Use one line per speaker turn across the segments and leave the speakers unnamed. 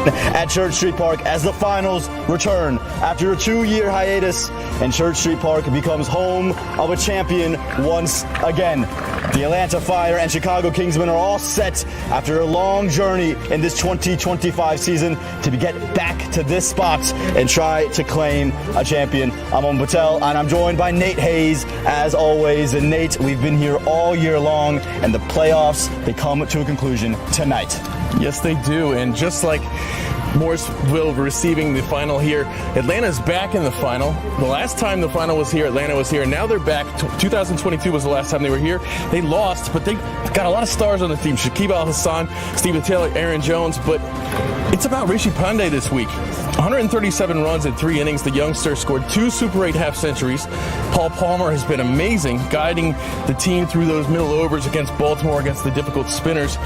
at Church Street Park as the finals return after a 2-year hiatus, and Church Street Park becomes home of a champion once again. The Atlanta Fire and Chicago Kingsmen are all set after a long journey in this 2025 season to get back to this spot and try to claim a champion. I'm Om Patel, and I'm joined by Nate Hayes, as always. And Nate, we've been here all year long, and the playoffs, they come to a conclusion tonight.
Yes, they do. And just like Morrisville receiving the final here, Atlanta's back in the final. The last time the final was here, Atlanta was here, and now they're back. 2022 was the last time they were here. They lost, but they got a lot of stars on the team. Shakib Al-Hassan, Stephen Taylor, Aaron Jones, but it's about Rishi Pandey this week. 137 runs in 3 innings. The youngster scored 2 Super 8 half centuries. Paul Palmer has been amazing, guiding the team through those middle overs against Baltimore, against the difficult spinners.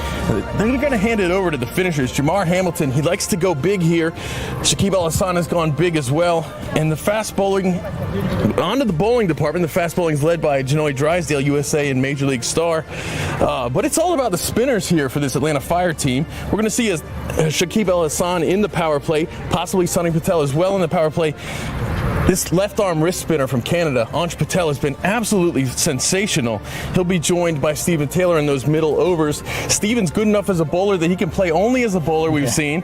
They're going to hand it over to the finishers. Jamar Hamilton, he likes to go big here. Shakib Al-Hassan has gone big as well. And the fast bowling, onto the bowling department, the fast bowling is led by Janoy Drysdale, USA and Major League star. But it's all about the spinners here for this Atlanta Fire team. We're going to see Shakib Al-Hassan in the power play, possibly Sunny Patel as well in the power play. This left arm wrist spinner from Canada, Ansh Patel, has been absolutely sensational. He'll be joined by Stephen Taylor in those middle overs. Stephen's good enough as a bowler that he can play only as a bowler, we've seen.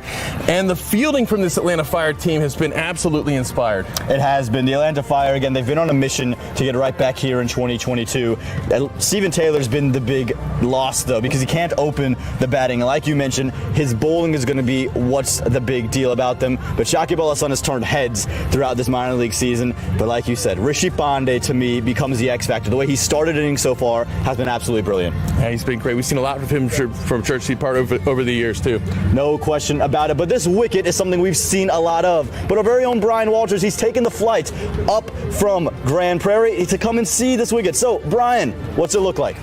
And the fielding from this Atlanta Fire team has been absolutely inspired.
It has been. The Atlanta Fire, again, they've been on a mission to get right back here in 2022. Stephen Taylor's been the big loss, though, because he can't open the batting. And like you mentioned, his bowling is going to be what's the big deal about them. But Shakib Al-Hassan has turned heads throughout this minor league season, but like you said, Rishi Pandey to me becomes the X factor. The way he started innings so far has been absolutely brilliant.
Yeah, he's been great. We've seen a lot of him from Church Street Park over the years too.
No question about it. But this wicket is something we've seen a lot of. But our very own Brian Walters, he's taken the flight up from Grand Prairie to come and see this wicket. So Brian, what's it look like?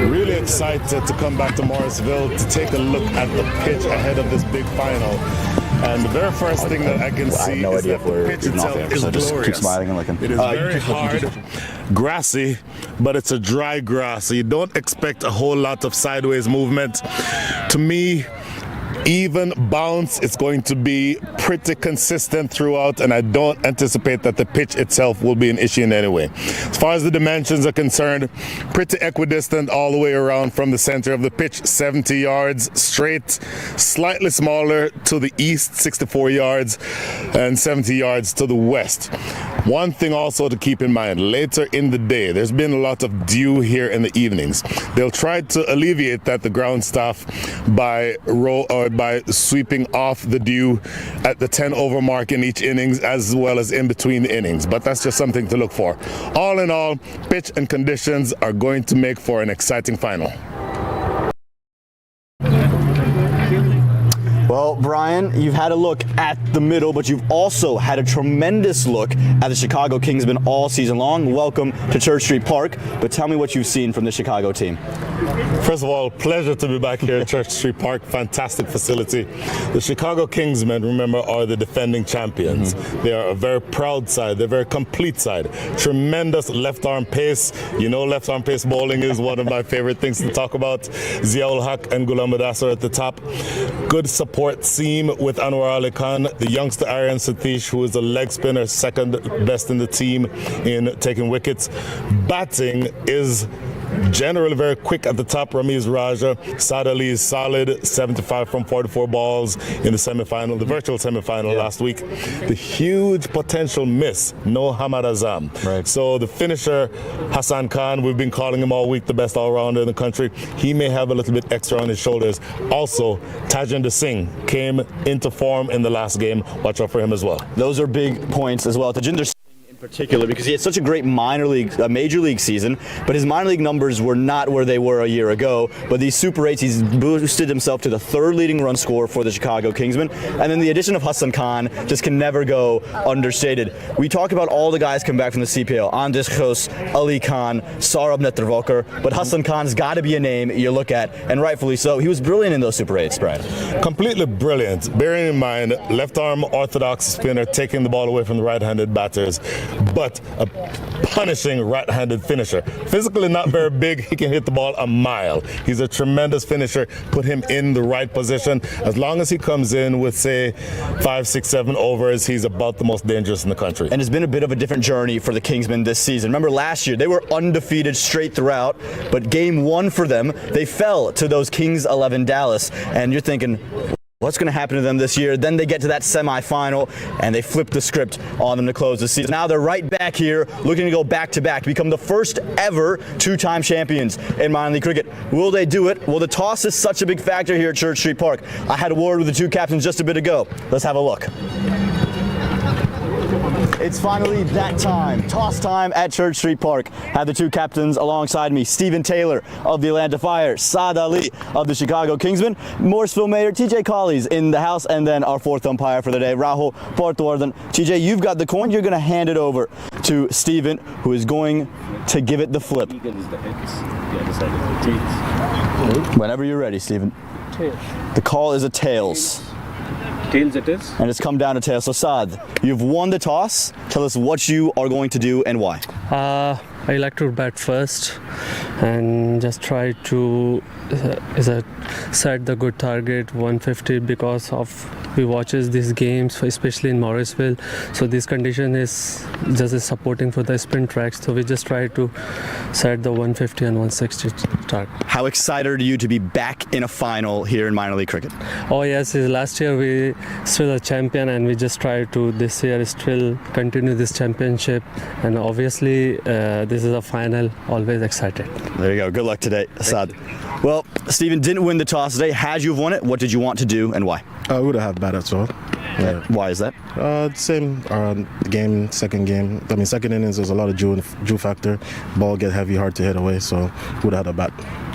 Really excited to come back to Morrisville to take a look at the pitch ahead of this big final. And the very first thing that I can see is that the pitch itself is glorious.
Just keep smiling and looking.
It is very hard, grassy, but it's a dry grass, so you don't expect a whole lot of sideways movement. To me, even bounce, it's going to be pretty consistent throughout, and I don't anticipate that the pitch itself will be an issue in any way. As far as the dimensions are concerned, pretty equidistant all the way around from the center of the pitch, 70 yards straight, slightly smaller to the east, 64 yards, and 70 yards to the west. One thing also to keep in mind, later in the day, there's been a lot of dew here in the evenings. They'll try to alleviate that, the ground staff, by sweeping off the dew at the 10 over mark in each innings, as well as in between the innings. But that's just something to look for. All in all, pitch and conditions are going to make for an exciting final.
Well, Brian, you've had a look at the middle, but you've also had a tremendous look at the Chicago Kingsmen all season long. Welcome to Church Street Park, but tell me what you've seen from the Chicago team.
First of all, pleasure to be back here at Church Street Park. Fantastic facility. The Chicago Kingsmen, remember, are the defending champions. They are a very proud side. They're a very complete side. Tremendous left arm pace. You know, left arm pace bowling is one of my favorite things to talk about. Ziaul Haq and Ghulam Mudassar at the top. Good support seam with Anwar Ali Khan, the youngster Aryan Satish, who is a leg spinner, second best in the team in taking wickets. Batting is generally very quick at the top. Ramiz Raja, Saad Ali is solid, 75 from 44 balls in the semifinal, the virtual semifinal last week. The huge potential miss, no Hamad Azam.
Right.
So the finisher, Hassan Khan, we've been calling him all week the best all-rounder in the country. He may have a little bit extra on his shoulders. Also, Tajinder Singh came into form in the last game. Watch out for him as well.
Those are big points as well. Tajinder Singh in particular, because he had such a great major league season, but his minor league numbers were not where they were a year ago. But these Super 8s, he's boosted himself to the 3rd leading run scorer for the Chicago Kingsmen. And then the addition of Hassan Khan just can never go understated. We talk about all the guys coming back from the CPL, Andis Khos, Ali Khan, Saurabh Netravalkar, but Hassan Khan's got to be a name you look at, and rightfully so. He was brilliant in those Super 8s, Brian.
Completely brilliant. Bearing in mind, left arm orthodox spinner taking the ball away from the right-handed batters. but a punishing right-handed finisher. Physically not very big, he can hit the ball a mile. He's a tremendous finisher. Put him in the right position. As long as he comes in with, say, 5, 6, 7 overs, he's about the most dangerous in the country.
And it's been a bit of a different journey for the Kingsmen this season. Remember last year, they were undefeated straight throughout, but game 1 for them, they fell to those Kings 11 Dallas, and you're thinking, what's going to happen to them this year? Then they get to that semifinal, and they flip the script on them to close the season. Now they're right back here, looking to go back-to-back, become the first ever 2-time champions in minor league cricket. Will they do it? Well, the toss is such a big factor here at Church Street Park. I had a word with the 2 captains just a bit ago. Let's have a look. It's finally that time, toss time at Church Street Park. Have the 2 captains alongside me, Stephen Taylor of the Atlanta Fire, Saad Ali of the Chicago Kingsmen, Morrisville Mayor TJ Colley's in the house, and then our 4th umpire for the day, Rahul Parthawarthan. TJ, you've got the coin. You're going to hand it over to Stephen, who is going to give it the flip. Whenever you're ready, Stephen. The call is a tails.
Tails it is.
And it's come down to tails. So Saad, you've won the toss. Tell us what you are going to do and why.
I like to bat first and just try to set the good target 150 because of we watches these games, especially in Morrisville. So this condition is just supporting for the spin tracks. So we just try to set the 150 and 160 target.
How excited are you to be back in a final here in minor league cricket?
Oh yes, last year we still a champion and we just try to this year still continue this championship, and obviously this is a final, always excited.
There you go. Good luck today, Saad. Well, Stephen didn't win the toss today. Had you have won it, what did you want to do and why?
I would have batted as well. Yeah.
Why is that?
Same game, second game. I mean, second innings, there's a lot of Jew factor. Ball get heavy, hard to hit away, so would have had a bat.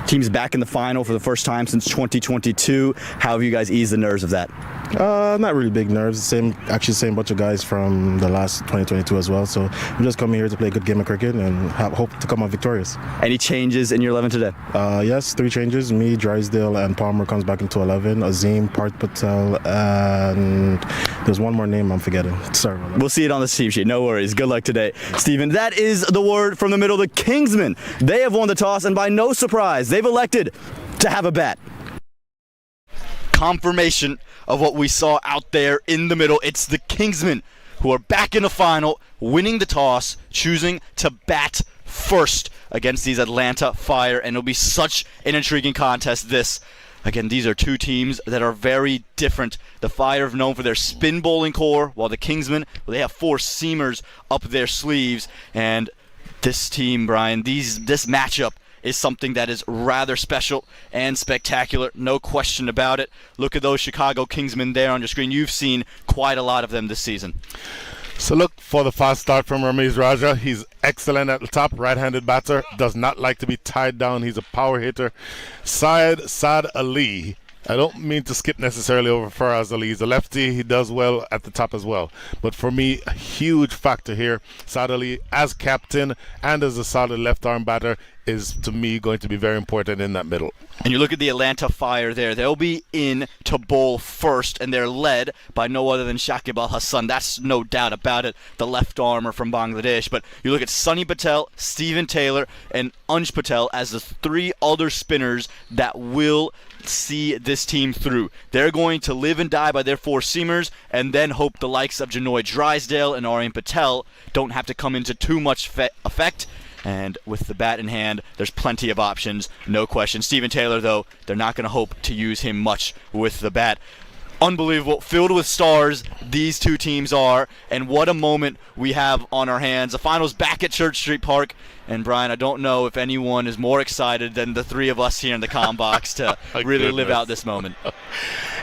Team's back in the final for the first time since 2022. How have you guys eased the nerves of that?
Not really big nerves. Same bunch of guys from the last 2022 as well. So we're just coming here to play a good game of cricket and hope to come out victorious.
Any changes in your 11 today?
Yes, 3 changes. Me, Drysdale, and Palmer comes back into 11. Azim, Parth Patel, and there's one more name I'm forgetting. Sorry about that.
We'll see it on the team sheet. No worries. Good luck today, Stephen. That is the word from the middle. The Kingsmen, they have won the toss, and by no surprise, they've elected to have a bat. Confirmation of what we saw out there in the middle. It's the Kingsmen who are back in the final, winning the toss, choosing to bat first against these Atlanta Fire, and it'll be such an intriguing contest this. Again, these are 2 teams that are very different. The Fire are known for their spin bowling core, while the Kingsmen, well, they have 4 seamers up their sleeves. And this team, Brian, this matchup is something that is rather special and spectacular, no question about it. Look at those Chicago Kingsmen there on your screen. You've seen quite a lot of them this season.
So look for the fast start from Ramesh Raja. He's excellent at the top, right-handed batter, does not like to be tied down. He's a power hitter. Saad Ali, I don't mean to skip necessarily over Faraz Ali. He's a lefty. He does well at the top as well. But for me, a huge factor here, Saad Ali as captain and as a solid left-arm batter is, to me, going to be very important in that middle.
And you look at the Atlanta Fire there. They'll be in to bowl first, and they're led by no other than Shakib Al Hassan. That's no doubt about it, the left armer from Bangladesh. But you look at Sunny Patel, Stephen Taylor, and Anj Patel as the 3 other spinners that will see this team through. They're going to live and die by their 4 seamers, and then hope the likes of Janoy Drysdale and Aryan Patel don't have to come into too much effect. And with the bat in hand, there's plenty of options, no question. Stephen Taylor, though, they're not going to hope to use him much with the bat. Unbelievable, filled with stars, these 2 teams are, and what a moment we have on our hands. The finals back at Church Street Park, and Brian, I don't know if anyone is more excited than the 3 of us here in the comm box to really live out this moment.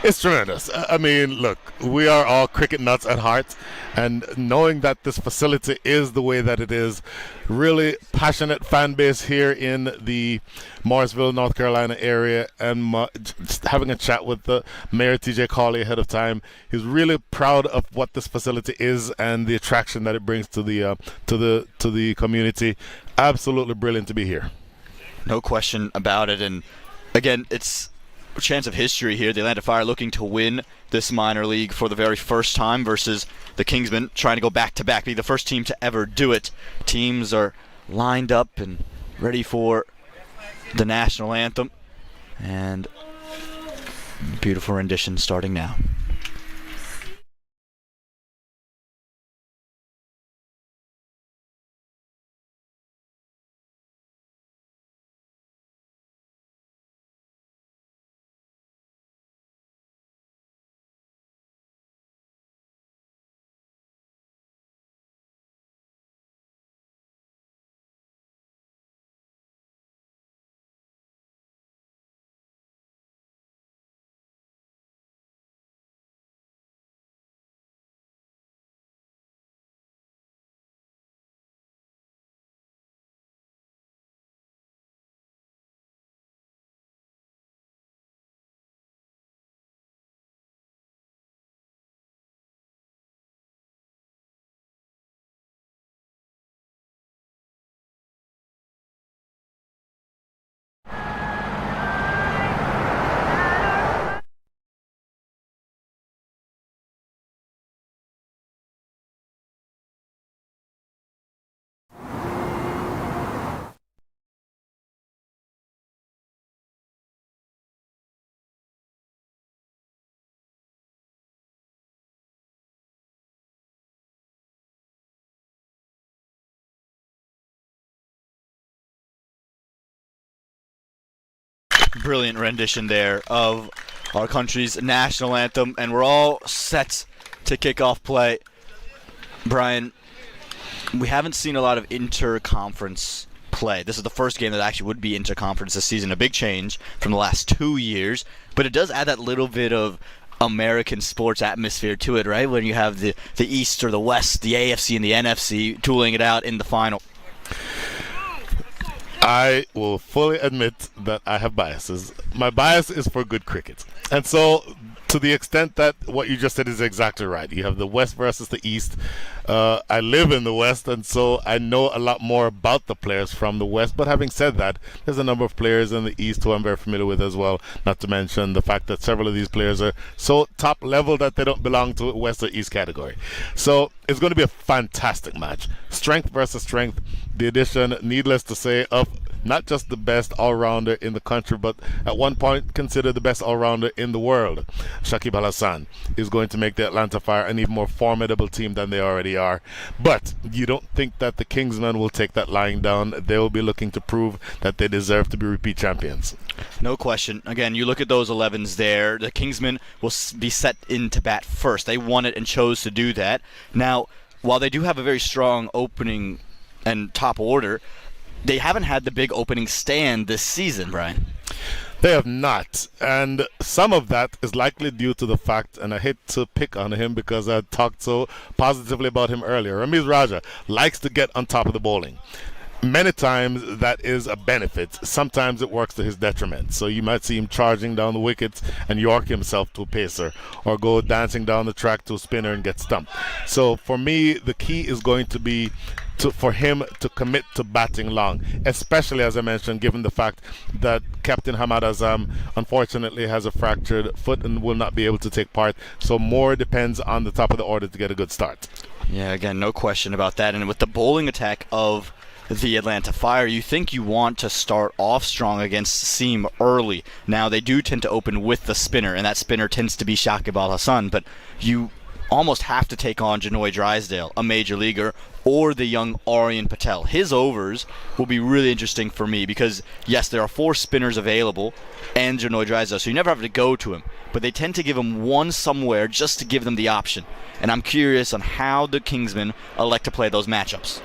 It's tremendous. I mean, look, we are all cricket nuts at heart, and knowing that this facility is the way that it is, really passionate fan base here in the Morrisville, North Carolina area, and just having a chat with the Mayor TJ Colley ahead of time. He's really proud of what this facility is and the attraction that it brings to the community. Absolutely brilliant to be here.
No question about it. And again, it's chance of history here. The Atlanta Fire looking to win this minor league for the very first time versus the Kingsmen trying to go back-to-back, be the first team to ever do it. Teams are lined up and ready for the national anthem. And beautiful rendition starting now. Brilliant rendition there of our country's national anthem, and we're all set to kick off play. Brian, we haven't seen a lot of inter-conference play. This is the first game that actually would be interconference this season, a big change from the last 2 years, but it does add that little bit of American sports atmosphere to it, right? When you have the East or the West, the AFC and the NFC dueling it out in the final.
I will fully admit that I have biases. My bias is for good cricket. And so, to the extent that what you just said is exactly right. You have the West versus the East. I live in the West, and so I know a lot more about the players from the West. But having said that, there's a number of players in the East who I'm very familiar with as well. Not to mention the fact that several of these players are so top level that they don't belong to West or East category. So it's going to be a fantastic match. Strength versus strength. The addition, needless to say, of not just the best all-rounder in the country, but at one point considered the best all-rounder in the world. Shakib Al Hassan is going to make the Atlanta Fire an even more formidable team than they already are. But you don't think that the Kingsmen will take that lying down. They will be looking to prove that they deserve to be repeat champions.
No question. Again, you look at those 11s there. The Kingsmen will be set in to bat first. They won it and chose to do that. Now, while they do have a very strong opening and top order, they haven't had the big opening stand this season, Brian.
They have not, and some of that is likely due to the fact, and I hate to pick on him because I talked so positively about him earlier. Ramiz Raja likes to get on top of the bowling. Many times that is a benefit. Sometimes it works to his detriment. So you might see him charging down the wickets and york himself to a pacer, or go dancing down the track to a spinner and get stumped. So for me, the key is going to be for him to commit to batting long, especially, as I mentioned, given the fact that Captain Hamad Azam unfortunately has a fractured foot and will not be able to take part. So more depends on the top of the order to get a good start.
Yeah, again, no question about that. And with the bowling attack of the Atlanta Fire, you think you want to start off strong against seam early. Now, they do tend to open with the spinner, and that spinner tends to be Shakib Al Hassan, but you almost have to take on Janoy Drysdale, a major leaguer, or the young Aryan Patel. His overs will be really interesting for me because, yes, there are 4 spinners available and Janoy Drysdale, so you never have to go to him, but they tend to give him one somewhere just to give them the option. And I'm curious on how the Kingsmen elect to play those matchups.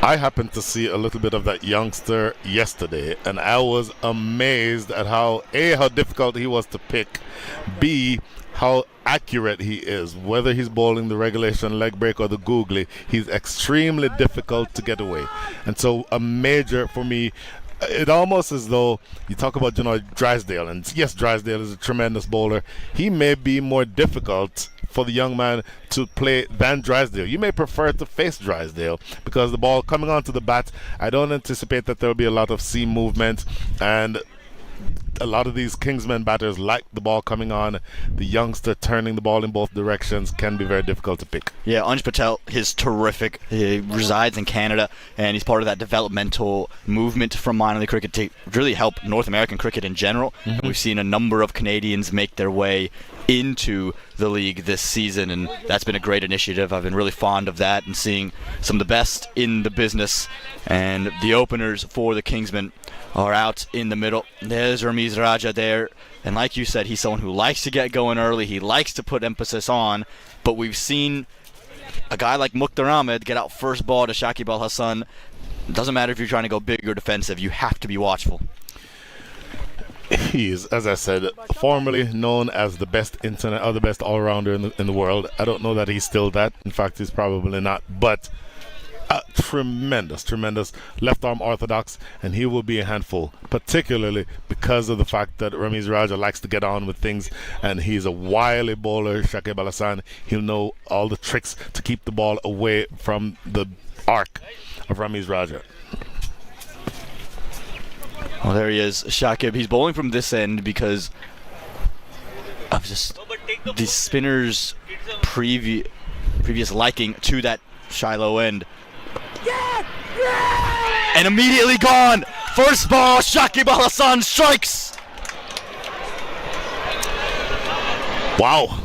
I happened to see a little bit of that youngster yesterday, and I was amazed at how difficult he was to pick, B, how accurate he is. Whether he's bowling the regulation leg break or the googly, he's extremely difficult to get away. And so a major, for me, it almost as though you talk about Janoy Drysdale, and yes, Drysdale is a tremendous bowler. He may be more difficult for the young man to play than Drysdale. You may prefer to face Drysdale because the ball coming onto the bat, I don't anticipate that there will be a lot of seam movement, and a lot of these Kingsmen batters like the ball coming on. The youngster turning the ball in both directions can be very difficult to pick.
Yeah, Anj Patel is terrific. He resides in Canada, and he's part of that developmental movement from minor league cricket to really help North American cricket in general. And we've seen a number of Canadians make their way into the league this season, and that's been a great initiative. I've been really fond of that and seeing some of the best in the business. And the openers for the Kingsmen are out in the middle. There's Ramiz Raja there, and like you said, he's someone who likes to get going early. He likes to put emphasis on, but we've seen a guy like Mukhtar Ahmed get out first ball to Shakib Al Hasan. It doesn't matter if you're trying to go big or defensive, you have to be watchful.
He is, as I said, formerly known as the best internet or the best all-rounder in the world. I don't know that he's still that. In fact, he's probably not. But tremendous left arm orthodox, and he will be a handful, particularly because of the fact that Ramiz Raja likes to get on with things, and he's a wily bowler. Shakib Al Hasan, he'll know all the tricks to keep the ball away from the arc of Ramiz Raja.
Well, there he is, Shakib. He's bowling from this end because of just the spinner's previous liking to that shy-low end. And immediately gone! First ball, Shakib Al Hasan strikes!
Wow.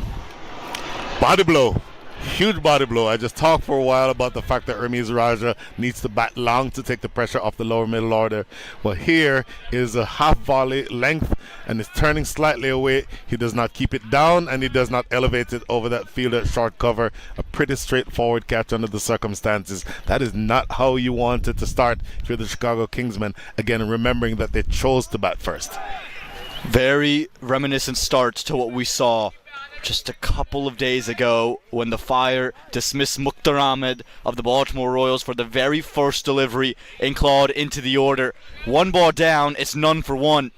Body blow. Huge body blow. I just talked for a while about the fact that Ramiz Raja needs to bat long to take the pressure off the lower middle order. Well, here is a half volley length, and it's turning slightly away. He does not keep it down, and he does not elevate it over that fielder short cover. A pretty straightforward catch under the circumstances. That is not how you want it to start if you're the Chicago Kingsmen. Again, remembering that they chose to bat first.
Very reminiscent start to what we saw just a couple of days ago when the Fire dismissed Mukhtar Ahmed of the Baltimore Royals for the very first delivery and clawed into the order. One ball down, it's none for one.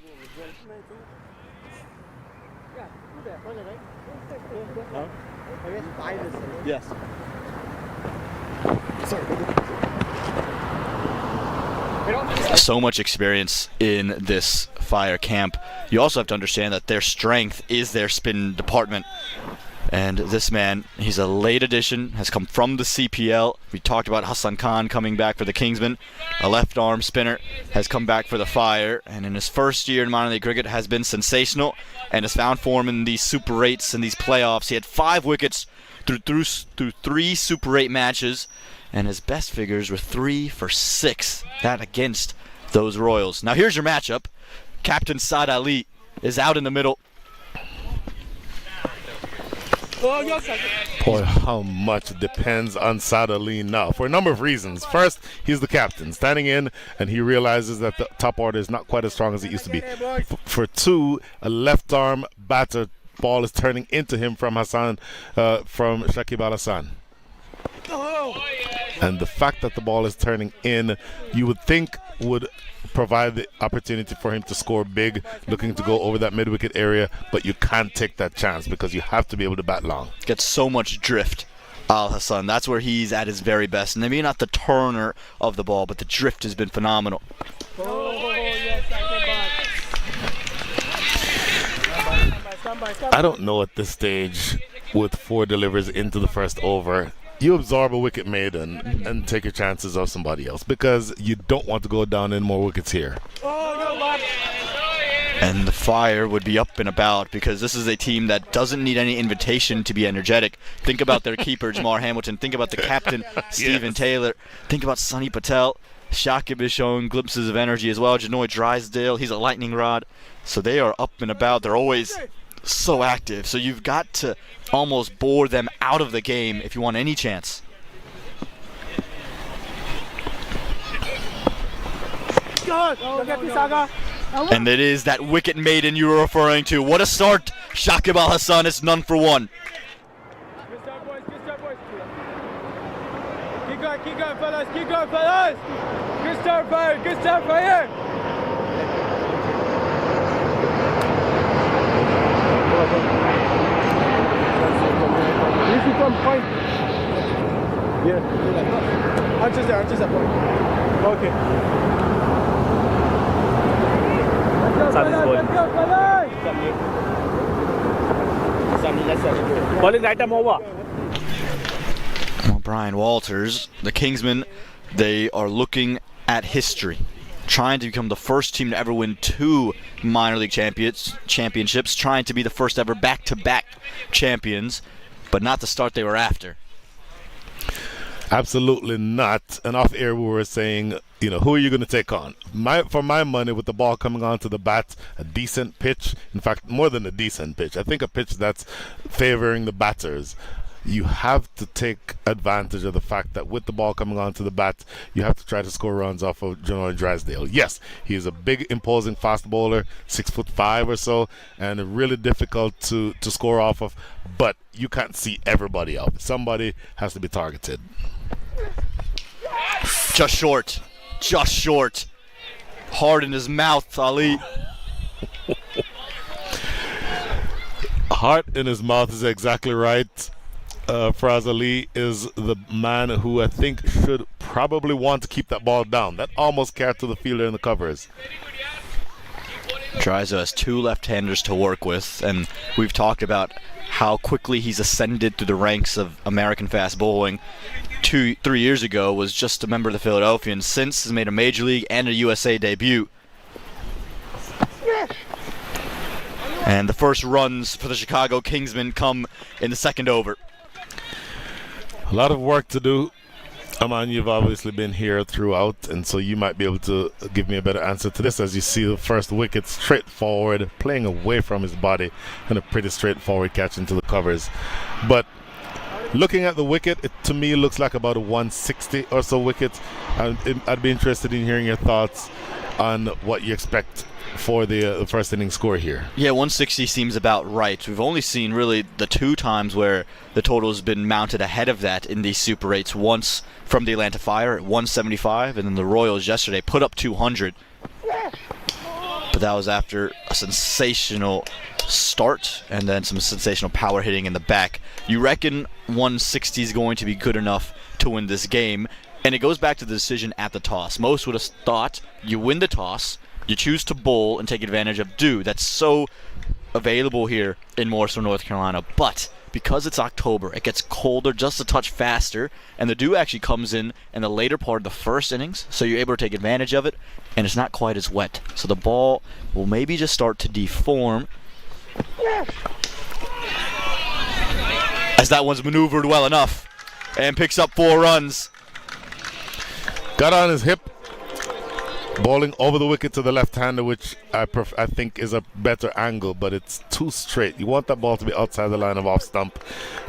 Yes. So much experience in this Fire camp. You also have to understand that their strength is their spin department. And this man, he's a late addition, has come from the CPL. We talked about Hassan Khan coming back for the Kingsmen. A left arm spinner has come back for the Fire, and in his first year in minor league cricket has been sensational and has found form in these Super 8s and these playoffs. He had 5 wickets through 3 Super 8 matches, and his best figures were 3 for 6. That against those Royals. Now here's your matchup. Captain Saad Ali is out in the middle.
Boy, how much depends on Saad Ali now, for a number of reasons. First, he's the captain, standing in, and he realizes that the top order is not quite as strong as it used to be. For 2, a left-arm batter ball is turning into him from Shakib Al Hasan. And the fact that the ball is turning in, you would think would provide the opportunity for him to score big, looking to go over that mid-wicket area, but you can't take that chance because you have to be able to bat long.
Gets so much drift, Al Hasan. That's where he's at his very best. And maybe not the turner of the ball, but the drift has been phenomenal.
I don't know at this stage, with 4 deliveries into the first over, you absorb a wicket maiden and take your chances of somebody else because you don't want to go down in more wickets here.
And the Fire would be up and about because this is a team that doesn't need any invitation to be energetic. Think about their keeper, Jamar Hamilton. Think about the captain, Stephen Taylor. Think about Sunny Patel. Shakib is showing glimpses of energy as well. Janoy Drysdale, he's a lightning rod. So they are up and about. They're always so active. So you've got to almost bore them out of the game if you want any chance. And it is that wicket maiden you were referring to. What a start. Shakib Al Hasan is none for one.
Good start, boys. Good start, boys. Keep going, fellas. Keep going, fellas. Good start, Fire. Good start, Fire. Easy from point. Yeah. Arches that point. Okay.
Bowling right arm over.
Well, Brian Walters, the Kingsmen, they are looking at history, trying to become the first team to ever win 2 minor league championships, trying to be the first ever back-to-back champions, but not the start they were after.
Absolutely not. And off air we were saying, who are you going to take on? For my money, with the ball coming onto the bat, a decent pitch, in fact, more than a decent pitch, I think a pitch that's favoring the batters. You have to take advantage of the fact that with the ball coming onto the bat, you have to try to score runs off of Janoy Drysdale. Yes, he is a big, imposing fast bowler, 6'5" or so, and really difficult to score off of, but you can't see everybody out. Somebody has to be targeted.
Just short. Hard in his mouth, Ali.
Heart in his mouth is exactly right. Faraz Ali is the man who I think should probably want to keep that ball down. That almost carried to the fielder in the covers.
Drysdale has 2 left-handers to work with, and we've talked about how quickly he's ascended through the ranks of American fast bowling. 3 years ago was just a member of the Philadelphians. Since has made a Major League and a USA debut. And the first runs for the Chicago Kingsmen come in the second over.
A lot of work to do. Aman, you've obviously been here throughout, and so you might be able to give me a better answer to this. As you see the first wicket, straightforward, playing away from his body, and a pretty straightforward catch into the covers. But looking at the wicket, it to me looks like about a 160 or so wicket. I'd be interested in hearing your thoughts on what you expect for the first inning score here.
Yeah, 160 seems about right. We've only seen really the 2 times where the total has been mounted ahead of that in these Super 8s. Once from the Atlanta Fire at 175, and then the Royals yesterday put up 200. But that was after a sensational start and then some sensational power hitting in the back. You reckon 160 is going to be good enough to win this game? And it goes back to the decision at the toss. Most would have thought you win the toss, you choose to bowl and take advantage of dew. That's so available here in Morrisville, North Carolina. But because it's October, it gets colder just a touch faster, and the dew actually comes in the later part of the first innings, so you're able to take advantage of it, and it's not quite as wet. So the ball will maybe just start to deform. As that one's maneuvered well enough and picks up 4 runs.
Got on his hip, bowling over the wicket to the left-hander, which I think is a better angle, but it's too straight. You want that ball to be outside the line of off stump,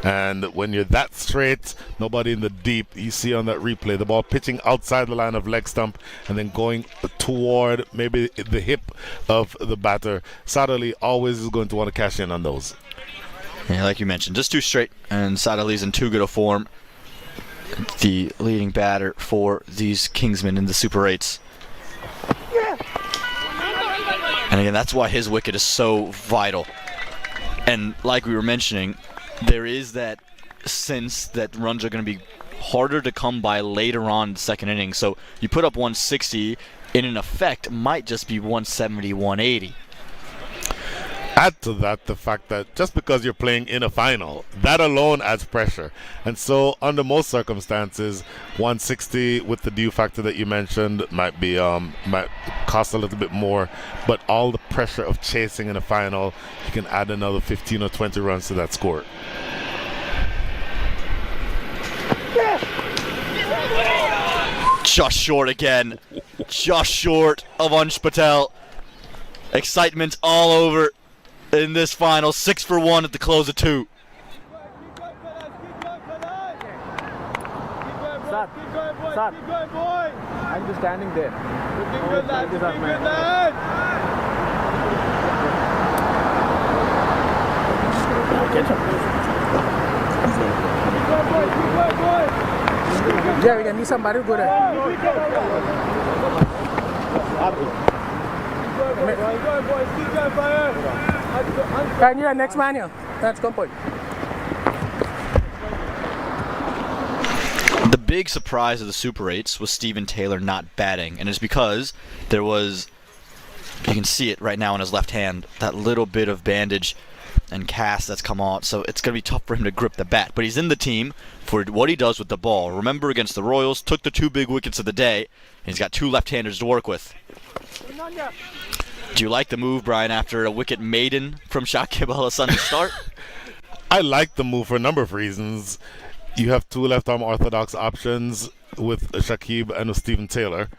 and when you're that straight, nobody in the deep, you see on that replay, the ball pitching outside the line of leg stump and then going toward maybe the hip of the batter. Sadali always is going to want to cash in on those.
Yeah, like you mentioned, just too straight, and Sadali's in too good a form. The leading batter for these Kingsmen in the Super 8s. And again, that's why his wicket is so vital. And like we were mentioning, there is that sense that runs are going to be harder to come by later on in the second inning. So you put up 160, and in effect, might just be 170, 180.
Add to that the fact that just because you're playing in a final, that alone adds pressure. And so under most circumstances, 160 with the dew factor that you mentioned might cost a little bit more, but all the pressure of chasing in a final, you can add another 15 or 20 runs to that score.
Just short again. Just short of Ansh Patel. Excitement all over in this final. 6 for 1 at the close of 2.
Sir, I'm just standing there.
Looking good, lad. Looking good, lad.
Yeah, we can need somebody to go there. Can you next man here? That's good point.
The big surprise of the Super 8s was Stephen Taylor not batting, and it's because there was You can see it right now in his left hand, that little bit of bandage and cast that's come on, so it's going to be tough for him to grip the bat. But he's in the team for what he does with the ball. Remember, against the Royals, took the 2 big wickets of the day, and he's got 2 left-handers to work with. Do you like the move, Brian, after a wicket maiden from Shakib Al-Hasan to start?
I like the move for a number of reasons. You have 2 left-arm orthodox options with Shakib and with Stephen Taylor.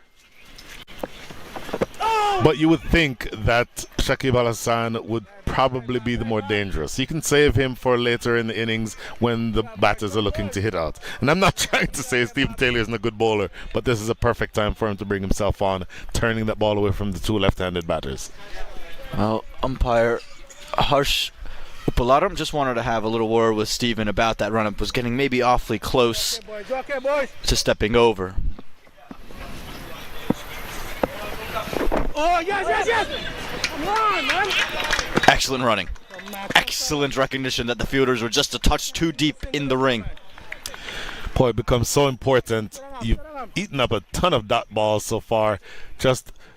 But you would think that Shakib Al-Hasan would probably be the more dangerous. You can save him for later in the innings when the batters are looking to hit out. And I'm not trying to say Stephen Taylor isn't a good bowler, but this is a perfect time for him to bring himself on, turning that ball away from the 2 left-handed batters.
Well, umpire Harsh Upalaram just wanted to have a little word with Stephen about that run-up. Was getting maybe awfully close to stepping over.
Oh, yes! Come on, man!
Excellent running. Excellent recognition that the fielders were just a touch too deep in the ring.
Boy, it becomes so important. You've eaten up a ton of dot balls so far.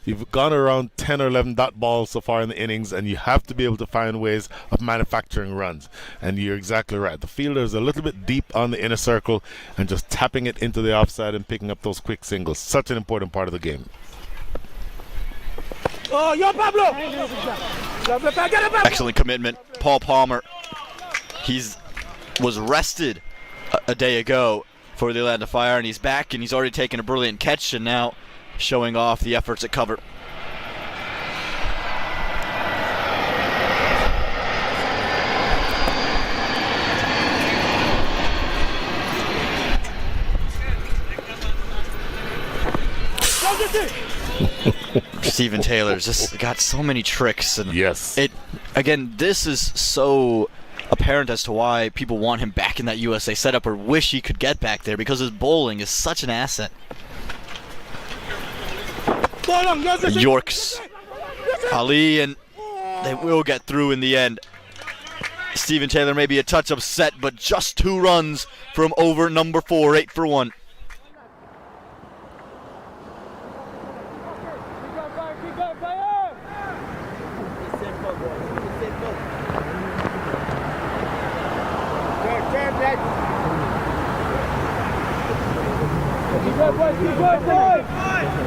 You've gone around 10 or 11 dot balls so far in the innings, and you have to be able to find ways of manufacturing runs. And you're exactly right. The fielder is a little bit deep on the inner circle and just tapping it into the offside and picking up those quick singles. Such an important part of the game.
Oh, yo, Pablo!
Excellent commitment. Paul Palmer. Was rested a day ago for the Atlanta Fire, and he's back, and he's already taken a brilliant catch, and now showing off the efforts at cover. Stephen Taylor's just got so many tricks, and
yes,
this is so apparent as to why people want him back in that USA setup, or wish he could get back there, because his bowling is such an asset. Yorks, Ali, and they will get through in the end. Stephen Taylor may be a touch upset, but just 2 runs from over number 4, 8 for 1.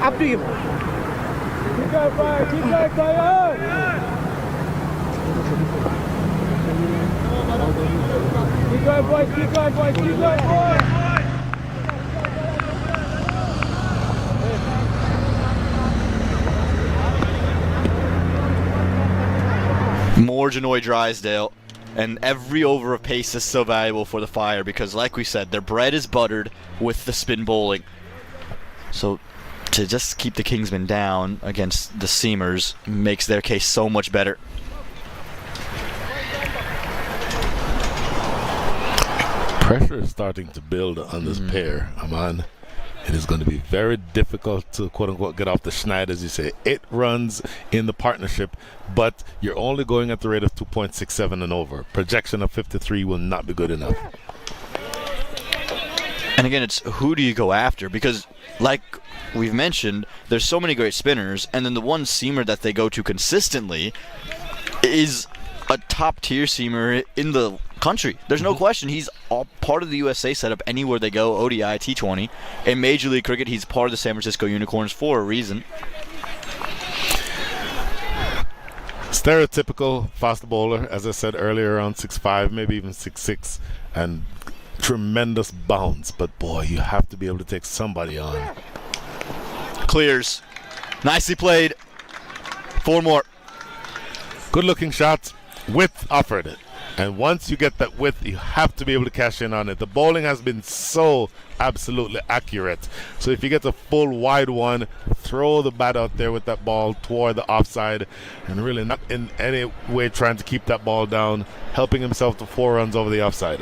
Up to you.
Keep going, Brian! Keep going, Brian! Keep going, boys! Keep going, boys! Keep going, boys!
More Janoy Drysdale, and every over of pace is so valuable for the Fire because, like we said, their bread is buttered with the spin bowling. So to just keep the Kingsmen down against the seamers makes their case so much better.
Pressure is starting to build on this pair, Aman. It is going to be very difficult to, quote-unquote, get off the schneid, as you say. 8 runs in the partnership, but you're only going at the rate of 2.67 and over. Projection of 53 will not be good enough.
And again, it's who do you go after? Because, like we've mentioned, there's so many great spinners, and then the one seamer that they go to consistently is a top-tier seamer in the country. There's no question. He's all part of the USA setup anywhere they go, ODI, T20. In Major League Cricket, he's part of the San Francisco Unicorns for a reason.
Stereotypical fast bowler, as I said earlier, around 6'5", maybe even 6'6", and tremendous bounce. But boy, you have to be able to take somebody on.
Clears. Nicely played. 4 more.
Good looking shot. Width offered it. And once you get that width, you have to be able to cash in on it. The bowling has been so absolutely accurate. So if you get a full wide one, throw the bat out there with that ball toward the offside, and really not in any way trying to keep that ball down, helping himself to 4 runs over the offside.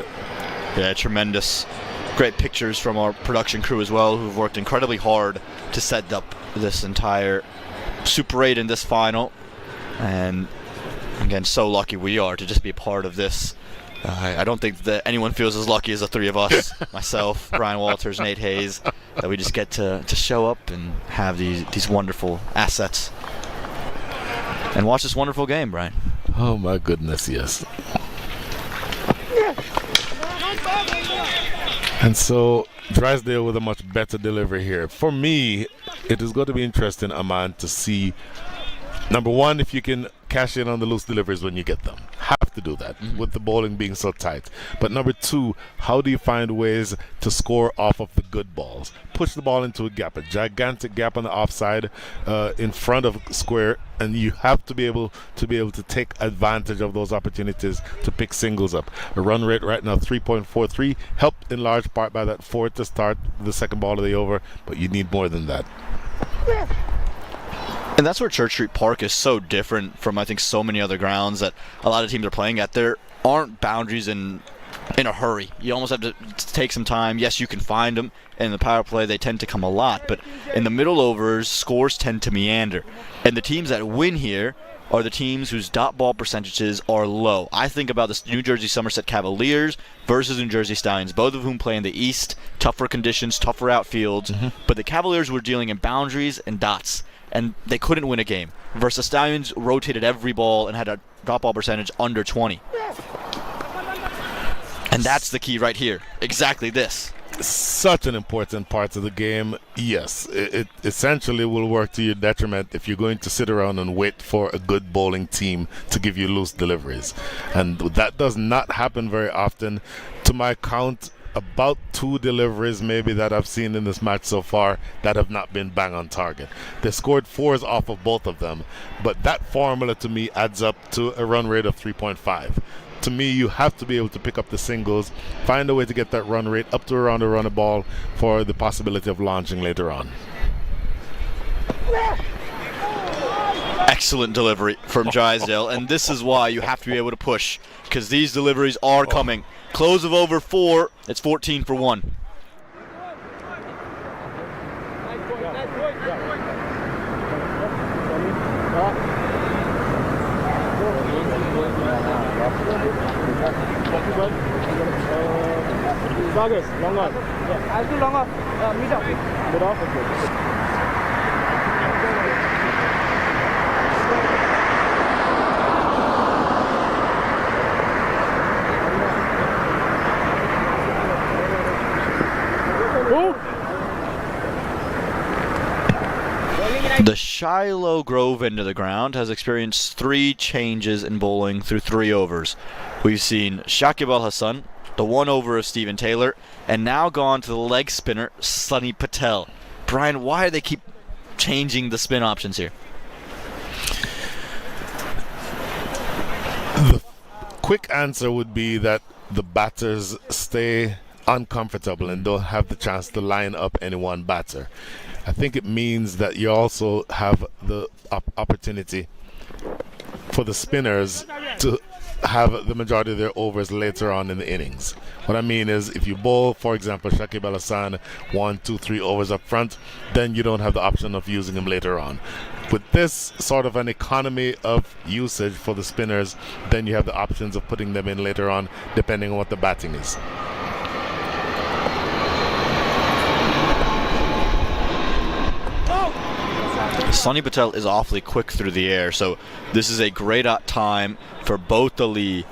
Yeah, tremendous. Great pictures from our production crew as well, who've worked incredibly hard to set up this entire Super 8 in this final. And again, so lucky we are to just be a part of this. I don't think that anyone feels as lucky as the 3 of us, myself, Brian Walters, Nate Hayes, that we just get to show up and have these wonderful assets. and watch this wonderful game, Brian.
Oh my goodness, yes. And so Drysdale with a much better delivery here. For me, it is going to be interesting, Aman, to see, number one, if you can cash in on the loose deliveries when you get them. Have to do that with the bowling being so tight. But number two, how do you find ways to score off of the good balls? Push the ball into a gap, a gigantic gap on the offside in front of square, and you have to be able to take advantage of those opportunities to pick singles up. A run rate right now 3.43, helped in large part by that 4 to start the second ball of the over, but you need more than that.
And that's where Church Street Park is so different from, I think, so many other grounds that a lot of teams are playing at. There aren't boundaries in a hurry. You almost have to take some time. Yes, you can find them. In the power play, they tend to come a lot. But in the middle overs, scores tend to meander. And the teams that win here are the teams whose dot ball percentages are low. I think about the New Jersey Somerset Cavaliers versus New Jersey Stallions, both of whom play in the East. Tougher conditions, tougher outfields. But the Cavaliers were dealing in boundaries and dots, and they couldn't win a game. Versus Stallions rotated every ball and had a drop ball percentage under 20. And that's the key right here. Exactly this.
Such an important part of the game. Yes, it essentially will work to your detriment if you're going to sit around and wait for a good bowling team to give you loose deliveries. And that does not happen very often. To my count, about 2 deliveries maybe that I've seen in this match so far that have not been bang on target. They scored 4s off of both of them, but that formula to me adds up to a run rate of 3.5. To me, you have to be able to pick up the singles, find a way to get that run rate up to around a run a ball for the possibility of launching later on.
Excellent delivery from Drysdale, and this is why you have to be able to push, because these deliveries are coming. Close of over 4, it's 14 for 1.
August, long on. Yeah, I'll do long off. Mid off. Mid off, okay.
The Shiloh Grove end of the ground has experienced 3 changes in bowling through 3 overs. We've seen Shakib Al Hassan, the 1 over of Stephen Taylor, and now gone to the leg spinner, Sunny Patel. Brian, why do they keep changing the spin options here?
The quick answer would be that the batters stay uncomfortable and don't have the chance to line up any one batter. I think it means that you also have the opportunity for the spinners to have the majority of their overs later on in the innings. What I mean is, if you bowl, for example, Shakib Al Hassan 1, 2, 3 overs up front, then you don't have the option of using him later on. With this sort of an economy of usage for the spinners, then you have the options of putting them in later on, depending on what the batting is.
Sunny Patel is awfully quick through the air, so this is a great time for both Ali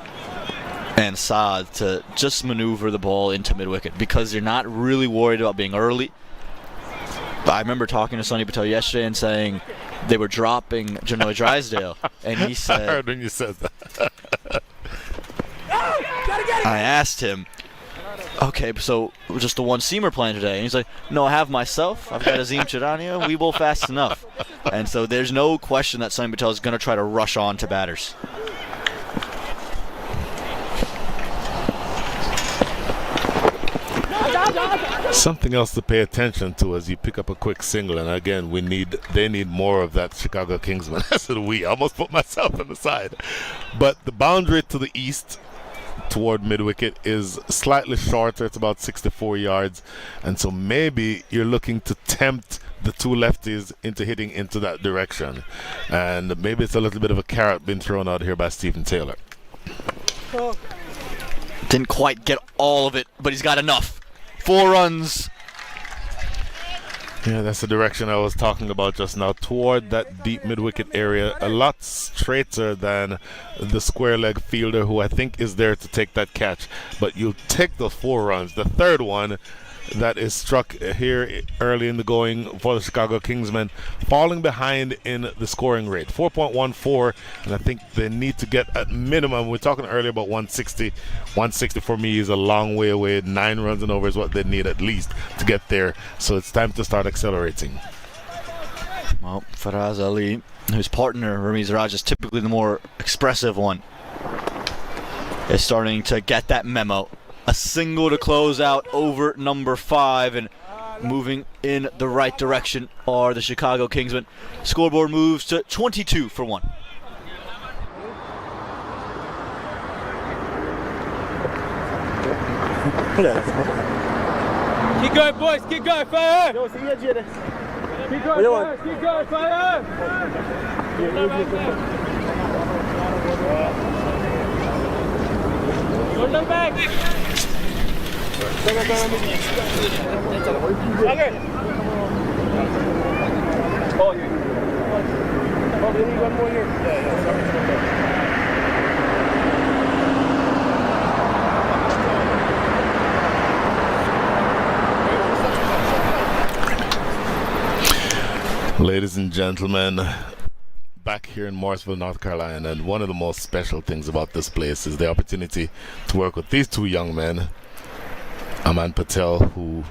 and Saad to just maneuver the ball into mid-wicket, because you're not really worried about being early. But I remember talking to Sunny Patel yesterday and saying they were dropping Janoy Drysdale, and he said,
I heard when you said that.
I asked him, okay, so just the one seamer playing today? And he's like, no, I have myself. I've got Azim Chirania. We bowl fast enough. And so there's no question that Sunny Patel is going to try to rush on to batters.
Something else to pay attention to as you pick up a quick single, and again, they need more of that Chicago Kingsmen. I said we, I almost put myself on the side. But the boundary to the east toward mid-wicket is slightly shorter. It's about 64 yards, and so maybe you're looking to tempt the 2 lefties into hitting into that direction, and maybe it's a little bit of a carrot being thrown out here by Stephen Taylor.
Didn't quite get all of it, but he's got enough. 4 runs.
Yeah, that's the direction I was talking about just now, toward that deep mid-wicket area, a lot straighter than the square leg fielder who I think is there to take that catch. But you take the 4 runs. The third one that is struck here early in the going for the Chicago Kingsmen, falling behind in the scoring rate, 4.14, and I think they need to get at minimum, we were talking earlier about 160. 160 for me is a long way away. 9 runs and over is what they need at least to get there, so it's time to start accelerating.
Well, Faraz Ali, whose partner Ramiz Raj is typically the more expressive one, is starting to get that memo. A single to close out over number 5, and moving in the right direction are the Chicago Kingsmen. Scoreboard moves to 22 for 1.
Keep going, boys. Keep going. Fire. Keep going, boys. Keep going. Fire. Shoulder back.
Ladies and gentlemen, back here in Morrisville, North Carolina, and one of the most special things about this place is the opportunity to work with these 2 young men. Aman Patel, who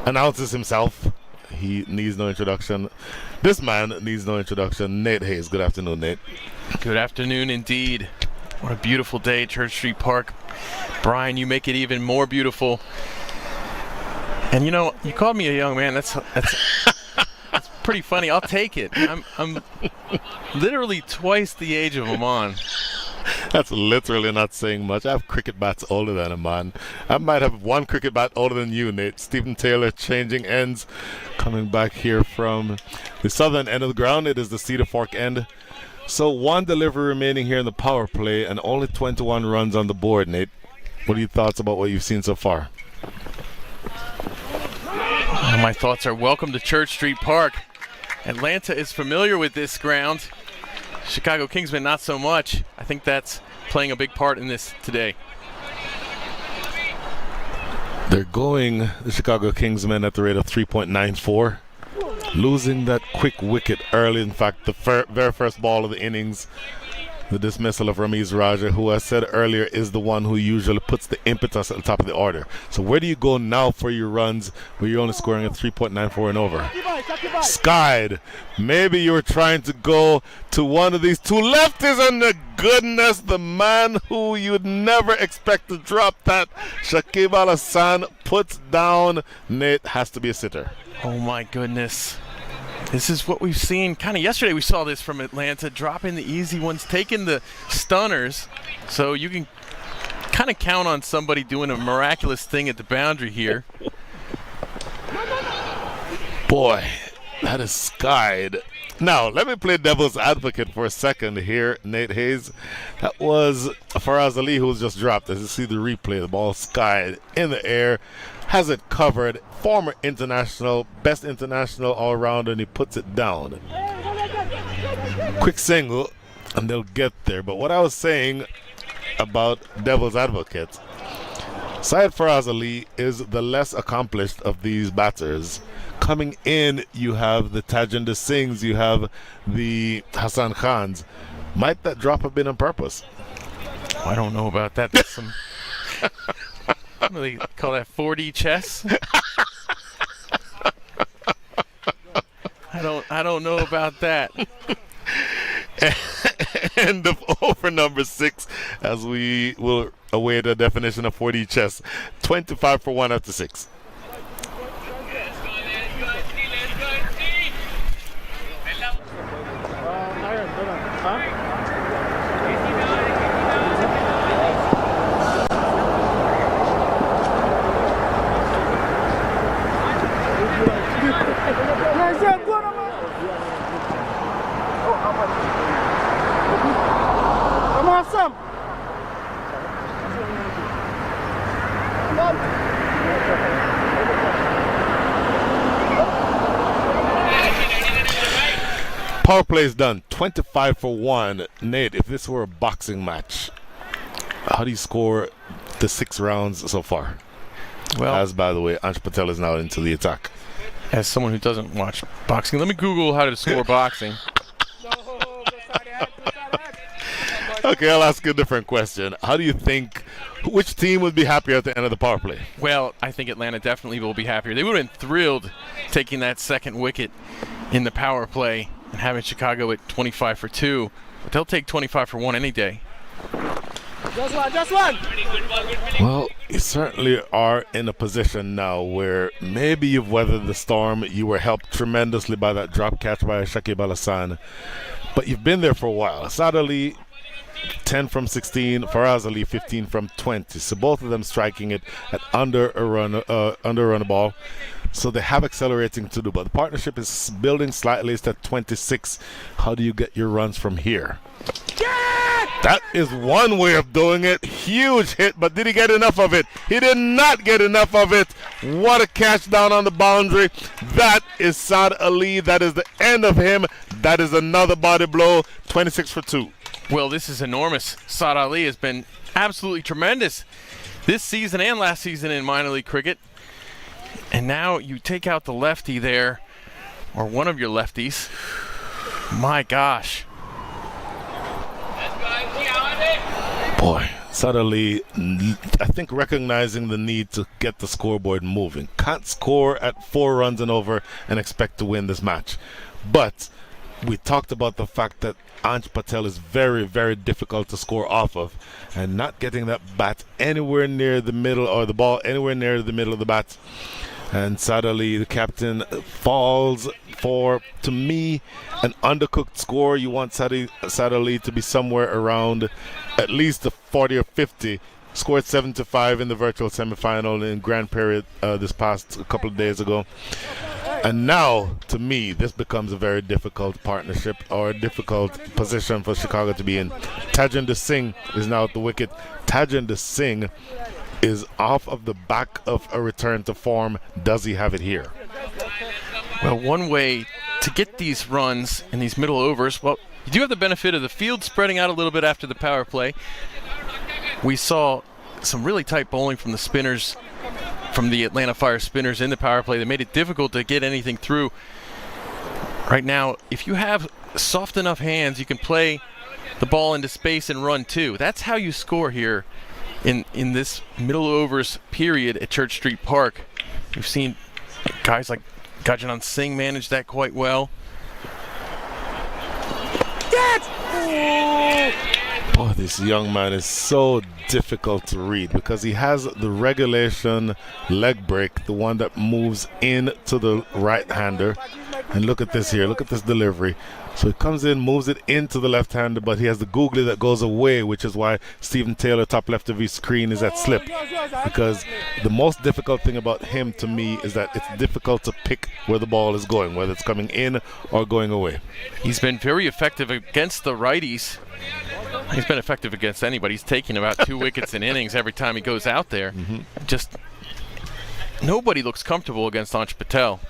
announces himself. He needs no introduction. This man needs no introduction. Nate Hayes. Good afternoon, Nate.
Good afternoon indeed. What a beautiful day, Church Street Park. Brian, you make it even more beautiful. And you know, you called me a young man. That's pretty funny. I'll take it. I'm literally twice the age of Aman.
That's literally not saying much. I have cricket bats older than Aman. I might have 1 cricket bat older than you, Nate. Stephen Taylor changing ends, coming back here from the southern end of the ground. It is the Cedar Fork end. So 1 delivery remaining here in the power play and only 21 runs on the board, Nate. What are your thoughts about what you've seen so far?
My thoughts are welcome to Church Street Park. Atlanta is familiar with this ground. Chicago Kingsmen not so much. I think that's playing a big part in this today.
They're going, the Chicago Kingsmen, at the rate of 3.94. Losing that quick wicket early. In fact, the very first ball of the innings, the dismissal of Ramiz Raja, who I said earlier is the one who usually puts the impetus at the top of the order. So where do you go now for your runs where you're only scoring at 3.94 and over? Skied. Maybe you were trying to go to one of these 2 lefties, and the goodness, the man who you'd never expect to drop that, Shakib Al-Hassan, puts down. Nate has to be a sitter.
Oh my goodness. This is what we've seen kind of yesterday. We saw this from Atlanta, dropping the easy ones, taking the stunners. So you can kind of count on somebody doing a miraculous thing at the boundary here.
Boy, that is skied. Now, let me play devil's advocate for a second here, Nate Hayes. That was Faraz Ali who was just dropped. As you see the replay, the ball skied in the air, has it covered. Former international, best international all-rounder, and he puts it down. Quick single, and they'll get there. But what I was saying about devil's advocate, Syed Faraz Ali is the less accomplished of these batters. Coming in, you have the Tajinder Singhs, you have the Hassan Khans. Might that drop have been on purpose?
I don't know about that. That's some, what do they call that, 4D chess? I don't know about that.
End of over number 6, as we will await a definition of 4D chess. 25 for 1 after 6. power play is done. 25 for 1. Nate, if this were a boxing match, how do you score the 6 rounds so far?
Well,
as by the way, Ansh Patel is now into the attack.
As someone who doesn't watch boxing, let me Google how to score boxing.
Okay, I'll ask you a different question. How do you think, which team would be happier at the end of the power play?
Well, I think Atlanta definitely will be happier. They would have been thrilled taking that second wicket in the power play and having Chicago at 25 for 2. But they'll take 25 for 1 any day.
Just one.
Well, you certainly are in a position now where maybe you've weathered the storm. You were helped tremendously by that drop catch by Shakib Al Hassan. But you've been there for a while. Asad Ali, 10 from 16, Faraz Ali 15 from 20. So both of them striking it at under a run ball. So they have accelerating to do, but the partnership is building slightly. It's at 26. How do you get your runs from here? That is one way of doing it. Huge hit, but did he get enough of it? He did not get enough of it. What a catch down on the boundary. That is Saad Ali. That is the end of him. That is another body blow. 26 for 2.
Well, this is enormous. Saad Ali has been absolutely tremendous this season and last season in minor league cricket. And now you take out the lefty there, or one of your lefties. My gosh.
Boy, Saad Ali, I think recognizing the need to get the scoreboard moving. Can't score at 4 runs and over and expect to win this match. But we talked about the fact that Ansh Patel is very, very difficult to score off of, and not getting that bat anywhere near the middle, or the ball anywhere near the middle of the bat. And Saad Ali, the captain, falls for, to me, an undercooked score. You want Saad Ali to be somewhere around at least the 40 or 50. Scored 7-5 in the virtual semifinal in Grand Prix this past couple of days ago. And now, to me, this becomes a very difficult partnership, or a difficult position for Chicago to be in. Tajinder Singh is now at the wicket. Tajinder Singh is off of the back of a return to form. Does he have it here?
Well, one way to get these runs in these middle overs, well, you do have the benefit of the field spreading out a little bit after the power play. We saw some really tight bowling from the spinners, from the Atlanta Fire spinners in the power play that made it difficult to get anything through. Right now, if you have soft enough hands, you can play the ball into space and run too. That's how you score here in this middle overs period at Church Street Park. We've seen guys like Gajanan Singh manage that quite well.
Boy, this young man is so difficult to read because he has the regulation leg break, the one that moves into the right-hander. And look at this here, look at this delivery. So he comes in, moves it into the left-hander, but he has the googly that goes away, which is why Stephen Taylor, top left of his screen, is at slip. Because the most difficult thing about him, to me, is that it's difficult to pick where the ball is going, whether it's coming in or going away.
He's been very effective against the righties. He's been effective against anybody. He's taking about 2 wickets in innings every time he goes out there. Just nobody looks comfortable against Ansh Patel.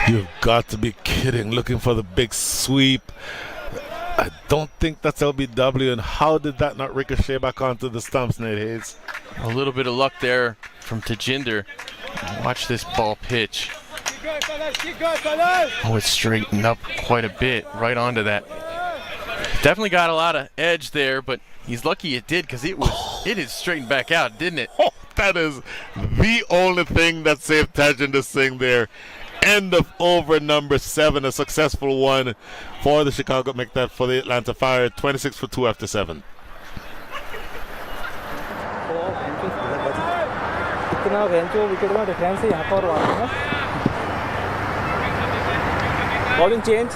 You've got to be kidding. Looking for the big sweep. I don't think that's LBW. And how did that not ricochet back onto the stumps, Nate Hayes?
A little bit of luck there from Tajinder. Watch this ball pitch. Oh, it's straightened up quite a bit right onto that. Definitely got a lot of edge there, but he's lucky it did, because it is straightened back out, didn't it?
Oh, that is the only thing that saved Tajinder Singh there. End of over number 7, a successful one for the Chicago, make that for the Atlanta Fire. 26 for 2 after 7.
Bowling change.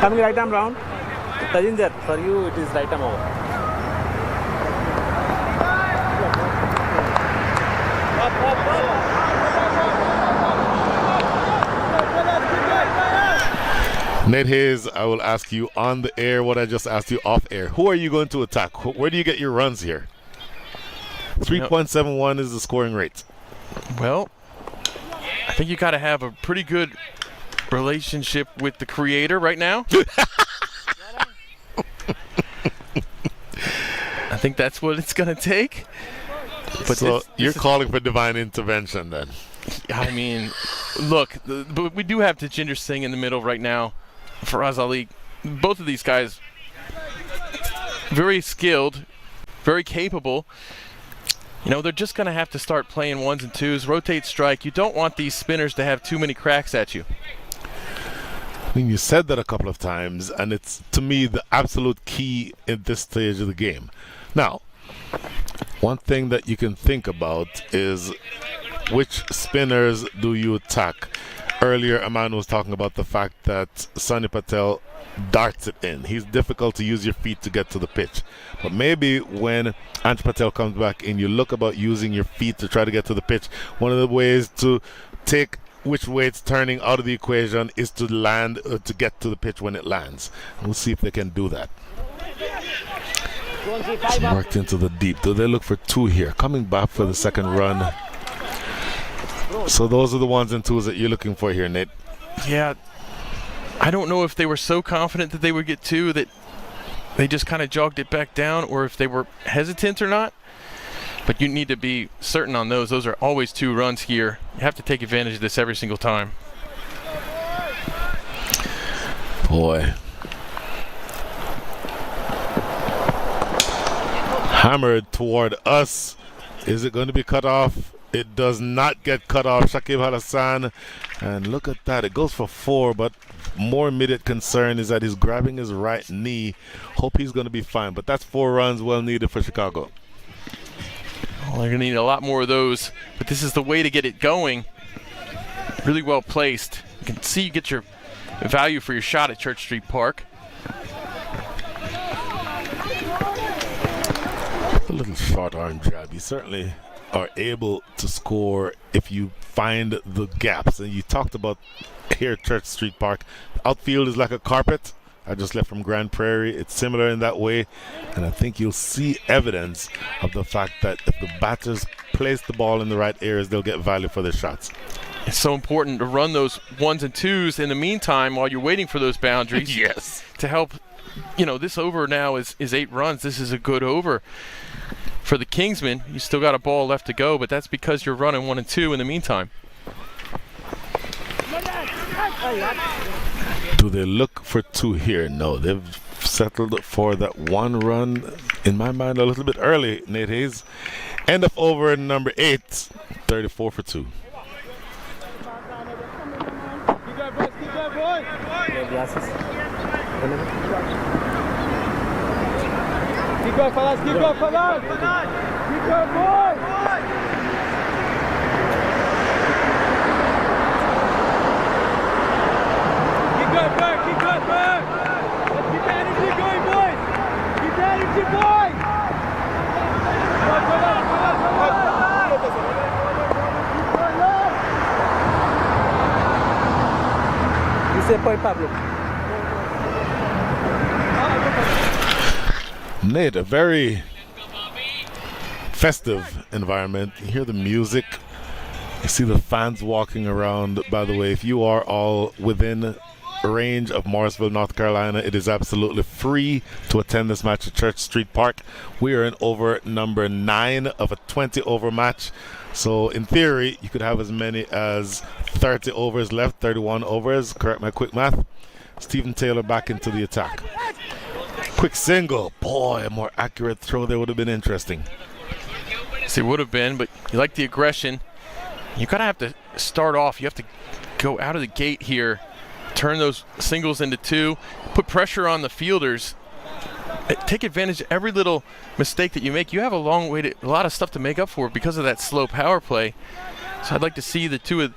Coming right arm round. Tajinder, for you it is right arm over.
Nate Hayes, I will ask you on the air what I just asked you off air. Who are you going to attack? Where do you get your runs here? 3.71 is the scoring rate.
Well, I think you got to have a pretty good relationship with the creator right now. I think that's what it's going to take. But
so you're calling for divine intervention then?
I mean, look, but we do have Tejinder Singh in the middle right now. Faraz Ali, both of these guys, very skilled, very capable. You know, they're just going to have to start playing ones and twos, rotate strike. You don't want these spinners to have too many cracks at you.
I mean, you said that a couple of times, and it's, to me, the absolute key in this stage of the game. Now, one thing that you can think about is which spinners do you attack? Earlier, Aman was talking about the fact that Sunny Patel darts it in. He's difficult to use your feet to get to the pitch. But maybe when Ansh Patel comes back in, you look about using your feet to try to get to the pitch. One of the ways to take which way it's turning out of the equation is to land, to get to the pitch when it lands. And we'll see if they can do that. Worked into the deep. Do they look for two here? Coming back for the second run. So those are the ones and twos that you're looking for here, Nate.
Yeah. I don't know if they were so confident that they would get two that they just kind of jogged it back down, or if they were hesitant or not. But you need to be certain on those. Those are always 2 runs here. You have to take advantage of this every single time.
Boy. Hammered toward us. Is it going to be cut off? It does not get cut off. Shakib Al-Hassan. And look at that. It goes for 4, but more immediate concern is that he's grabbing his right knee. Hope he's going to be fine. But that's 4 runs well needed for Chicago.
Well, they're going to need a lot more of those, but this is the way to get it going. Really well placed. You can see you get your value for your shot at Church Street Park.
A little short arm jab. You certainly are able to score if you find the gaps. And you talked about here at Church Street Park, outfield is like a carpet. I just left from Grand Prairie. It's similar in that way, and I think you'll see evidence of the fact that if the batters place the ball in the right areas, they'll get value for their shots.
It's so important to run those ones and twos in the meantime while you're waiting for those boundaries.
Yes.
To help, you know, this over now is 8 runs. This is a good over for the Kingsmen. You still got a ball left to go, but that's because you're running 1 and 2 in the meantime.
Do they look for 2 here? No, they've settled for that 1 run, in my mind, a little bit early, Nate Hayes. End of over number 8, 34 for 2.
Keep going, boys. Keep going, boys. Keep going, fellas. Keep going, fellas. Keep going, boys. Keep going, Burke. Keep going, Burke. Let's keep the energy going, boys. Keep the energy, boys.
Nate, a very festive environment. You hear the music. You see the fans walking around. By the way, if you are all within range of Morrisville, North Carolina, it is absolutely free to attend this match at Church Street Park. We are in over number 9 of a 20 over match. So in theory, you could have as many as 30 overs left, 31 overs. Correct my quick math. Stephen Taylor back into the attack. Quick single. Boy, a more accurate throw there would have been interesting.
Yes, it would have been, but you like the aggression. You kind of have to start off. You have to go out of the gate here, turn those singles into 2, put pressure on the fielders, take advantage of every little mistake that you make. You have a lot of stuff to make up for because of that slow power play. So I'd like to see the 2 of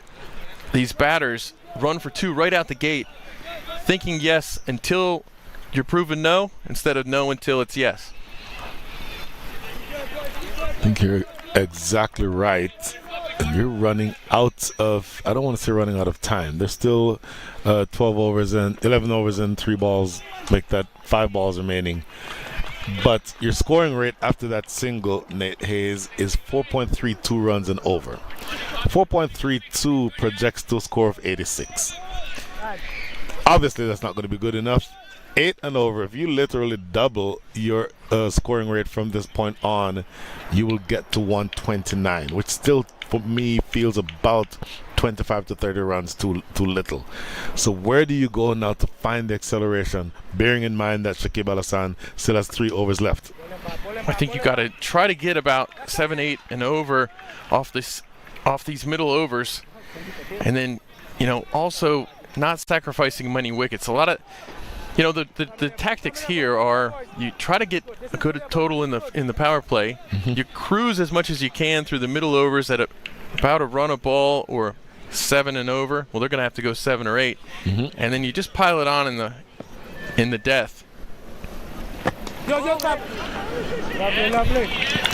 these batters run for 2 right out the gate, thinking yes until you're proven no, instead of no until it's yes.
I think you're exactly right. And you're running out of, I don't want to say running out of time. There's still 12 overs and 11 overs and 3 balls, make that 5 balls remaining. But your scoring rate after that single, Nate Hayes, is 4.32 runs and over. 4.32 projects to a score of 86. Obviously, that's not going to be good enough. 8 and over, if you literally double your scoring rate from this point on, you will get to 129, which still, for me, feels about 25 to 30 runs too little. So where do you go now to find the acceleration, bearing in mind that Shakib Al-Hassan still has 3 overs left?
I think you got to try to get about 7, 8 and over off these middle overs, and then also not sacrificing many wickets. A lot of the tactics here are you try to get a good total in the power play. You cruise as much as you can through the middle overs at about a run a ball or 7 and over. Well, they're going to have to go 7 or 8, and then you just pile it on in the death.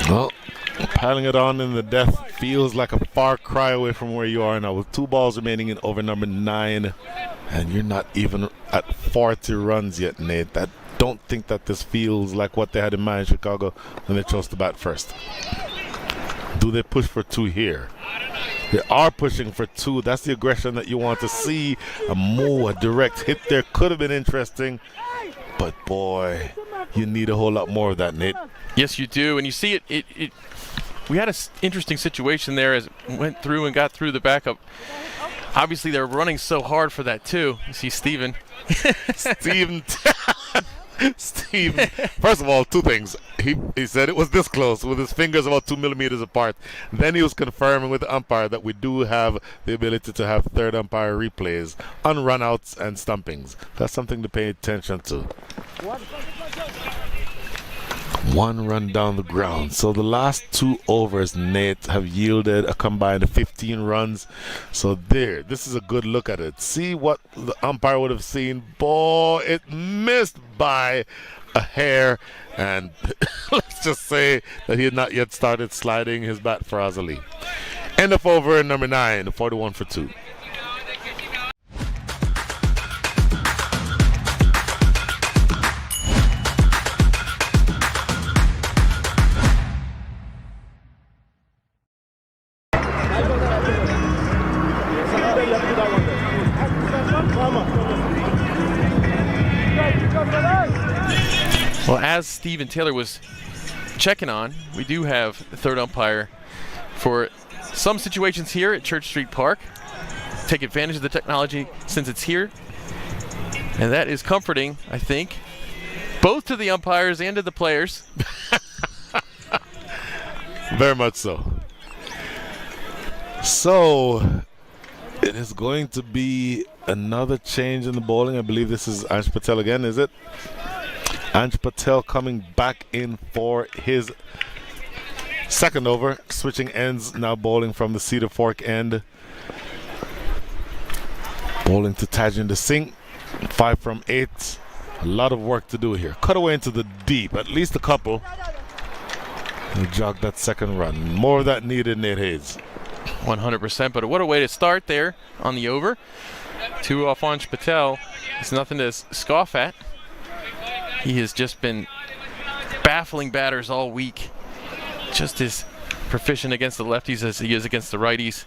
Well, piling it on in the death feels like a far cry away from where you are now, with 2 balls remaining in over number 9, and you're not even at 40 runs yet, Nate. I don't think that this feels like what they had in mind in Chicago when they chose to bat first. Do they push for 2 here? They are pushing for 2. That's the aggression that you want to see. A direct hit there could have been interesting, but boy, you need a whole lot more of that, Nate.
Yes, you do, and you see it. We had an interesting situation there as it went through and got through the backup. Obviously, they're running so hard for that too. You see Steven.
Steve, first of all, 2 things. He said it was this close with his fingers about 2 millimeters apart. Then he was confirming with the umpire that we do have the ability to have third umpire replays on runouts and stumpings. That's something to pay attention to. 1 run down the ground. So the last 2 overs, Nate, have yielded a combined 15 runs. So this is a good look at it. See what the umpire would have seen. Boy, it missed by a hair. And let's just say that he had not yet started sliding his bat for Azali. End of over number 9, 41 for 2.
Well, as Stephen Taylor was checking on, we do have a third umpire for some situations here at Church Street Park. Take advantage of the technology since it's here. And that is comforting, I think, both to the umpires and to the players.
Very much so. So, it is going to be another change in the bowling. I believe this is Ansh Patel again, is it? Ansh Patel coming back in for his second over, switching ends, now bowling from the Cedar Fork end. Bowling to Tajinder Singh, 5 from 8. A lot of work to do here. Cut away into the deep, at least a couple. And jog that second run. More of that needed, Nate Hayes.
100%, but what a way to start there on the over. 2 off Ansh Patel. It's nothing to scoff at. He has just been baffling batters all week. Just as proficient against the lefties as he is against the righties,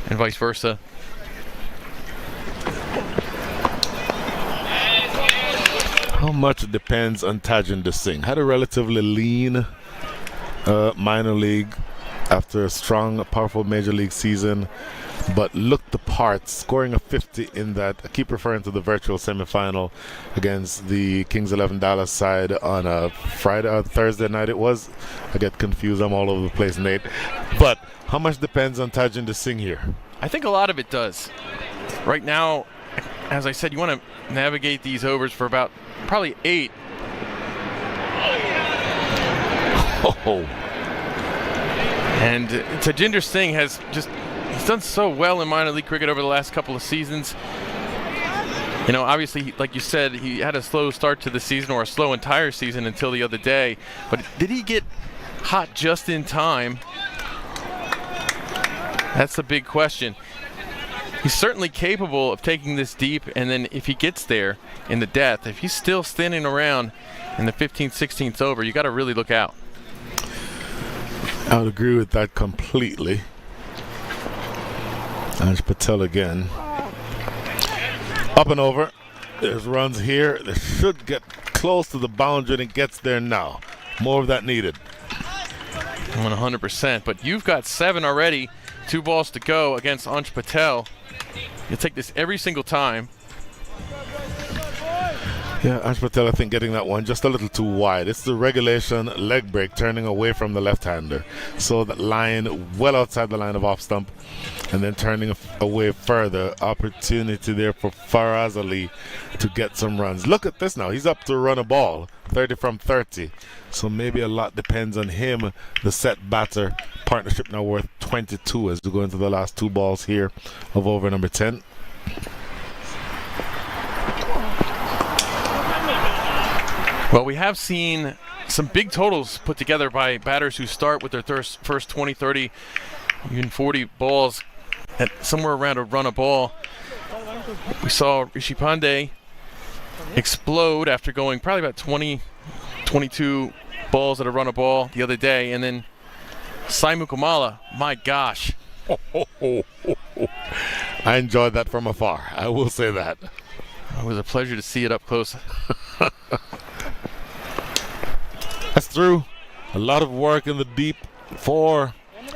and vice versa.
How much depends on Tajinder Singh? Had a relatively lean minor league after a strong, powerful major league season, but looked the part, scoring a 50 in that. I keep referring to the virtual semifinal against the Kings 11 Dallas side on a Friday or Thursday night it was. I get confused, I'm all over the place, Nate. But how much depends on Tajinder Singh here?
I think a lot of it does. Right now, as I said, you want to navigate these overs for about probably 8.
Oh.
And Tajinder Singh has just, he's done so well in minor league cricket over the last couple of seasons. You know, obviously, like you said, he had a slow start to the season, or a slow entire season until the other day. But did he get hot just in time? That's the big question. He's certainly capable of taking this deep, and then if he gets there in the death, if he's still standing around in the 15th, 16th over, you got to really look out.
I would agree with that completely. Anj Patel again. Up and over. There's runs here. They should get close to the boundary, and it gets there now. More of that needed.
100%, but you've got 7 already. 2 balls to go against Anj Patel. You take this every single time.
Yeah, Anj Patel, I think, getting that one just a little too wide. It's the regulation leg break turning away from the left-hander. So that line well outside the line of off stump and then turning away further. Opportunity there for Faraz Ali to get some runs. Look at this now. He's up to run a ball, 30 from 30. So maybe a lot depends on him, the set batter. Partnership now worth 22 as we go into the last 2 balls here of over number 10.
Well, we have seen some big totals put together by batters who start with their first 20, 30, even 40 balls at somewhere around a run a ball. We saw Rishi Pandey explode after going probably about 20, 22 balls at a run a ball the other day. And then Sai Mukamala, my gosh.
I enjoyed that from afar. I will say that.
It was a pleasure to see it up close.
That's through. A lot of work in the deep for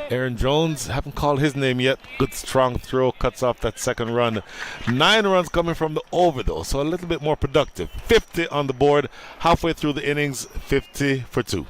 Aaron Jones. Haven't called his name yet. Good strong throw. Cuts off that second run. 9 runs coming from the over, though, so a little bit more productive. 50 on the board. Halfway through the innings, 50 for 2.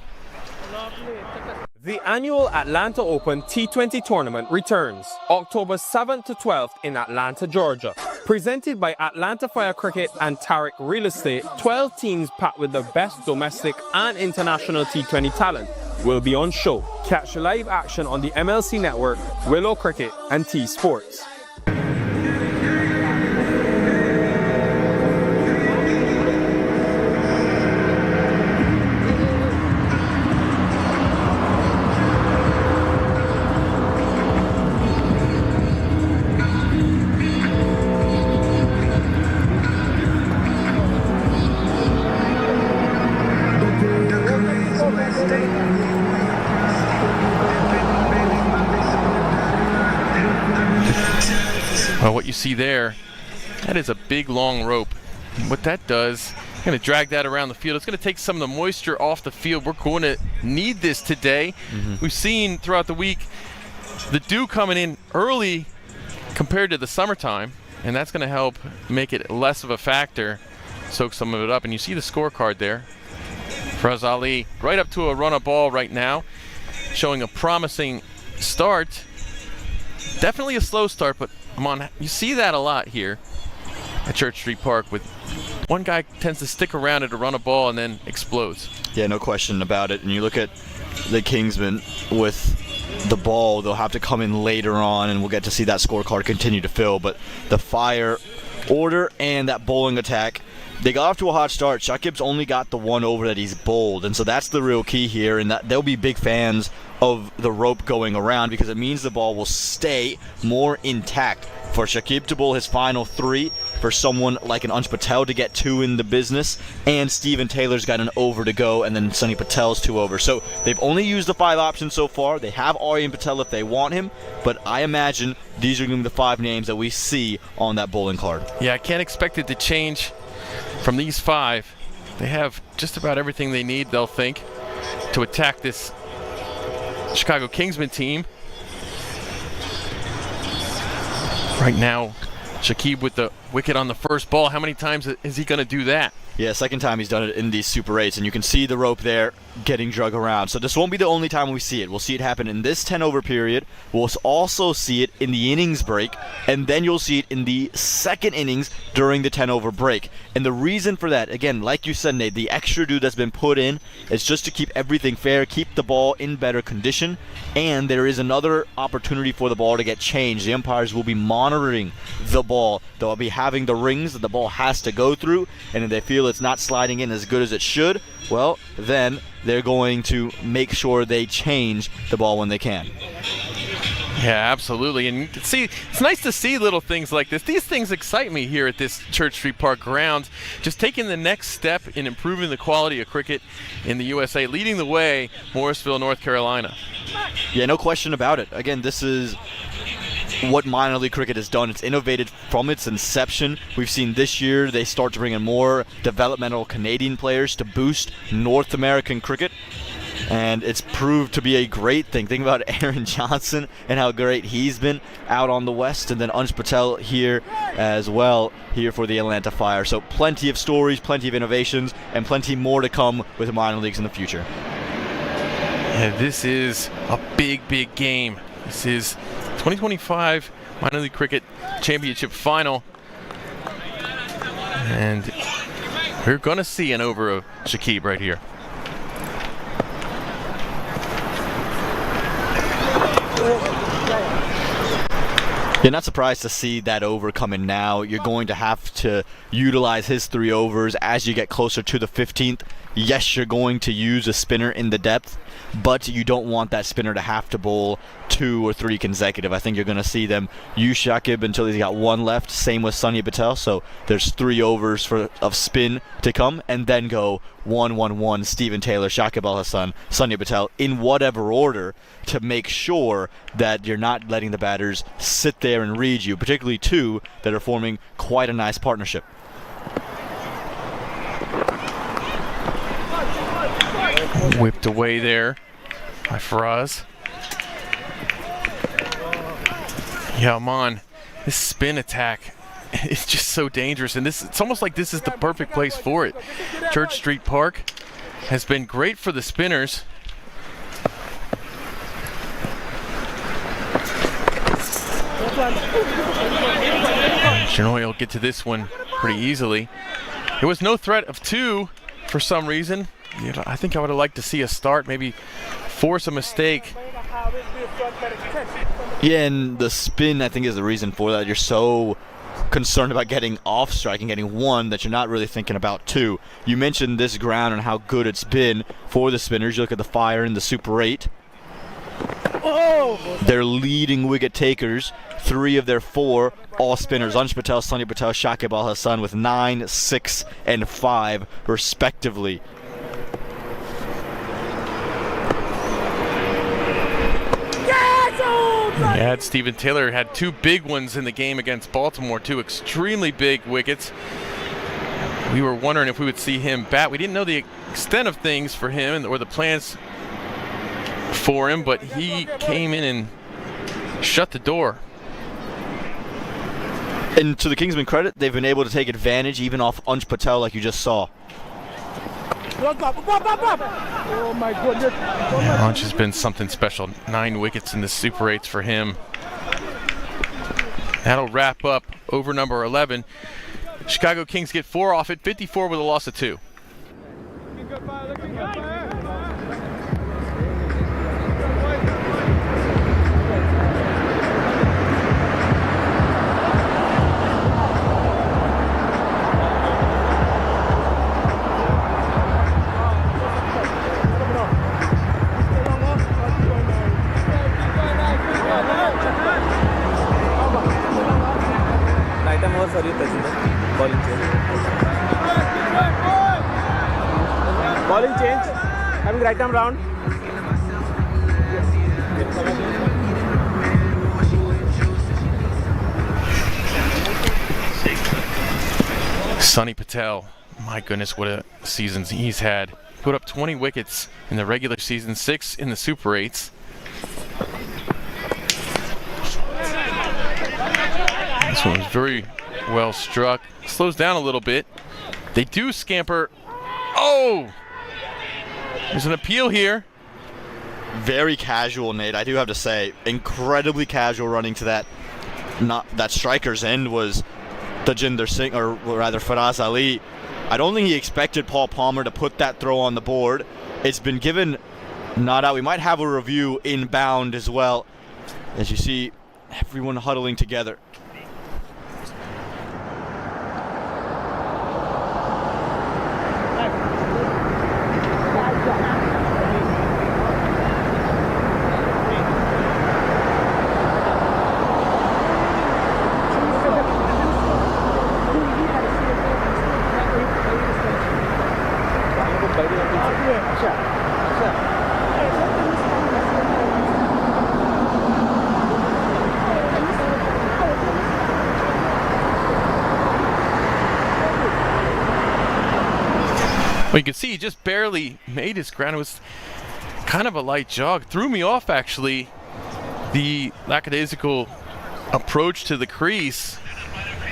The annual Atlanta Open T20 tournament returns October 7th to 12th in Atlanta, Georgia. Presented by Atlanta Fire Cricket and Tariq Real Estate, 12 teams packed with the best domestic and international T20 talent will be on show. Catch live action on the MLC Network, Willow Cricket, and T Sports.
Well, what you see there, that is a big long rope. What that does, I'm going to drag that around the field. It's going to take some of the moisture off the field. We're going to need this today. We've seen throughout the week the dew coming in early compared to the summertime, and that's going to help make it less of a factor, soak some of it up. And you see the scorecard there. Faraz Ali right up to a run a ball right now, showing a promising start. Definitely a slow start, but you see that a lot here at Church Street Park with one guy tends to stick around it to run a ball and then explodes.
Yeah, no question about it. And you look at the Kingsmen with the ball, they'll have to come in later on, and we'll get to see that scorecard continue to fill. But the fire order and that bowling attack, they got off to a hot start. Shakib's only got the one over that he's bowled, and so that's the real key here, and that they'll be big fans of the rope going around because it means the ball will stay more intact. For Shakib to bowl his final 3, for someone like an Anj Patel to get 2 in the business, and Steven Taylor's got an over to go, and then Sunny Patel's 2 over. So they've only used the 5 options so far. They have Aryan Patel if they want him, but I imagine these are going to be the 5 names that we see on that bowling card.
Yeah, I can't expect it to change from these 5. They have just about everything they need, they'll think, to attack this Chicago Kingsmen team. Right now, Shakib with the wicket on the first ball. How many times is he going to do that?
Yeah, second time he's done it in these Super 8s, and you can see the rope there getting drug around. So this won't be the only time we see it. We'll see it happen in this 10-over period. We'll also see it in the innings break, and then you'll see it in the second innings during the 10-over break. And the reason for that, again, like you said, Nate, the extra dew that's been put in is just to keep everything fair, keep the ball in better condition, and there is another opportunity for the ball to get changed. The umpires will be monitoring the ball. They'll be having the rings that the ball has to go through, and if they feel it's not sliding in as good as it should, well, then they're going to make sure they change the ball when they can.
Yeah, absolutely. And see, it's nice to see little things like this. These things excite me here at this Church Street Park ground. Just taking the next step in improving the quality of cricket in the USA, leading the way, Morrisville, North Carolina.
Yeah, no question about it. Again, this is what minor league cricket has done. It's innovated from its inception. We've seen this year they start to bring in more developmental Canadian players to boost North American cricket. And it's proved to be a great thing. Think about Aaron Johnson and how great he's been out on the West, and then Anj Patel here as well, here for the Atlanta Fire. So plenty of stories, plenty of innovations, and plenty more to come with the minor leagues in the future.
Yeah, this is a big, big game. This is 2025 Minor League Cricket Championship Final. And we're going to see an over of Shakib right here.
You're not surprised to see that over coming now. You're going to have to utilize his 3 overs as you get closer to the 15th. Yes, you're going to use a spinner in the depth, but you don't want that spinner to have to bowl 2 or 3 consecutive. I think you're going to see them use Shakib until he's got 1 left. Same with Sunny Patel. So there's 3 overs of spin to come, and then go 1-1-1, Stephen Taylor, Shakib Al Hasan, Sunny Patel, in whatever order, to make sure that you're not letting the batters sit there and read you, particularly 2 that are forming quite a nice partnership.
Whipped away there by Faraz. Yeah, man, this spin attack is just so dangerous, and it's almost like this is the perfect place for it. Church Street Park has been great for the spinners. Shinoy will get to this one pretty easily. There was no threat of 2 for some reason. You know, I think I would have liked to see a start, maybe force a mistake.
Yeah, and the spin, I think, is the reason for that. You're so concerned about getting off strike and getting 1 that you're not really thinking about 2. You mentioned this ground and how good it's been for the spinners. You look at the Fire in the Super 8. They're leading wicket takers. 3 of their 4 all spinners. Anj Patel, Sunny Patel, Shakib Al Hasan with 9, 6, and 5 respectively.
Yeah, Stephen Taylor had 2 big ones in the game against Baltimore, 2 extremely big wickets. We were wondering if we would see him bat. We didn't know the extent of things for him or the plans for him, but he came in and shut the door.
And to the Kingsmen credit, they've been able to take advantage even off Anj Patel, like you just saw.
Oh my goodness.
Anj has been something special. 9 wickets in the Super 8s for him. That'll wrap up over number 11. Chicago Kings get 4 off it, 54 with a loss of 2.
Bowling change. Having right arm round.
Sunny Patel, my goodness, what a season he's had. Put up 20 wickets in the regular season, 6 in the Super 8s. This one was very well struck. Slows down a little bit. They do scamper. Oh! There's an appeal here.
Very casual, Nate. I do have to say, incredibly casual running to that. That striker's end was Tajinder Singh, or rather Faraz Ali. I don't think he expected Paul Palmer to put that throw on the board. It's been given not out. We might have a review inbound as well, as you see everyone huddling together.
Well, you can see he just barely made his ground. It was kind of a light jog. Threw me off, actually, the lackadaisical approach to the crease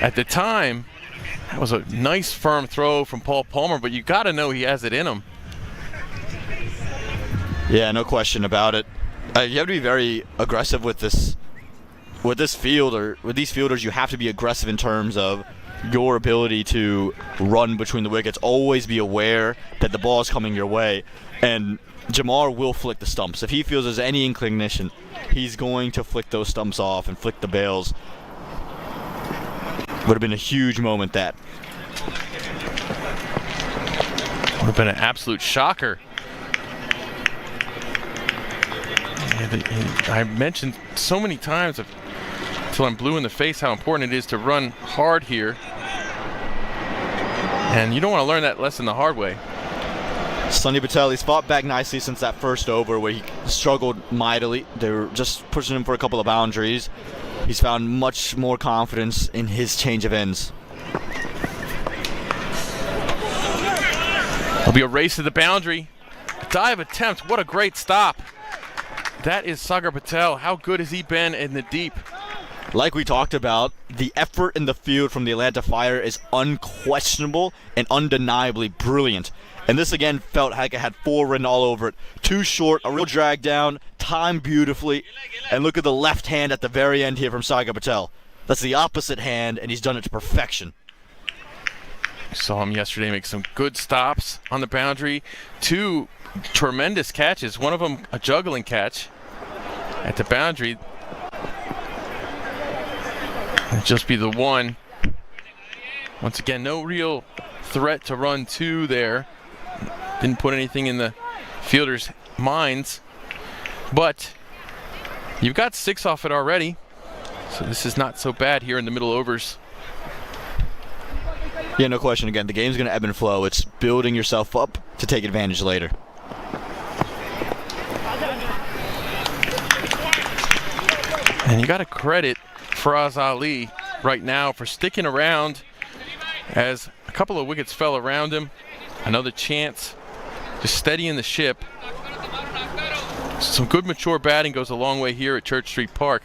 at the time. That was a nice firm throw from Paul Palmer, but you got to know he has it in him.
Yeah, no question about it. You have to be very aggressive with this field, or with these fielders. You have to be aggressive in terms of your ability to run between the wickets. Always be aware that the ball is coming your way, and Jamar will flick the stumps. If he feels there's any inclination, he's going to flick those stumps off and flick the bails. Would have been a huge moment, that.
Would have been an absolute shocker. I mentioned so many times until I'm blue in the face how important it is to run hard here. And you don't want to learn that lesson the hard way.
Sunny Patel, he's fought back nicely since that first over where he struggled mightily. They were just pushing him for a couple of boundaries. He's found much more confidence in his change of ends.
It'll be a race to the boundary. Dive attempt. What a great stop. That is Sagar Patel. How good has he been in the deep?
Like we talked about, the effort in the field from the Atlanta Fire is unquestionable and undeniably brilliant. And this again felt like it had 4 written all over it. Too short, a real drag down, timed beautifully. And look at the left hand at the very end here from Sagar Patel. That's the opposite hand, and he's done it to perfection.
Saw him yesterday make some good stops on the boundary. 2 tremendous catches, one of them a juggling catch at the boundary. It'll just be the one. Once again, no real threat to run 2 there. Didn't put anything in the fielders' minds, but you've got 6 off it already, so this is not so bad here in the middle overs.
Yeah, no question. Again, the game's going to ebb and flow. It's building yourself up to take advantage later.
And you got to credit Faraz Ali right now for sticking around as a couple of wickets fell around him. Another chance, just steadying the ship. Some good mature batting goes a long way here at Church Street Park.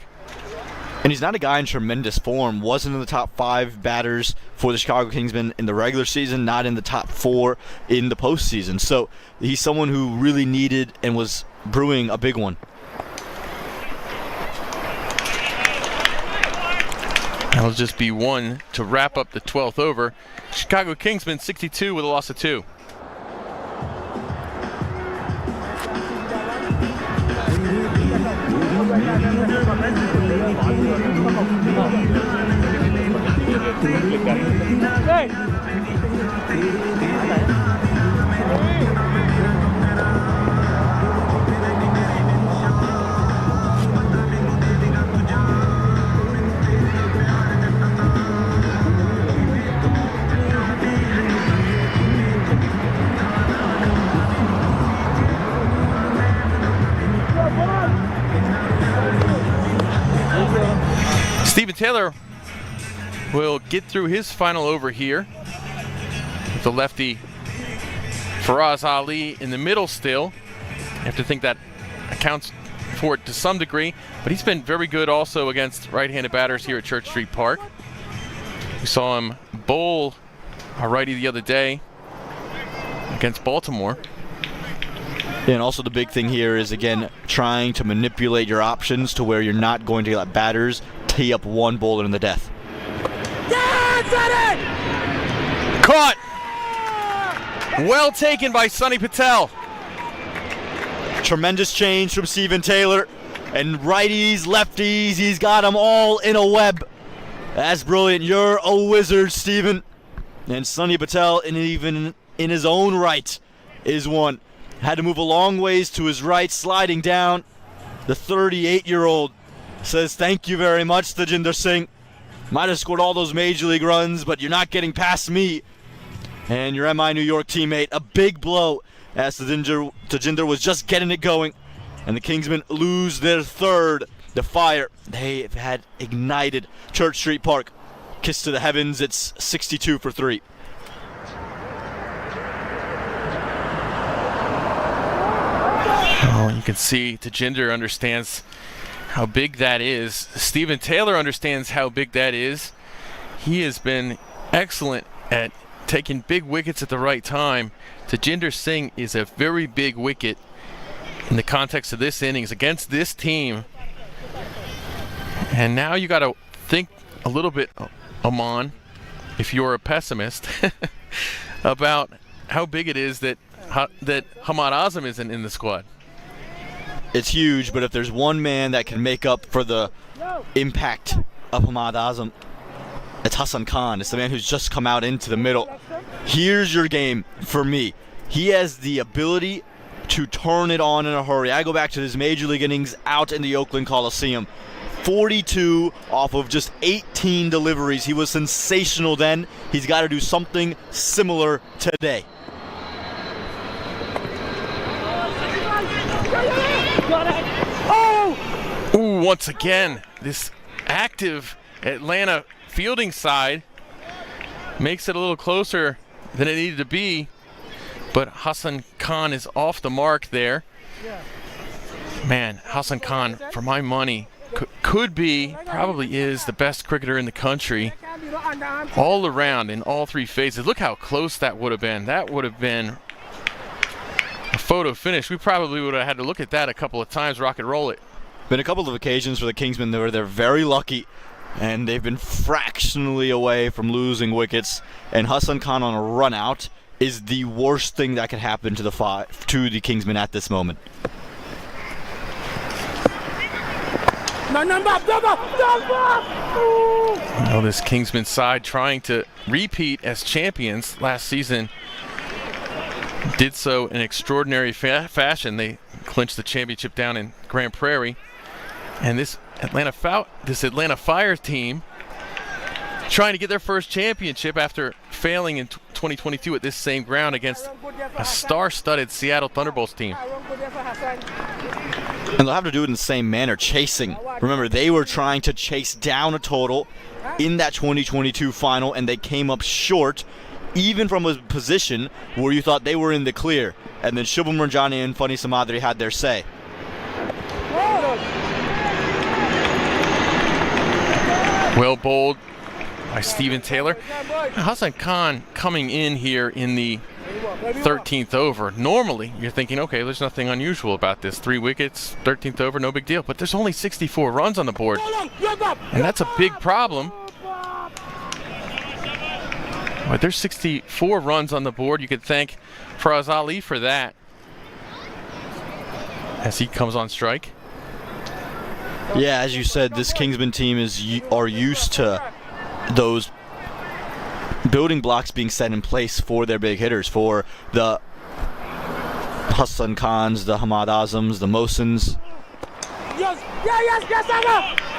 And he's not a guy in tremendous form. Wasn't in the top 5 batters for the Chicago Kingsmen in the regular season, not in the top 4 in the postseason. So he's someone who really needed and was brewing a big one.
That'll just be 1 to wrap up the 12th over. Chicago Kingsmen 62 with a loss of 2. Stephen Taylor will get through his final over here with the lefty Faraz Ali in the middle still. You have to think that accounts for it to some degree, but he's been very good also against right-handed batters here at Church Street Park. We saw him bowl a righty the other day against Baltimore.
And also the big thing here is, again, trying to manipulate your options to where you're not going to let batters tee up one bowler in the death.
Caught! Well taken by Sunny Patel.
Tremendous change from Stephen Taylor. And righties, lefties, he's got them all in a web. That's brilliant. You're a wizard, Stephen. And Sunny Patel, even in his own right, is one. Had to move a long ways to his right, sliding down. The 38-year-old says, "Thank you very much, Tajinder Singh. Might have scored all those major league runs, but you're not getting past me." And your MI New York teammate, a big blow as Tajinder was just getting it going. And the Kingsmen lose their third. The Fire, they had ignited Church Street Park. Kiss to the heavens, it's 62 for 3.
Well, you can see Tejinder understands how big that is. Stephen Taylor understands how big that is. He has been excellent at taking big wickets at the right time. Tejinder Singh is a very big wicket in the context of this innings against this team. And now you got to think a little bit, Aman, if you're a pessimist, about how big it is that Hamad Azam isn't in the squad.
It's huge, but if there's one man that can make up for the impact of Hamad Azam, it's Hassan Khan. It's the man who's just come out into the middle. Here's your game for me. He has the ability to turn it on in a hurry. I go back to his major league innings out in the Oakland Coliseum. 42 off of just 18 deliveries. He was sensational then. He's got to do something similar today.
Ooh, once again, this active Atlanta fielding side makes it a little closer than it needed to be, but Hassan Khan is off the mark there. Man, Hassan Khan, for my money, could be, probably is the best cricketer in the country all around in all three phases. Look how close that would have been. That would have been a photo finish. We probably would have had to look at that a couple of times, rock and roll it.
Been a couple of occasions for the Kingsmen where they're very lucky and they've been fractionally away from losing wickets, and Hassan Khan on a run out is the worst thing that could happen to the Kingsmen at this moment.
Well, this Kingsman side trying to repeat as champions last season did so in extraordinary fashion. They clinched the championship down in Grand Prairie, and this Atlanta Fire team trying to get their first championship after failing in 2022 at this same ground against a star-studded Seattle Thunderbolts team.
And they'll have to do it in the same manner, chasing. Remember, they were trying to chase down a total in that 2022 final, and they came up short, even from a position where you thought they were in the clear. And then Shubham Ranjani and Fani Samadri had their say.
Well bowled by Stephen Taylor. Hassan Khan coming in here in the 13th over. Normally, you're thinking, okay, there's nothing unusual about this. 3 wickets, 13th over, no big deal. But there's only 64 runs on the board, and that's a big problem. But there's 64 runs on the board. You could thank Faraz Ali for that as he comes on strike.
Yeah, as you said, this Kingsman team are used to those building blocks being set in place for their big hitters, for the Hassan Khans, the Hamad Azams, the Mohsins.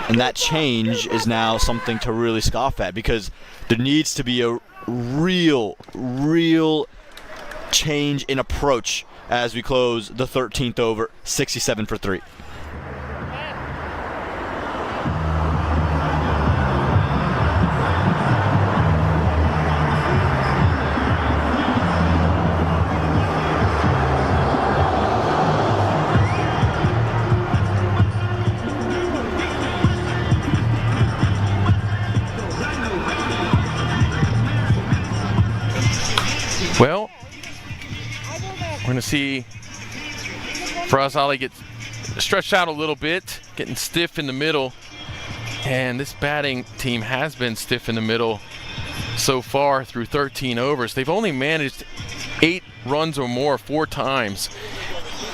And that change is now something to really scoff at, because there needs to be a real change in approach as we close the 13th over, 67 for 3.
Well, we're going to see Faraz Ali get stretched out a little bit, getting stiff in the middle. And this batting team has been stiff in the middle so far through 13 overs. They've only managed 8 runs or more 4 times.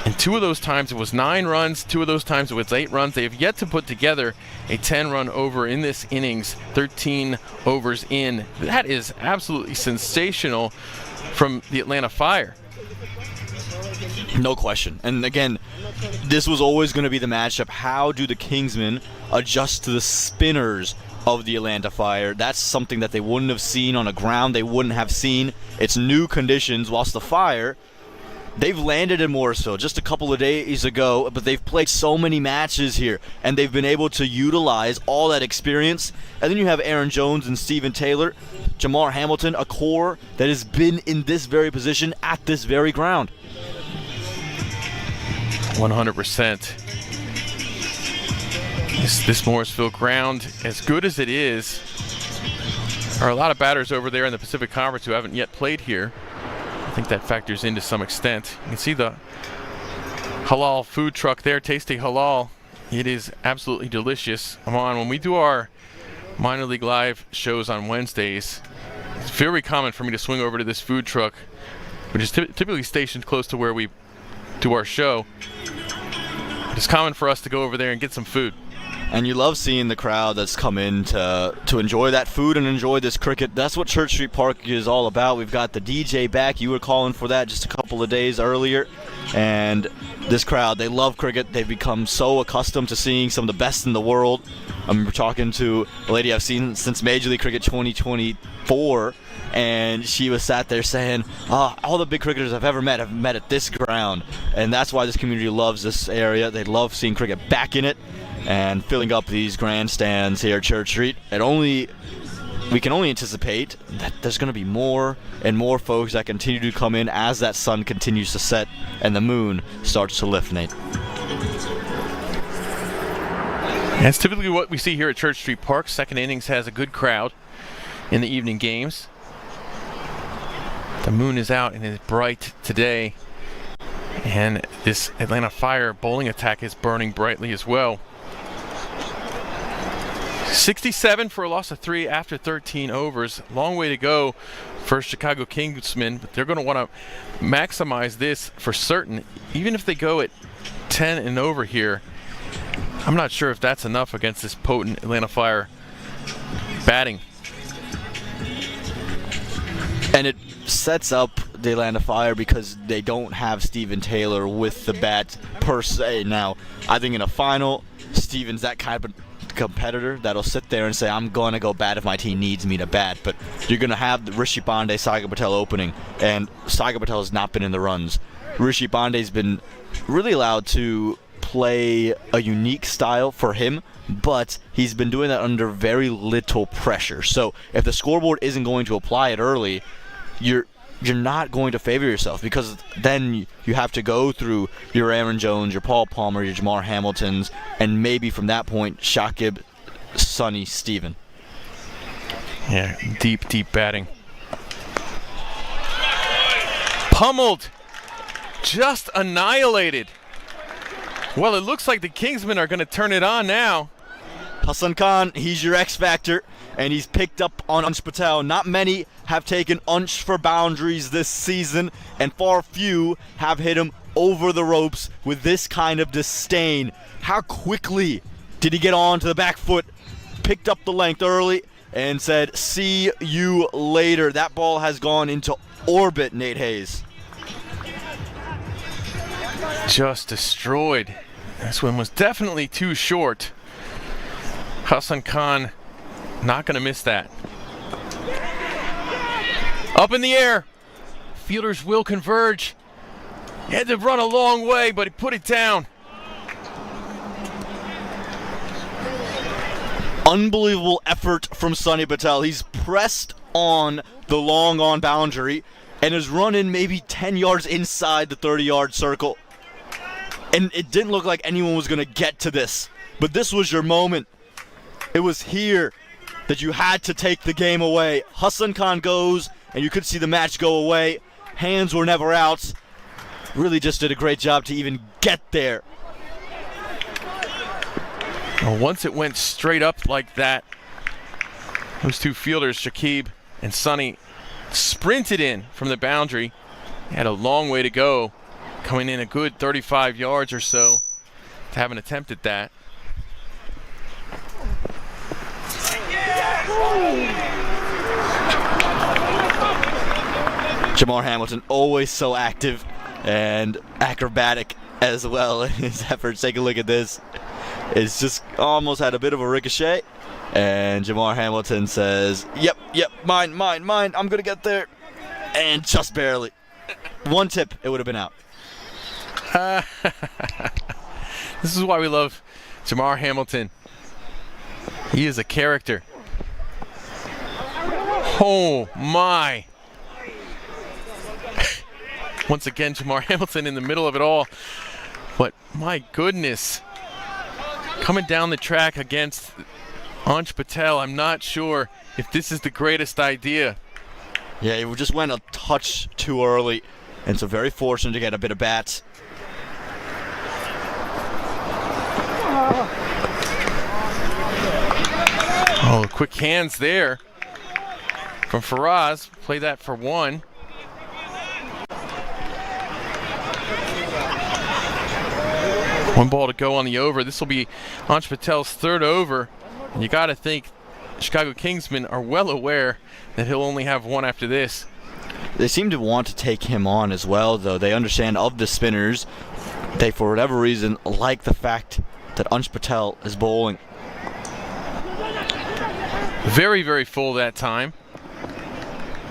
And 2 of those times it was 9 runs, 2 of those times it was 8 runs. They have yet to put together a 10-run over in this innings, 13 overs in. That is absolutely sensational from the Atlanta Fire.
No question. And again, this was always going to be the matchup. How do the Kingsmen adjust to the spinners of the Atlanta Fire? That's something that they wouldn't have seen on a ground they wouldn't have seen. It's new conditions, whilst the Fire, they've landed in Morrisville just a couple of days ago, but they've played so many matches here, and they've been able to utilize all that experience. And then you have Aaron Jones and Stephen Taylor, Jamar Hamilton, a core that has been in this very position at this very ground.
100%. This Morrisville ground, as good as it is, there are a lot of batters over there in the Pacific Conference who haven't yet played here. I think that factors in to some extent. You can see the halal food truck there, Tasty Halal. It is absolutely delicious. Aman, when we do our minor league live shows on Wednesdays, it's very common for me to swing over to this food truck, which is typically stationed close to where we do our show. It's common for us to go over there and get some food.
And you love seeing the crowd that's come in to enjoy that food and enjoy this cricket. That's what Church Street Park is all about. We've got the DJ back. You were calling for that just a couple of days earlier. And this crowd, they love cricket. They've become so accustomed to seeing some of the best in the world. I remember talking to a lady I've seen since Major League Cricket 2024, and she was sat there saying, all the big cricketers I've ever met have met at this ground. And that's why this community loves this area. They love seeing cricket back in it and filling up these grandstands here at Church Street. We can only anticipate that there's going to be more and more folks that continue to come in as that sun continues to set and the moon starts to lift, Nate.
That's typically what we see here at Church Street Park. Second innings has a good crowd in the evening games. The moon is out and it's bright today, and this Atlanta Fire bowling attack is burning brightly as well. 67 for a loss of 3 after 13 overs. Long way to go for Chicago Kingsmen, but they're going to want to maximize this for certain. Even if they go at 10 and over here, I'm not sure if that's enough against this potent Atlanta Fire batting.
And it sets up the Atlanta Fire because they don't have Steven Taylor with the bat per se. Now, I think in a final, Steven's that kind of competitor that'll sit there and say, I'm going to go bat if my team needs me to bat. But you're going to have the Rishi Pandey, Saiga Patel opening, and Saiga Patel has not been in the runs. Rishi Pandey's been really allowed to play a unique style for him, but he's been doing that under very little pressure. So if the scoreboard isn't going to apply it early, you're not going to favor yourself, because then you have to go through your Aaron Jones, your Paul Palmer, your Jamar Hamiltons, and maybe from that point, Shakib, Sonny, Steven.
Yeah, deep batting. Pummeled. Just annihilated. Well, it looks like the Kingsmen are going to turn it on now.
Hassan Khan, he's your X factor, and he's picked up on Ansh Patel. Not many have taken Ansh for boundaries this season, and far few have hit him over the ropes with this kind of disdain. How quickly did he get on to the back foot, picked up the length early, and said, see you later. That ball has gone into orbit, Nate Hayes.
Just destroyed. This one was definitely too short. Hassan Khan not going to miss that. Up in the air. Fielders will converge. He had to run a long way, but he put it down.
Unbelievable effort from Sonny Patel. He's pressed on the long on boundary and has run in maybe 10 yards inside the 30-yard circle. And it didn't look like anyone was going to get to this. But this was your moment. It was here that you had to take the game away. Hassan Khan goes, and you could see the match go away. Hands were never out. Really just did a great job to even get there.
Well, once it went straight up like that, those two fielders, Shakib and Sonny, sprinted in from the boundary. They had a long way to go, coming in a good 35 yards or so to have an attempt at that.
Jamar Hamilton, always so active and acrobatic as well in his efforts. Take a look at this. It's just almost had a bit of a ricochet. And Jamar Hamilton says, yep, mine, I'm going to get there. And just barely. One tip, it would have been out.
This is why we love Jamar Hamilton. He is a character. Oh my. Once again, Jamar Hamilton in the middle of it all. But my goodness. Coming down the track against Ansh Patel, I'm not sure if this is the greatest idea.
Yeah, he just went a touch too early, and so very fortunate to get a bit of bats.
Oh, quick hands there from Faraz. Play that for 1. One ball to go on the over. This will be Ansh Patel's 3rd over. And you got to think Chicago Kingsmen are well aware that he'll only have 1 after this.
They seem to want to take him on as well, though. They understand of the spinners. They, for whatever reason, like the fact that Ansh Patel is bowling.
Very, very full that time.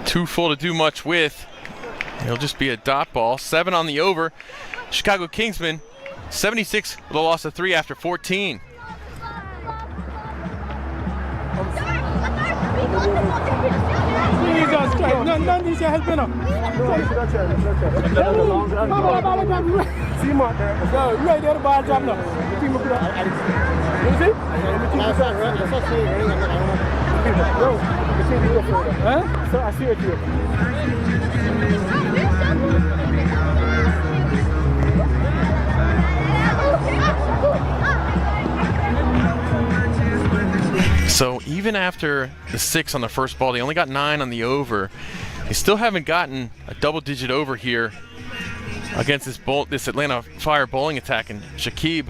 Too full to do much with. It'll just be a dot ball. 7 on the over. Chicago Kingsmen 76 with a loss of 3 after 14.
Jesus Christ, none is helping him. See him out there. So, right there, the ball drop now. You see? Huh? So, I see it here.
So even after the 6 on the first ball, they only got 9 on the over. They still haven't gotten a double-digit over here against this Atlanta Fire bowling attack, and Shakib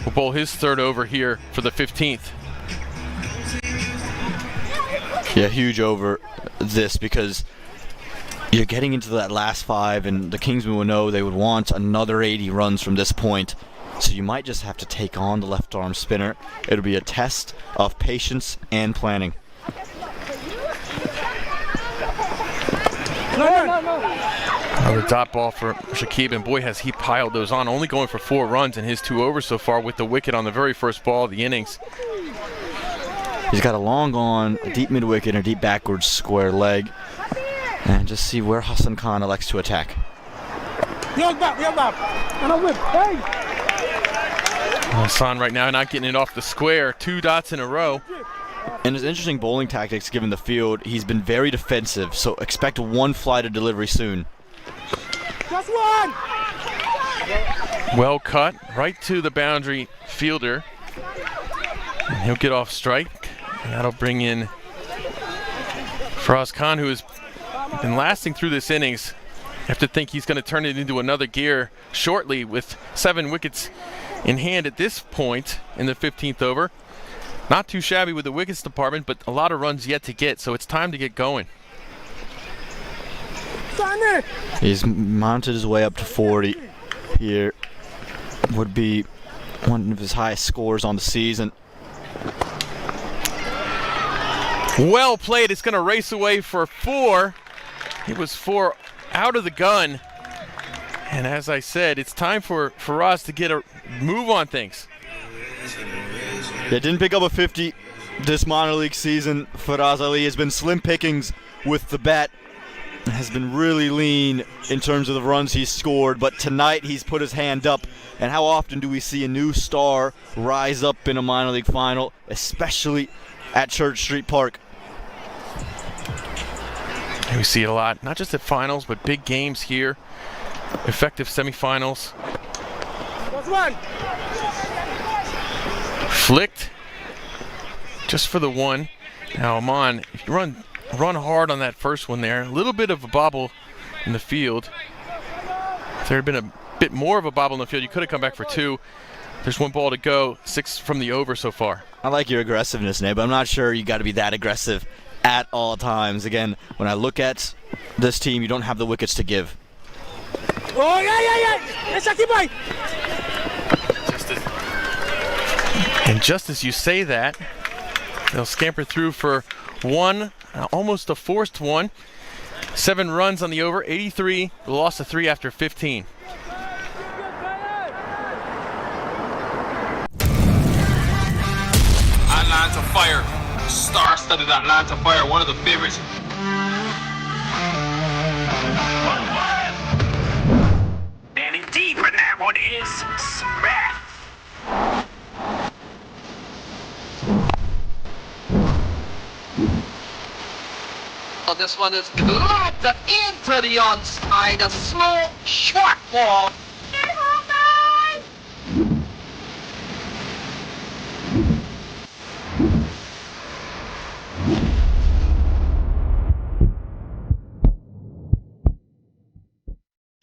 will bowl his 3rd over here for the 15th.
Yeah, huge over this because you're getting into that last 5, and the Kingsmen would know they would want another 80 runs from this point. So you might just have to take on the left arm spinner. It'll be a test of patience and planning.
Another dot ball for Shakib, and boy has he piled those on, only going for 4 runs in his 2 overs so far with the wicket on the very first ball of the innings.
He's got a long on, a deep mid-wicket, and a deep backwards square leg. And just see where Hassan Khan elects to attack.
Hassan right now not getting it off the square, 2 dots in a row.
In his interesting bowling tactics given the field, he's been very defensive, so expect 1 fly to delivery soon.
Just 1!
Well cut, right to the boundary fielder. And he'll get off strike, and that'll bring in Faraz Khan, who has been lasting through this innings. You have to think he's going to turn it into another gear shortly with 7 wickets in hand at this point in the 15th over. Not too shabby with the wickets department, but a lot of runs yet to get, so it's time to get going.
He's mounted his way up to 40 here. Would be one of his highest scores on the season.
Well played. It's going to race away for 4. It was 4 out of the gun. And as I said, it's time for Faraz to get a move on things.
Yeah, didn't pick up a 50 this minor league season. Faraz Ali has been slim pickings with the bat. Has been really lean in terms of the runs he's scored, but tonight he's put his hand up. And how often do we see a new star rise up in a minor league final, especially at Church Street Park?
We see it a lot, not just at finals, but big games here. Effective semifinals. Flicked just for the 1. Now Aman, if you run hard on that first one there, a little bit of a bobble in the field. If there had been a bit more of a bobble in the field, you could have come back for 2. There's 1 ball to go, 6 from the over so far.
I like your aggressiveness, Nate, but I'm not sure you got to be that aggressive at all times. Again, when I look at this team, you don't have the wickets to give.
Oh, yeah.
And just as you say that, they'll scamper through for 1, almost a forced 1. 7 runs on the over, 83, the loss of 3 after 15.
Atlanta Fire, star-studded Atlanta Fire, one of the favorites.
And indeed, but that one is So this one is lobbed into the onside, a slow, short ball.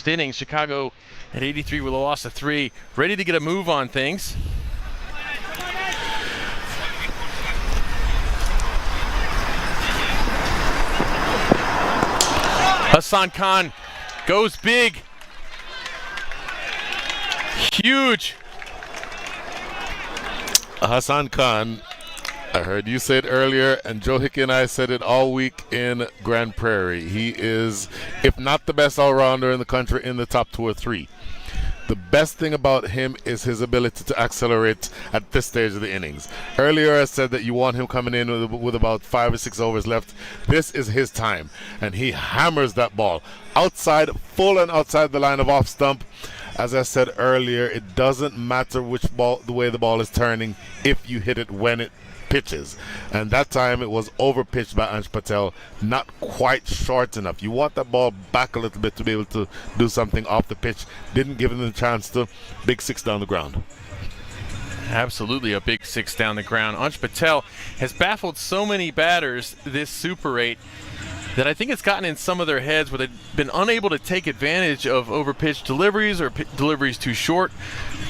Inning, Chicago at 83 with a loss of 3, ready to get a move on things. Hassan Khan goes big. Huge.
Hassan Khan, I heard you say it earlier, and Joe Hickey and I said it all week in Grand Prairie. He is, if not the best all-rounder in the country, in the top 2 or 3. The best thing about him is his ability to accelerate at this stage of the innings. Earlier I said that you want him coming in with about 5 or 6 overs left. This is his time, and he hammers that ball outside, full and outside the line of off stump. As I said earlier, it doesn't matter which ball, the way the ball is turning, if you hit it when it pitches. And that time it was over pitched by Ansh Patel, not quite short enough. You want that ball back a little bit to be able to do something off the pitch. Didn't give him the chance to. Big 6 down the ground.
Absolutely a big 6 down the ground. Ansh Patel has baffled so many batters this Super 8 that I think it's gotten in some of their heads where they've been unable to take advantage of overpitched deliveries or deliveries too short.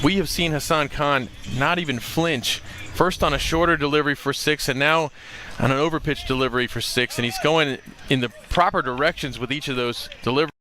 We have seen Hassan Khan not even flinch. First on a shorter delivery for 6, and now on an overpitched delivery for 6, and he's going in the proper directions with each of those deliveries.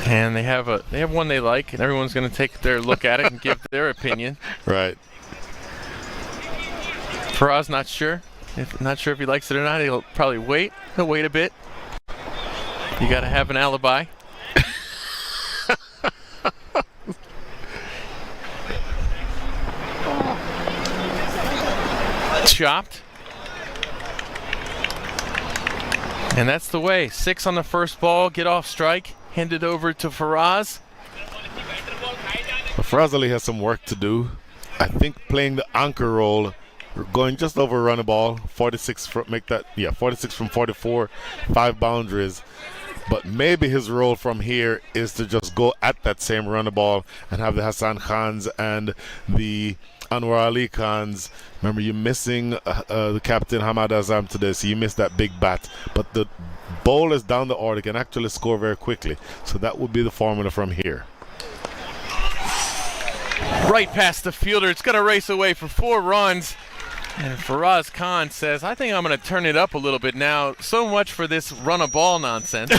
And they have one they like, and everyone's going to take their look at it and give their opinion.
Right.
Faraz not sure if he likes it or not. He'll probably wait. He'll wait a bit. You got to have an alibi. Chopped. And that's the way. 6 on the first ball. Get off strike. Hand it over to Faraz.
Faraz Ali has some work to do. I think playing the anchor role, going just over run a ball, 46 from 44, 5 boundaries. But maybe his role from here is to just go at that same run a ball and have the Hassan Khans and the Anwar Ali Khans. Remember, you're missing the captain Hamad Azam today, so you missed that big bat. But the bowlers down the order can actually score very quickly. So that would be the formula from here.
Right past the fielder. It's going to race away for 4 runs. And Faraz Khan says, I think I'm going to turn it up a little bit now. So much for this run a ball nonsense.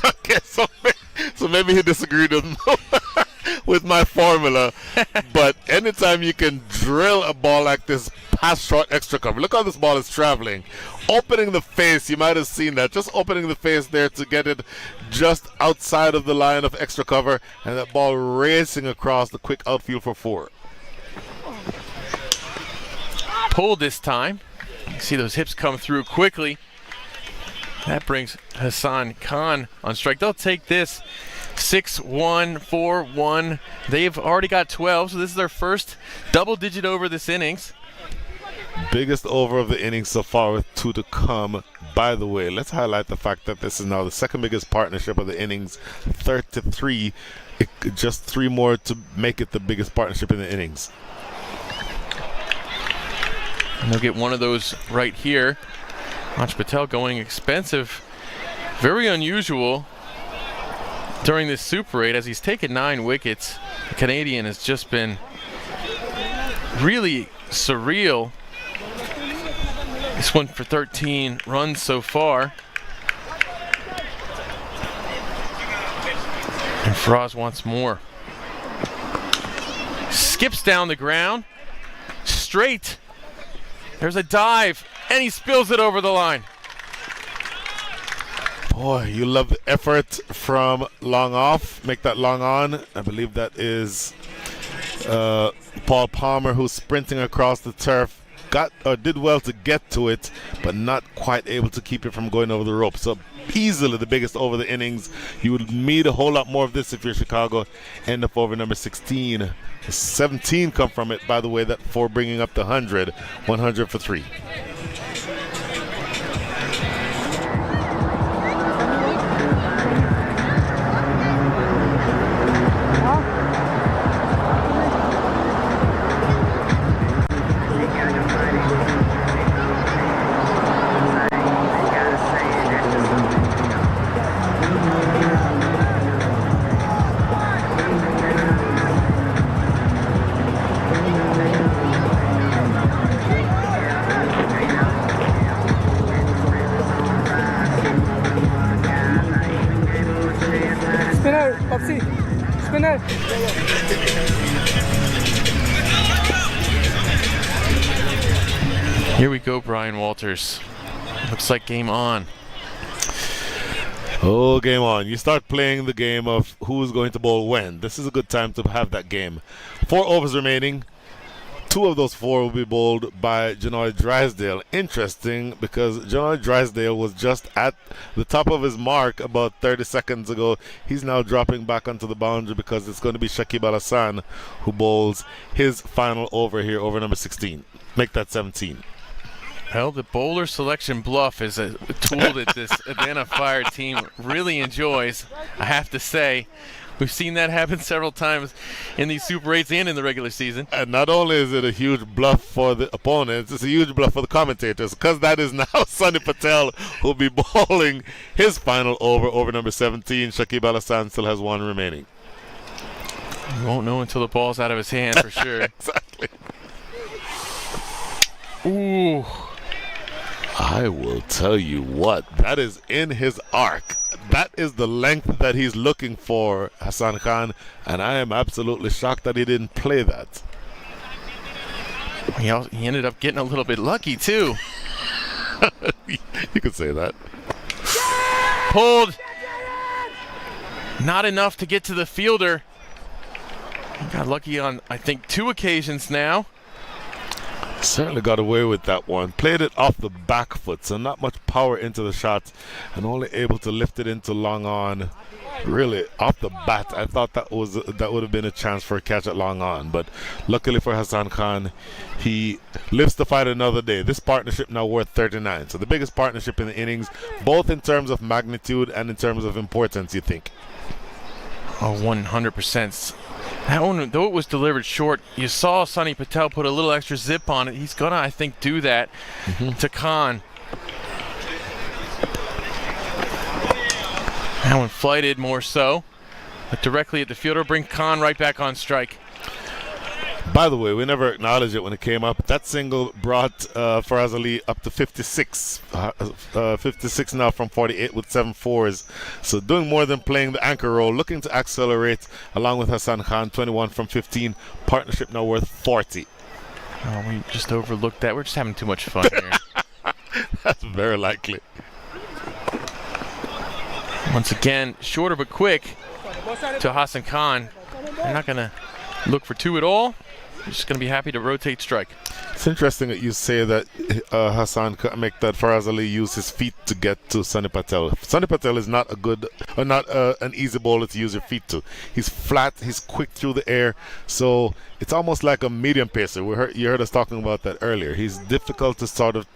Okay, so maybe he disagreed with my formula. But anytime you can drill a ball like this past short extra cover, look how this ball is traveling. Opening the face, you might have seen that. Just opening the face there to get it just outside of the line of extra cover, and that ball racing across the quick outfield for 4.
Pulled this time. You see those hips come through quickly. That brings Hassan Khan on strike. They'll take this 6-1, 4-1. They've already got 12, so this is their first double-digit over this innings.
Biggest over of the innings so far with 2 to come. By the way, let's highlight the fact that this is now the second biggest partnership of the innings, 33. Just 3 more to make it the biggest partnership in the innings.
And they'll get one of those right here. Ansh Patel going expensive. Very unusual during this Super 8 as he's taken 9 wickets. The Canadian has just been really surreal. This one for 13 runs so far. And Faraz wants more. skips down the ground, straight. There's a dive, and he spills it over the line.
Boy, you love the effort from long off. Make that long on. I believe that is Paul Palmer, who's sprinting across the turf. Did well to get to it, but not quite able to keep it from going over the rope. So easily the biggest over the innings. You would need a whole lot more of this if you're Chicago. End up over number 16. 17 come from it, by the way, that for bringing up the 100. 100 for 3.
Spinner, Popsy. Spinner.
Here we go, Brian Walters. Looks like game on.
Oh, game on. You start playing the game of who's going to bowl when. This is a good time to have that game. 4 overs remaining. 2 of those 4 will be bowled by Janoy Drysdale. Interesting, because Janoy Drysdale was just at the top of his mark about 30 seconds ago. He's now dropping back onto the boundary because it's going to be Shakib Al Hassan who bowls his final over here, over number 16. Make that 17.
Well, the bowler selection bluff is a tool that this Atlanta Fire team really enjoys, I have to say. We've seen that happen several times in these Super 8s and in the regular season.
And not only is it a huge bluff for the opponents, it's a huge bluff for the commentators, because that is now Sunny Patel who'll be bowling his final over number 17. Shakib Al Hassan still has 1 remaining.
You won't know until the ball's out of his hand for sure.
Exactly.
Ooh.
I will tell you what, that is in his arc. That is the length that he's looking for, Hassan Khan, and I am absolutely shocked that he didn't play that.
He ended up getting a little bit lucky, too.
You could say that.
Pulled. Not enough to get to the fielder. He got lucky on, I think, 2 occasions now.
Certainly got away with that one. Played it off the back foot, so not much power into the shot, and only able to lift it into long on. Really, off the bat, I thought that would have been a chance for a catch at long on, but luckily for Hassan Khan, he lives to fight another day. This partnership now worth 39, so the biggest partnership in the innings, both in terms of magnitude and in terms of importance, you think?
Oh, 100%. That one, though it was delivered short, you saw Sunny Patel put a little extra zip on it. He's going to, I think, do that to Khan. That one flighted more so, but directly at the fielder, bring Khan right back on strike.
By the way, we never acknowledged it when it came up. That single brought Faraz Ali up to 56. 56 now from 48 with 7 fours. So doing more than playing the anchor role, looking to accelerate along with Hassan Khan, 21 from 15. Partnership now worth 40.
Oh, we just overlooked that. We're just having too much fun here.
That's very likely.
Once again, shorter but quick to Hassan Khan. They're not going to look for 2 at all. They're just going to be happy to rotate strike.
It's interesting that you say that Hassan make that Faraz Ali use his feet to get to Sunny Patel. Sunny Patel is not an easy bowler to use your feet to. He's flat, he's quick through the air, so it's almost like a medium pacer. You heard us talking about that earlier. He's difficult to sort of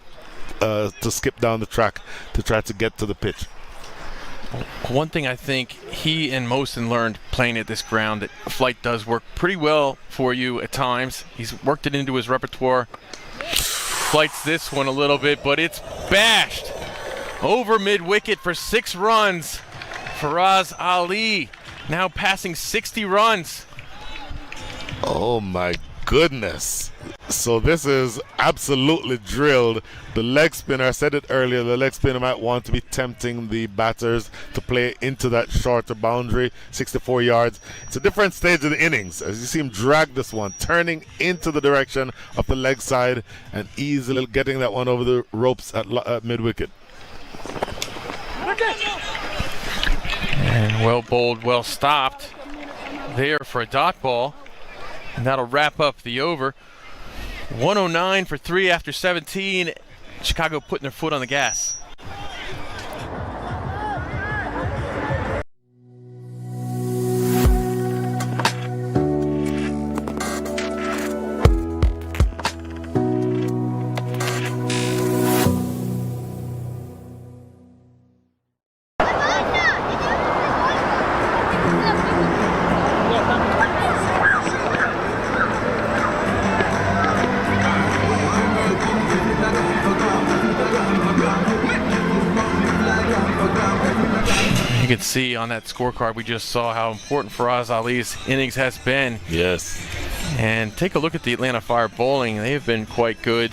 to skip down the track to try to get to the pitch.
One thing I think he and Mosen learned playing at this ground, that flight does work pretty well for you at times. He's worked it into his repertoire. Flights this one a little bit, but it's bashed over mid-wicket for 6 runs. Faraz Ali now passing 60 runs.
Oh my goodness. So this is absolutely drilled. The leg spinner, I said it earlier, the leg spinner might want to be tempting the batters to play into that shorter boundary, 64 yards. It's a different stage of the innings as you see him drag this one, turning into the direction of the leg side and easily getting that one over the ropes at mid-wicket.
And well bowled, well stopped there for a dot ball. And that'll wrap up the over. 109 for 3 after 17. Chicago putting their foot on the gas. You can see on that scorecard we just saw how important Faraz Ali's innings has been.
Yes.
And take a look at the Atlanta Fire bowling. They have been quite good.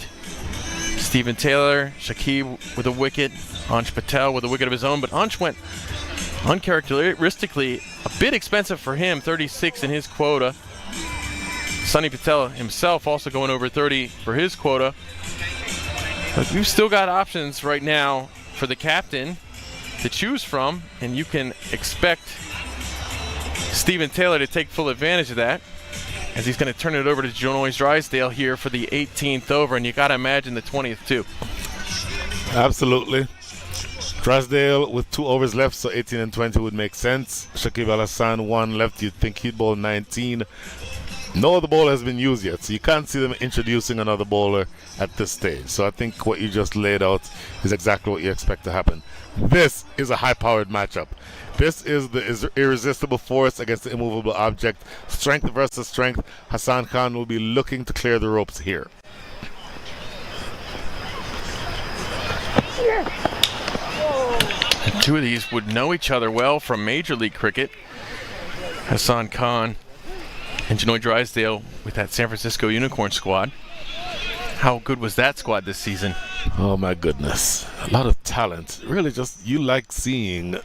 Stephen Taylor, Shakib with a wicket, Ansh Patel with a wicket of his own, but Ansh went uncharacteristically a bit expensive for him, 36 in his quota. Sunny Patel himself also going over 30 for his quota. But we've still got options right now for the captain to choose from, and you can expect Stephen Taylor to take full advantage of that as he's going to turn it over to Jonois Drysdale here for the 18th over, and you got to imagine the 20th too.
Absolutely. Drysdale with 2 overs left, so 18 and 20 would make sense. Shakib Al Hassan 1 left, you'd think he'd bowl 19. No other bowler has been used yet, so you can't see them introducing another bowler at this stage. So I think what you just laid out is exactly what you expect to happen. This is a high-powered matchup. This is the irresistible force against the immovable object. Strength versus strength. Hassan Khan will be looking to clear the ropes here.
The two of these would know each other well from Major League Cricket. Hassan Khan and Jonois Drysdale with that San Francisco Unicorn squad. How good was that squad this season?
Oh my goodness. A lot of talent. Really just, you like seeing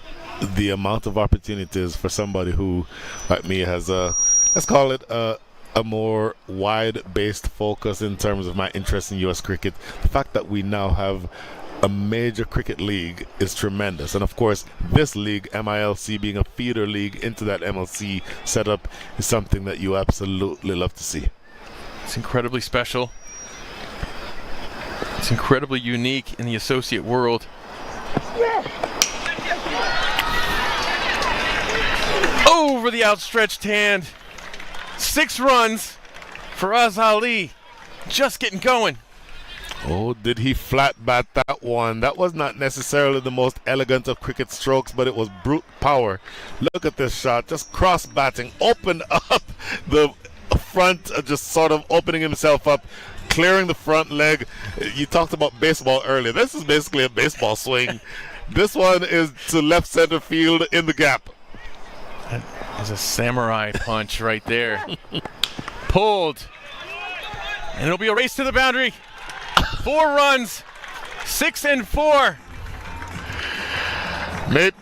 the amount of opportunities for somebody who, like me, has a, let's call it a more wide-based focus in terms of my interest in U.S. cricket. The fact that we now have a major cricket league is tremendous. And of course, this league, MILC, being a feeder league into that MLC setup is something that you absolutely love to see.
It's incredibly special. It's incredibly unique in the associate world. Over the outstretched hand. 6 runs for Faraz Ali. Just getting going.
Oh, did he flat bat that one? That was not necessarily the most elegant of cricket strokes, but it was brute power. Look at this shot, just cross batting, opened up the front, just sort of opening himself up, clearing the front leg. You talked about baseball earlier. This is basically a baseball swing. This one is to left center field in the gap.
That is a samurai punch right there. Pulled. And it'll be a race to the boundary. 4 runs, 6 and 4.
Mate,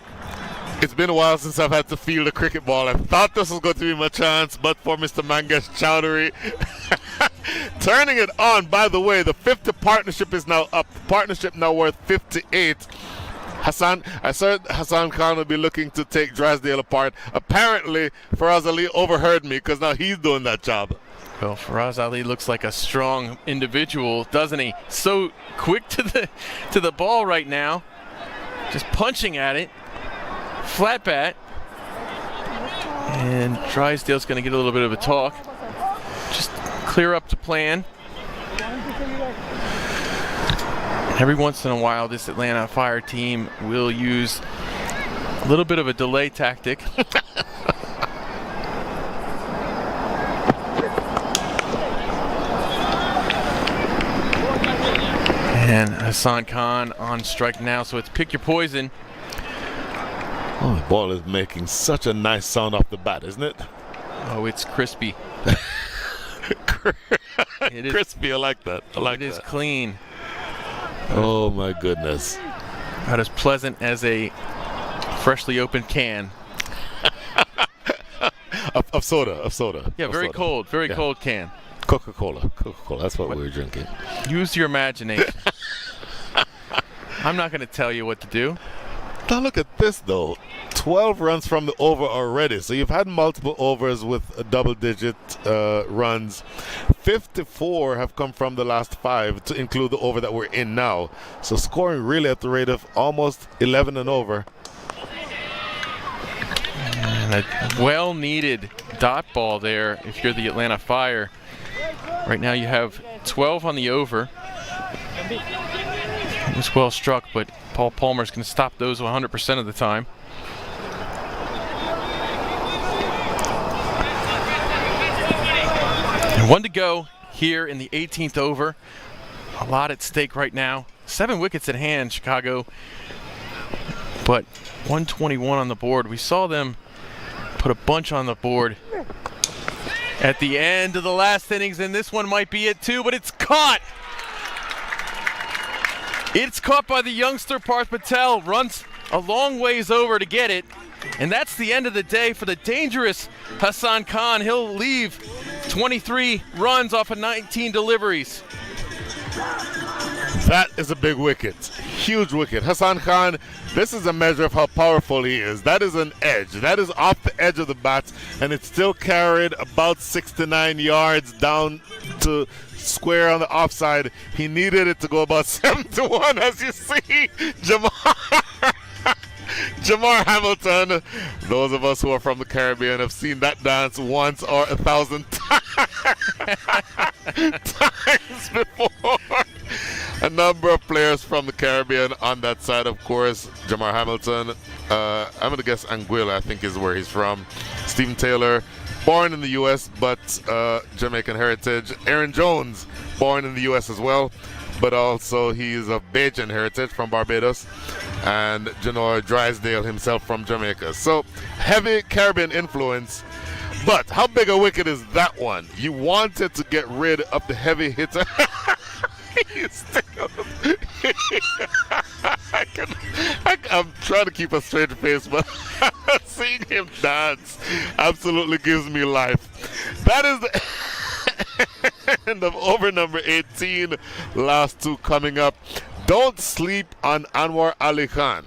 it's been a while since I've had to field a cricket ball. I thought this was going to be my chance, but for Mr. Mangesh Chowdhury turning it on. By the way, the 50 partnership is now up. The partnership now worth 58. I said Hassan Khan will be looking to take Drysdale apart. Apparently, Faraz Ali overheard me because now he's doing that job.
Well, Faraz Ali looks like a strong individual, doesn't he? So quick to the ball right now. Just punching at it. Flat bat. And Drysdale's going to get a little bit of a talk. Just clear up the plan. Every once in a while, this Atlanta Fire team will use a little bit of a delay tactic. And Hassan Khan on strike now, so it's pick your poison.
Oh, the ball is making such a nice sound off the bat, isn't it?
Oh, it's crispy. It is
Crispy, I like that. I like
It is
that.
clean.
Oh my goodness.
About as pleasant as a freshly opened can.
Of soda.
Yeah, very cold, very cold can.
Coca-Cola, that's what we were drinking.
Use your imagination. I'm not going to tell you what to do.
Now look at this though. 12 runs from the over already. So you've had multiple overs with double-digit runs. 54 have come from the last 5 to include the over that we're in now. So scoring really at the rate of almost 11 and over.
And a well-needed dot ball there if you're the Atlanta Fire. Right now you have 12 on the over. It was well struck, but Paul Palmer's going to stop those 100% of the time. And 1 to go here in the 18th over. A lot at stake right now. 7 wickets at hand, Chicago. But 121 on the board. We saw them put a bunch on the board at the end of the last innings, and this one might be it too, but it's caught. It's caught by the youngster Parth Patel, runs a long ways over to get it, and that's the end of the day for the dangerous Hassan Khan. He'll leave 23 runs off of 19 deliveries.
That is a big wicket. Huge wicket. Hassan Khan, this is a measure of how powerful he is. That is an edge. That is off the edge of the bat, and it's still carried about 69 yards down to square on the offside. He needed it to go about 7-1, as you see. Jamar Hamilton. Those of us who are from the Caribbean have seen that dance once or 1,000 times before. A number of players from the Caribbean on that side, of course. Jamar Hamilton, I'm going to guess Anguilla, I think is where he's from. Stephen Taylor, born in the U.S., but Jamaican heritage. Aaron Jones, born in the U.S. as well, but also he's of Bajan heritage from Barbados. And Janoy Drysdale himself from Jamaica. So, heavy Caribbean influence. But how big a wicket is that one? You wanted to get rid of the heavy hitter. I'm trying to keep a straight face, but seeing him dance absolutely gives me life. That is the end of over number 18. Last 2 coming up. Don't sleep on Anwar Ali Khan.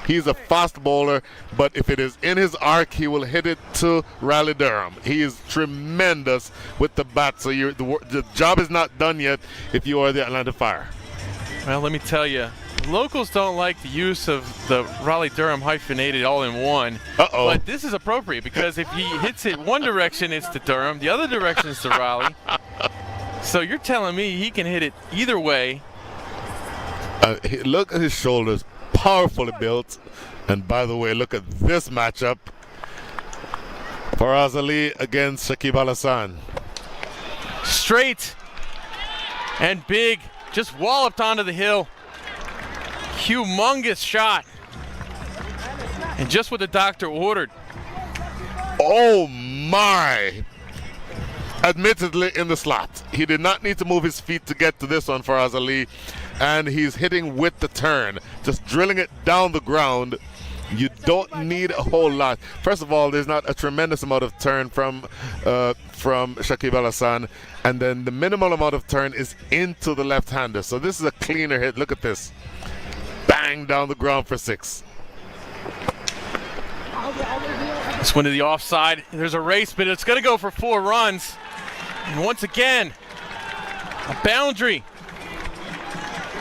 He's a fast bowler, but if it is in his arc, he will hit it to Raleigh Durham. He is tremendous with the bat, so the job is not done yet if you are the Atlanta Fire.
Well, let me tell you, locals don't like the use of the Raleigh Durham hyphenated all-in-one.
Uh-oh.
But this is appropriate because if he hits it one direction, it's to Durham. The other direction is to Raleigh. So you're telling me he can hit it either way.
Look at his shoulders, powerfully built. And by the way, look at this matchup. Faraz Ali against Shakib Al Hassan.
Straight and big, just walloped onto the hill. Humongous shot. And just what the doctor ordered.
Oh my! Admittedly in the slot. He did not need to move his feet to get to this one for Faraz Ali. And he's hitting with the turn, just drilling it down the ground. You don't need a whole lot. First of all, there's not a tremendous amount of turn from Shakib Al Hassan, and then the minimal amount of turn is into the left-hander. So this is a cleaner hit. Look at this. Bang down the ground for 6.
This one to the offside. There's a race, but it's going to go for 4 runs. And once again, a boundary.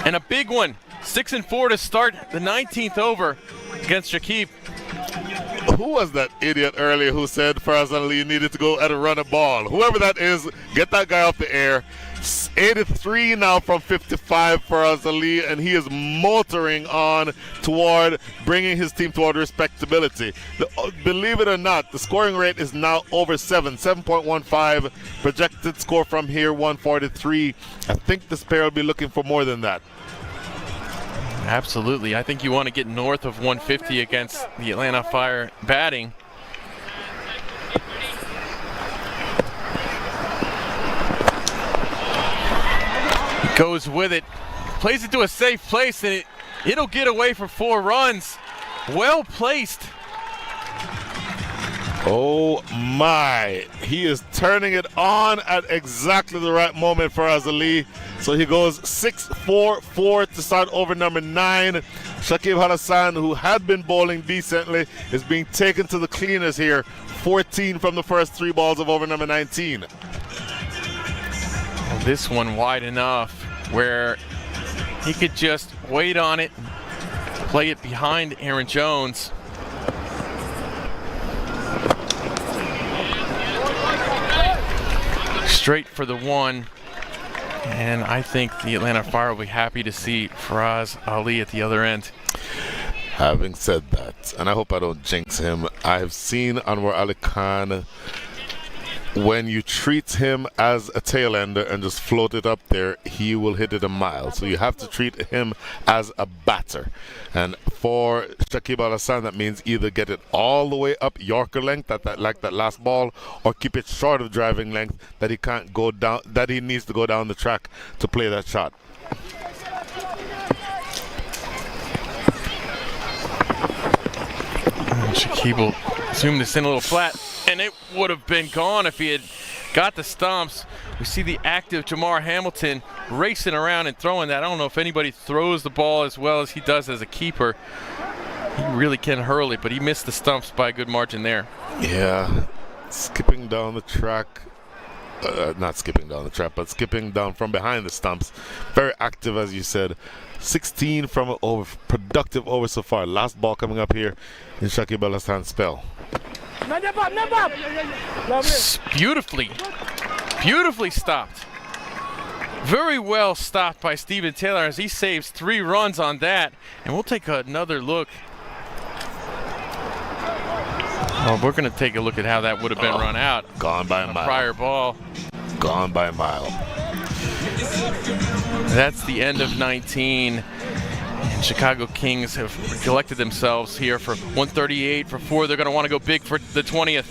And a big one. 6 and 4 to start the 19th over against Shakib.
Who was that idiot earlier who said Faraz Ali needed to go and run a ball? Whoever that is, get that guy off the air. 83 now from 55 for Faraz Ali, and he is motoring on toward bringing his team toward respectability. Believe it or not, the scoring rate is now over 7.15. Projected score from here, 143. I think this pair will be looking for more than that.
Absolutely. I think you want to get north of 150 against the Atlanta Fire batting. goes with it, plays it to a safe place, and it'll get away for 4 runs. Well placed.
Oh my, he is turning it on at exactly the right moment for Ali. So he goes 6-4-4 to start over number 9. Shakib Al-Hassan, who had been bowling decently, is being taken to the cleaners here. 14 from the first 3 balls of over number 19.
Well, this one wide enough where he could just wait on it, play it behind Aaron Jones. Straight for the 1, and I think the Atlanta Fire will be happy to see Faraz Ali at the other end.
Having said that, and I hope I don't jinx him, I've seen Anwar Ali Khan, when you treat him as a tail ender and just float it up there, he will hit it a mile. So you have to treat him as a batter. And for Shakib Al-Hassan, that means either get it all the way up Yorker length, like that last ball, or keep it short of driving length, that he can't go down, that he needs to go down the track to play that shot.
Shakib will zoom this in a little flat, and it would have been gone if he had got the stumps. We see the active Jamar Hamilton racing around and throwing that. I don't know if anybody throws the ball as well as he does as a keeper. He really can hurl it, but he missed the stumps by a good margin there.
Yeah, skipping down the track. Not skipping down the track, but skipping down from behind the stumps. Very active, as you said. 16 from over, productive over so far. Last ball coming up here in Shakib Al-Hassan's spell. Beautifully stopped. Very well stopped by Stephen Taylor as he saves 3 runs on that. And we'll take another look.
Oh, we're going to take a look at how that would have been run out.
Gone by a mile.
Prior ball.
Gone by a mile.
That's the end of 19. And Chicago Kings have collected themselves here for 138 for 4. They're going to want to go big for the 20th.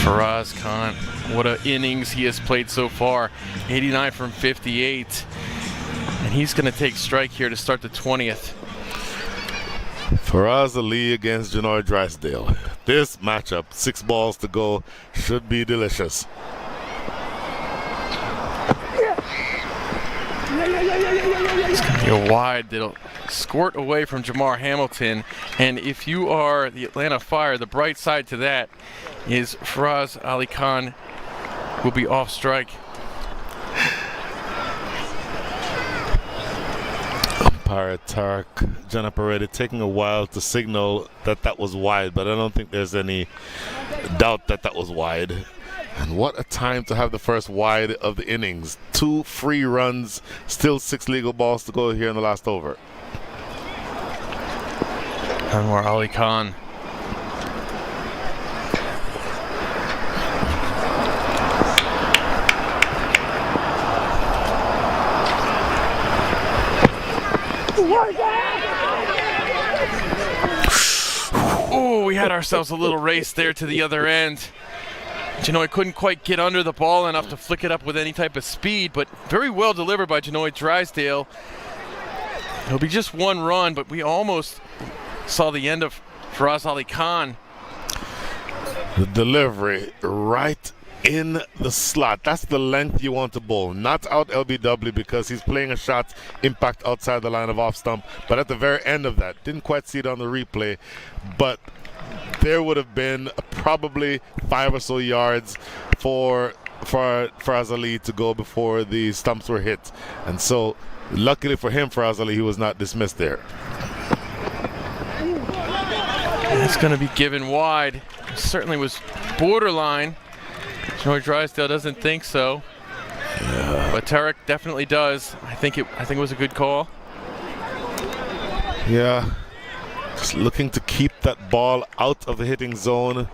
Faraz Khan, what an innings he has played so far. 89 from 58. And he's going to take strike here to start the 20th.
Faraz Ali against Janoy Drysdale. This matchup, 6 balls to go, should be delicious.
It's going to be a wide that'll squirt away from Jamar Hamilton. And if you are the Atlanta Fire, the bright side to that is Faraz Ali Khan will be off strike.
Umpire Tarek Janaparetti taking a while to signal that that was wide, but I don't think there's any doubt that that was wide. And what a time to have the first wide of the innings. 2 free runs, still 6 legal balls to go here in the last over.
Anwar Ali Khan. Oh, we had ourselves a little race there to the other end. Janoy couldn't quite get under the ball enough to flick it up with any type of speed, but very well delivered by Janoy Drysdale. It'll be just 1 run, but we almost saw the end of Faraz Ali Khan.
The delivery right in the slot. That's the length you want to bowl. Not out LBW because he's playing a shot impact outside the line of off stump, but at the very end of that. Didn't quite see it on the replay, but there would have been probably 5 or so yards for Faraz Ali to go before the stumps were hit. And so, luckily for him, Faraz Ali, he was not dismissed there.
It's going to be given wide. It certainly was borderline. Janoy Drysdale doesn't think so. But Tarek definitely does. I think it was a good call.
Yeah, just looking to keep that ball out of the hitting zone.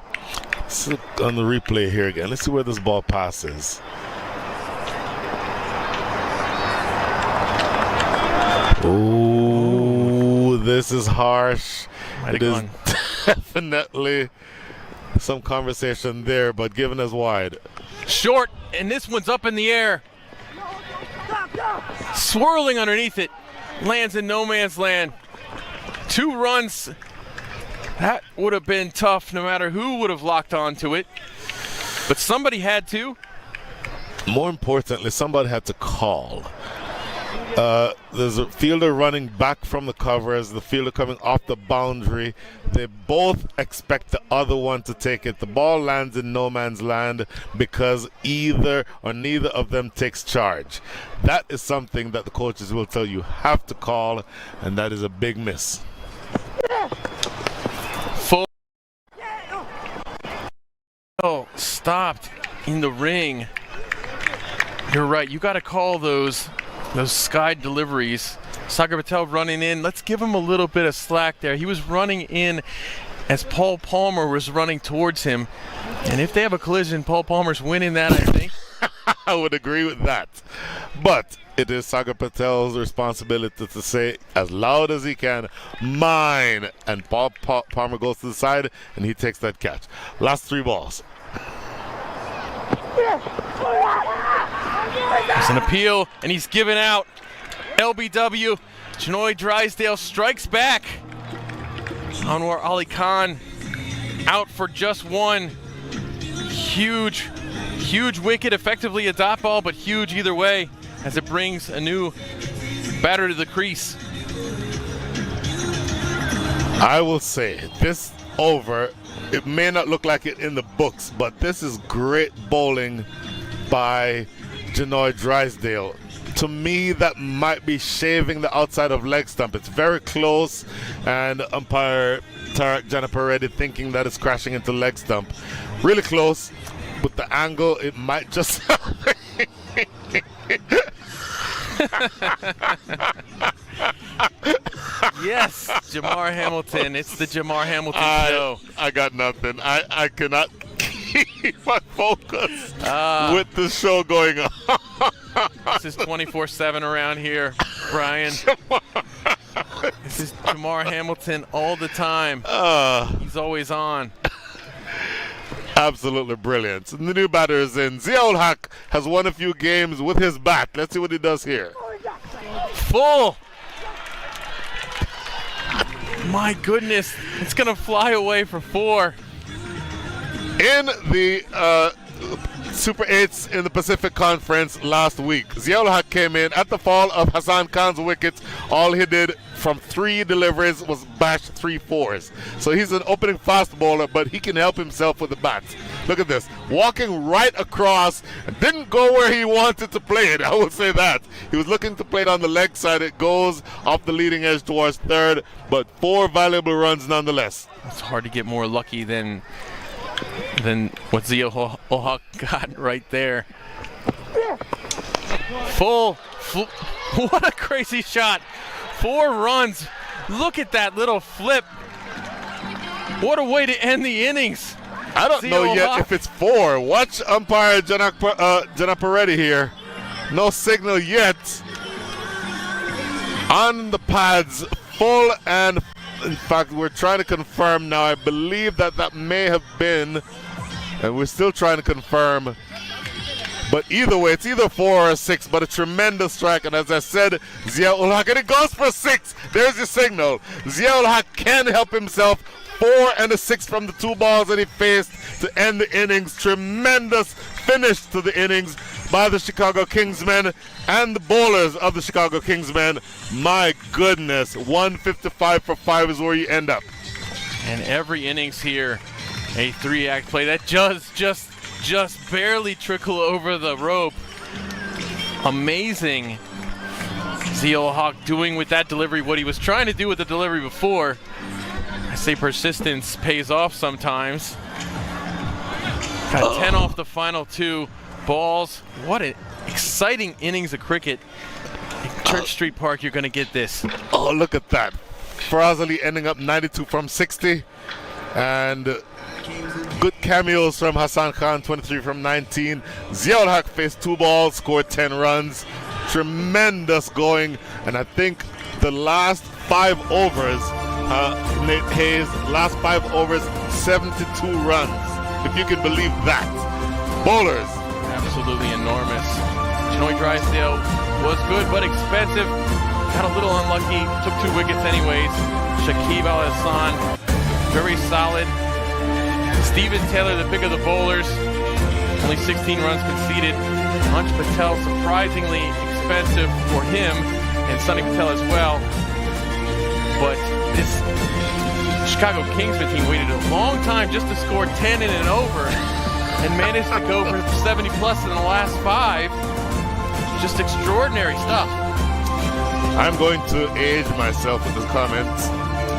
Let's look on the replay here again. Let's see where this ball passes. Oh, this is harsh. It is definitely some conversation there, but given as wide.
Short, and this one's up in the air. Swirling underneath it. Lands in no man's land. 2 runs. That would have been tough no matter who would have locked onto it. But somebody had to.
More importantly, somebody had to call. There's a fielder running back from the cover as the fielder coming off the boundary. They both expect the other one to take it. The ball lands in no man's land because either or neither of them takes charge. That is something that the coaches will tell you have to call, and that is a big miss.
Full. Oh, stopped in the ring. You're right. You got to call those sky deliveries. Sagar Patel running in. Let's give him a little bit of slack there. He was running in as Paul Palmer was running towards him. And if they have a collision, Paul Palmer's winning that, I think.
I would agree with that. But it is Sagar Patel's responsibility to say as loud as he can, mine. And Paul Palmer goes to the side and he takes that catch. Last 3 balls.
There's an appeal, and he's given out. LBW, Janoy Drysdale strikes back. Anwar Ali Khan out for just 1. Huge wicket, effectively a dot ball, but huge either way as it brings a new batter to the crease.
I will say, this over, it may not look like it in the books, but this is great bowling by Janoy Drysdale. To me, that might be shaving the outside of leg stump. It's very close, and umpire Tarek Janapareddy thinking that it's crashing into leg stump. Really close. With the angle, it might just...
Yes, Jamar Hamilton. It's the Jamar Hamilton show.
I got nothing. I cannot keep my focus with the show going on.
This is 24/7 around here, Brian. This is Jamar Hamilton all the time. He's always on.
Absolutely brilliant. And the new batter is in. Ziaul Haq has won a few games with his bat. Let's see what he does here.
Full. My goodness, it's going to fly away for 4.
In the Super 8s in the Pacific Conference last week, Ziaul Haq came in at the fall of Hassan Khan's wickets. All he did from 3 deliveries was bash 3 fours. So he's an opening fast bowler, but he can help himself with the bats. Look at this, walking right across, didn't go where he wanted to play it, I will say that. He was looking to play it on the leg side. It goes off the leading edge towards third, but 4 valuable runs nonetheless.
It's hard to get more lucky than what Ziaul Haq got right there. Full. What a crazy shot. 4 runs. Look at that little flip. What a way to end the innings.
I don't know yet if it's 4. Watch umpire Janapareddy here. No signal yet. On the pads, full, and in fact we're trying to confirm now. I believe that may have been, and we're still trying to confirm. But either way, it's either 4 or 6, but a tremendous strike. And as I said, Ziaul Haq, and it goes for 6. There's your signal. Ziaul Haq can help himself. 4 and a 6 from the 2 balls that he faced to end the innings. Tremendous finish to the innings by the Chicago Kingsmen and the bowlers of the Chicago Kingsmen. My goodness, 155 for 5 is where you end up.
And every innings here, a 3-act play that just barely trickle over the rope. Amazing. Ziaul Haq doing with that delivery what he was trying to do with the delivery before. I say persistence pays off sometimes. Got 10 off the final 2. balls. What an exciting innings of cricket. Church Street Park, you're going to get this.
Oh, look at that. Farazali ending up 92 from 60. And good cameos from Hassan Khan, 23 from 19. Ziaul Haq faced 2 balls, scored 10 runs. Tremendous going. And I think the last 5 overs, Nate Hayes, last 5 overs, 72 runs. If you can believe that. Bowlers.
Absolutely enormous. Chinoy Drysdale was good but expensive. Got a little unlucky. Took 2 wickets anyways. Shakib Al Hassan, very solid. Steven Taylor, the pick of the bowlers. Only 16 runs conceded. Ansh Patel, surprisingly expensive for him, and Sunny Patel as well. But this Chicago Kingsmen team waited a long time just to score 10 in an over and managed to go for 70 plus in the last 5. Just extraordinary stuff.
I'm going to age myself with this comment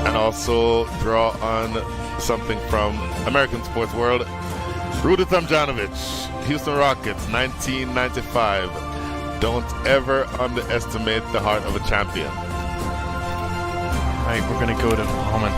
and also draw on something from American sports world. Rudy Tomjanovich, Houston Rockets, 1995. Don't ever underestimate the heart of a champion.
All right, we're going to go to Holman.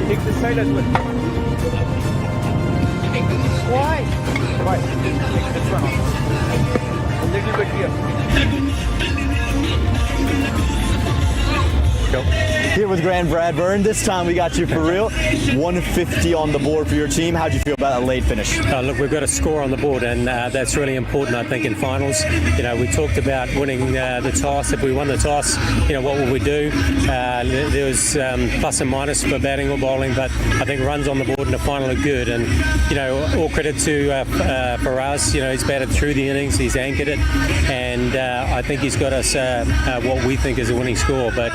Take the side as well. Why? Why? Take this one off. A little bit here.
Here with Grand Bradburn. This time we got you for real. 150 on the board for your team. How'd you feel about a late finish?
Look, we've got a score on the board, and that's really important, I think, in finals. You know, we talked about winning the toss. If we won the toss, you know, what would we do? There was plus and minus for batting or bowling, but I think runs on the board in the final are good. And, you know, all credit to Faraz. You know, he's batted through the innings. He's anchored it, and I think he's got us what we think is a winning score. But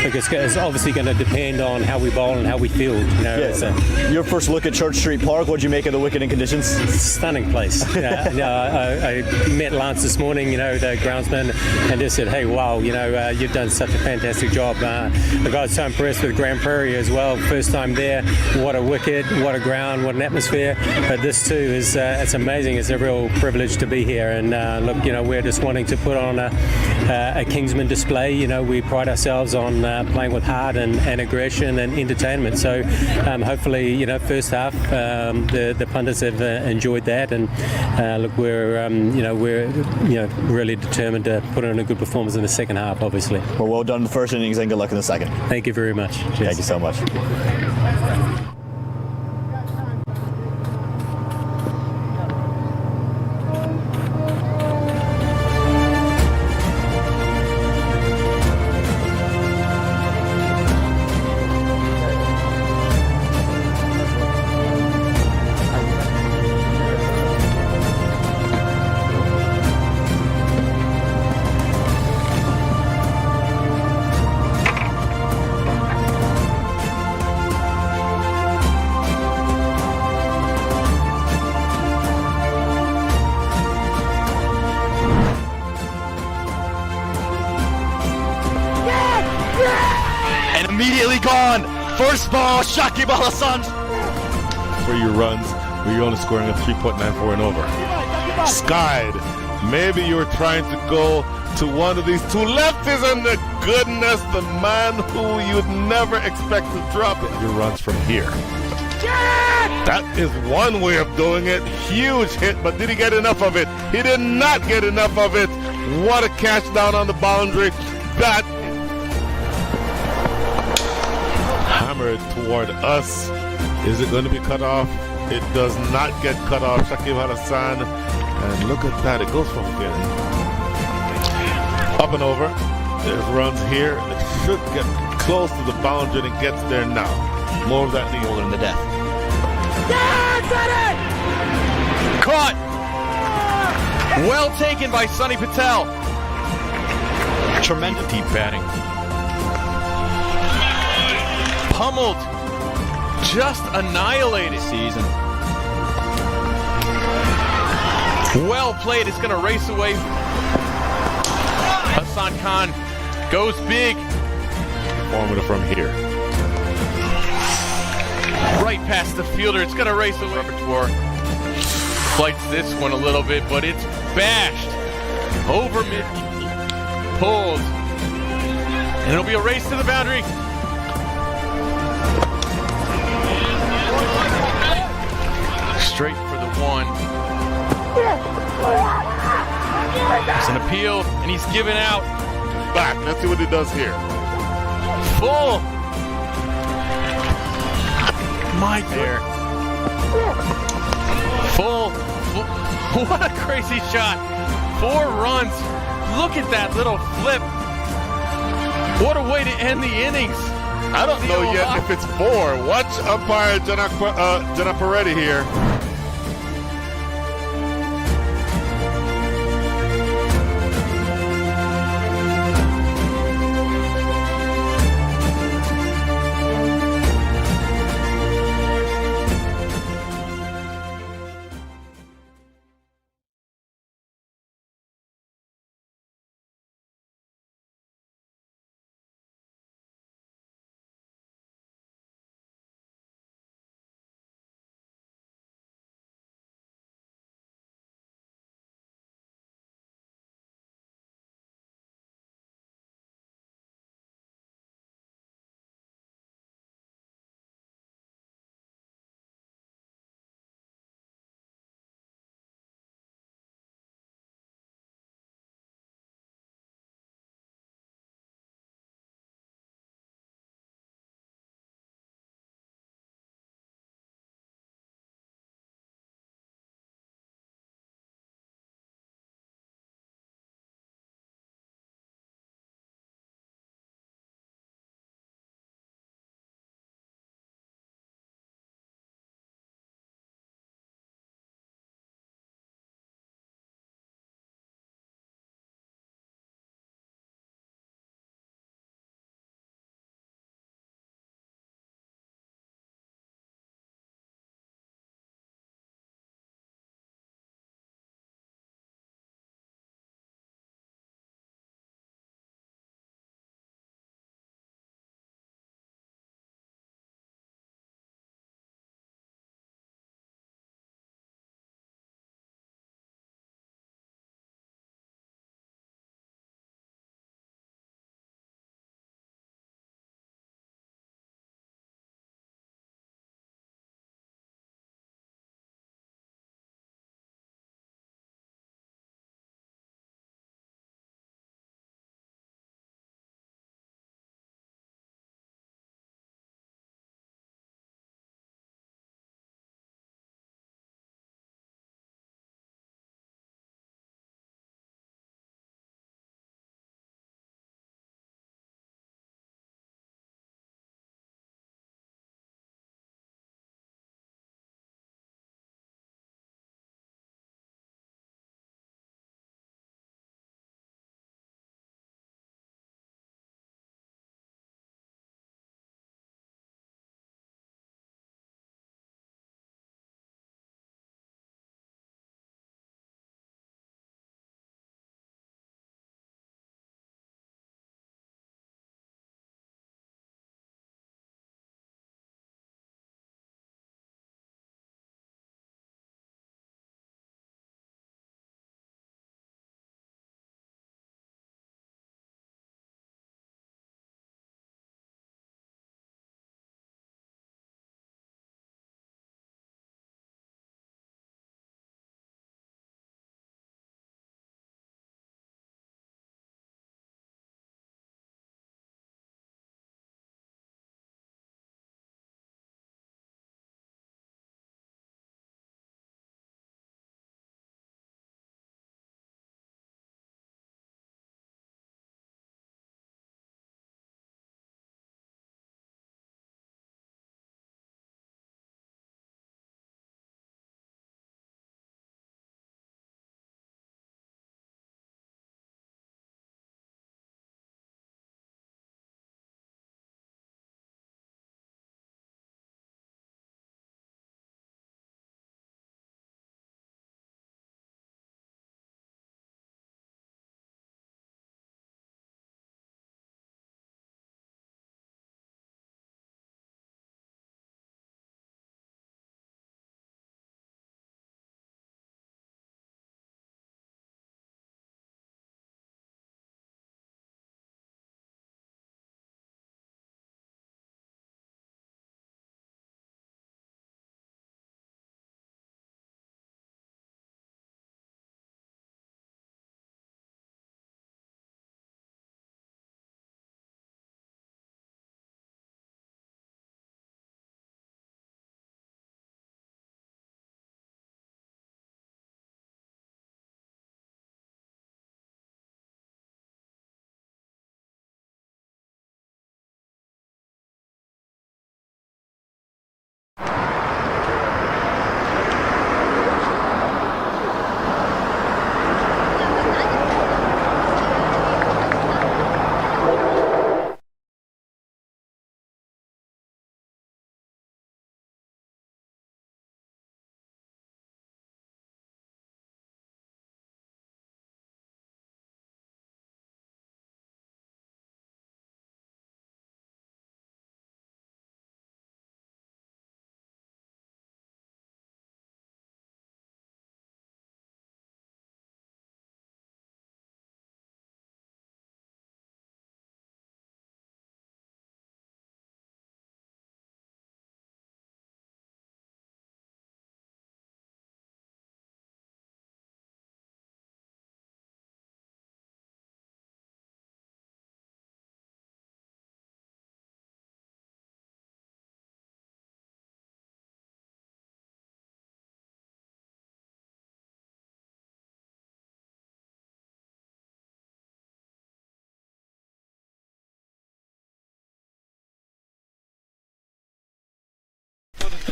look, it's obviously going to depend on how we bowl and how we field. You know,
your first look at Church Street Park. What'd you make of the wicket and conditions?
Stunning place. I met Lance this morning, you know, the groundsman, and just said, hey, wow, you know, you've done such a fantastic job. I got so impressed with Grand Prairie as well. First time there. What a wicket, what a ground, what an atmosphere. But this too is it's amazing. It's a real privilege to be here. And look, you know, we're just wanting to put on a Kingsman display. You know, we pride ourselves on playing with heart and aggression and entertainment. So hopefully, you know, first half the pundits have enjoyed that, and look, we're really determined to put on a good performance in the second half. Obviously.
Well done in the first innings, and good luck in the second.
Thank you very much. Cheers.
Thank you so much.
Immediately gone. First ball, Shakib Al Hassan.
For your runs, where you're only scoring a 3.94 and over. Skied. Maybe you're trying to go to one of these 2 lefties, and the goodness, the man who you'd never expect to drop it. Your runs from here. That is one way of doing it. Huge hit, but did he get enough of it? He did not get enough of it. What a catch down on the boundary. That hammered toward us. Is it going to be cut off? It does not get cut off. Shakib Al Hassan, and look at that. It goes from getting up and over. There's runs here. It should get close to the boundary, and it gets there now. More of that needle in the death.
Caught. Well taken by Sunny Patel. Tremendous deep batting. Pummeled just annihilated.
Season.
Well played. It's going to race away. Hassan Khan goes big.
Formula from here.
Right past the fielder. It's going to race away. Repertoire flights this one a little bit, but it's bashed over mid. Pulled. And it'll be a race to the boundary. Straight for the one. It's an appeal, and he's given out.
Back. Let's see what he does here.
Full. My there. Full. What a crazy shot. 4 runs. Look at that little flip. What a way to end the innings.
I don't know yet if it's 4. Watch umpire Jenna Peretti here.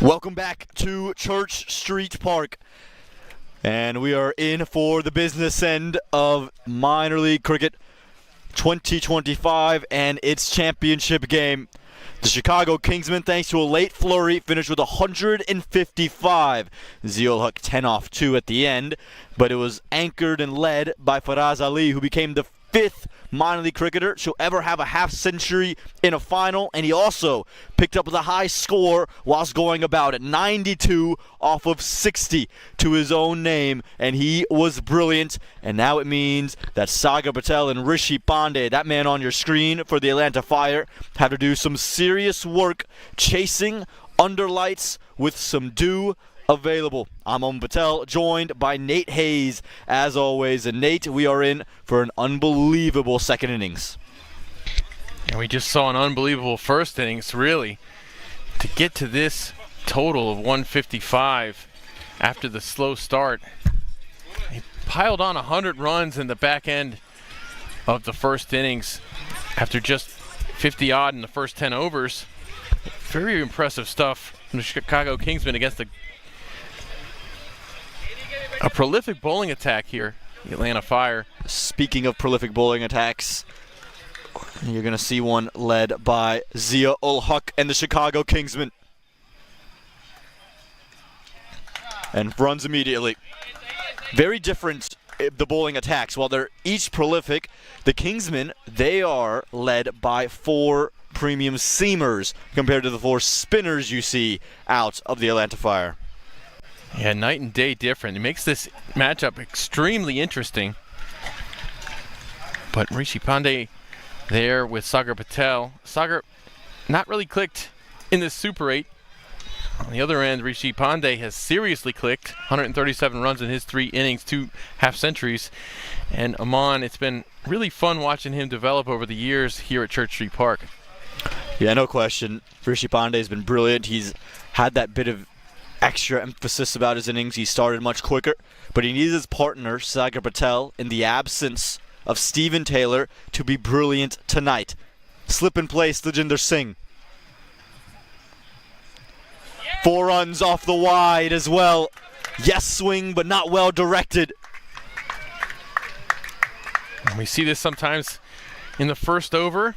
Welcome back to Church Street Park. And we are in for the business end of minor league cricket 2025 and its championship game. The Chicago Kingsmen, thanks to a late flurry, finished with 155. Zia-ul-Haq 10 off 2 at the end, but it was anchored and led by Faraz Ali, who became the 5th minor league cricketer to ever have a half century in a final, and he also picked up the high score whilst going about it, 92 off of 60 to his own name, and he was brilliant. And now it means that Sagar Patel and Rishi Pandey, that man on your screen for the Atlanta Fire, have to do some serious work chasing under lights with some dew available. I'm Om Patel, joined by Nate Hayes, as always. And Nate, we are in for an unbelievable second innings.
And we just saw an unbelievable first innings, really. To get to this total of 155 after the slow start, he piled on 100 runs in the back end of the first innings after just 50 odd in the first 10 overs. Very impressive stuff from the Chicago Kingsmen against a prolific bowling attack here, the Atlanta Fire.
Speaking of prolific bowling attacks, you're going to see one led by Zia-ul-Haq and the Chicago Kingsmen. And runs immediately. Very different, the bowling attacks. While they're each prolific, the Kingsmen, they are led by 4 premium seamers compared to the 4 spinners you see out of the Atlanta Fire.
Yeah, night and day different. It makes this matchup extremely interesting. But Rishi Pandey there with Sagar Patel. Sagar not really clicked in this Super 8. On the other end, Rishi Pandey has seriously clicked. 137 runs in his 3 innings, 2 half centuries. And Aman, it's been really fun watching him develop over the years here at Church Street Park.
Yeah, no question. Rishi Pandey has been brilliant. He's had that bit of extra emphasis about his innings. He started much quicker, but he needs his partner, Sagar Patel, in the absence of Stephen Taylor, to be brilliant tonight. Slip and play, Stajinder Singh. 4 runs off the wide as well. Yes, swing, but not well directed.
And we see this sometimes in the first over.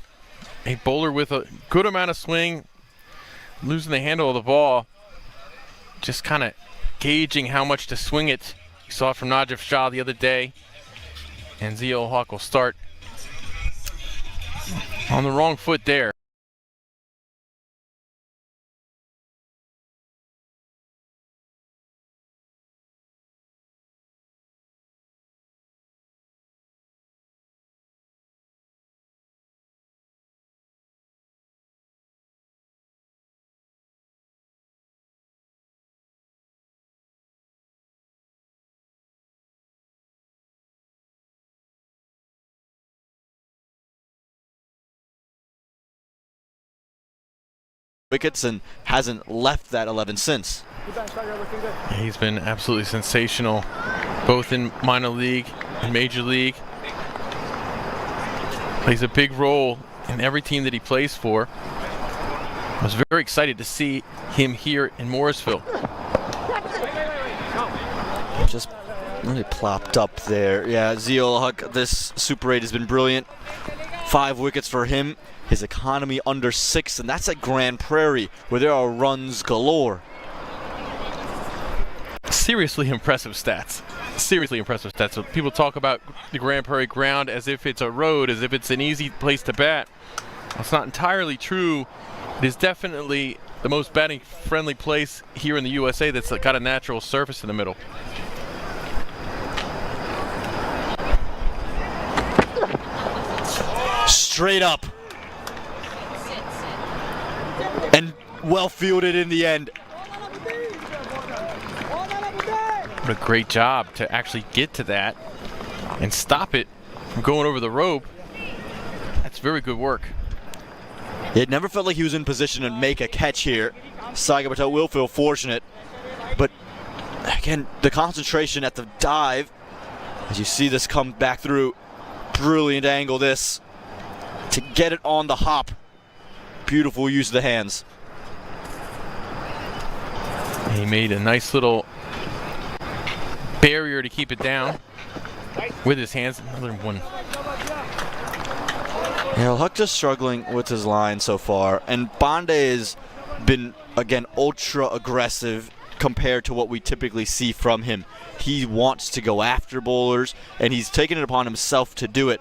A bowler with a good amount of swing, losing the handle of the ball, just kind of gauging how much to swing it. You saw it from Najib Shah the other day. And Zia-ul-Haq will start on the wrong foot there.
Wickets and hasn't left that 11 since.
Yeah, he's been absolutely sensational, both in minor league and major league. Plays a big role in every team that he plays for. I was very excited to see him here in Morrisville.
Just really plopped up there. Yeah, Zia-ul-Haq, this Super 8 has been brilliant. 5 wickets for him. His economy under 6, and that's at Grand Prairie, where there are runs galore.
Seriously impressive stats. Seriously impressive stats. So people talk about the Grand Prairie ground as if it's a road, as if it's an easy place to bat. That's not entirely true. It is definitely the most batting-friendly place here in the USA that's got a natural surface in the middle.
Straight up. And well fielded in the end.
What a great job to actually get to that and stop it from going over the rope. That's very good work.
It never felt like he was in position to make a catch here. Sagar Patel will feel fortunate, but again, the concentration at the dive, as you see this come back through, brilliant angle this, to get it on the hop. Beautiful use of the hands.
He made a nice little barrier to keep it down with his hands. Another one.
Yeah, Huck just struggling with his line so far, and Bonde has been, again, ultra aggressive compared to what we typically see from him. He wants to go after bowlers, and he's taken it upon himself to do it.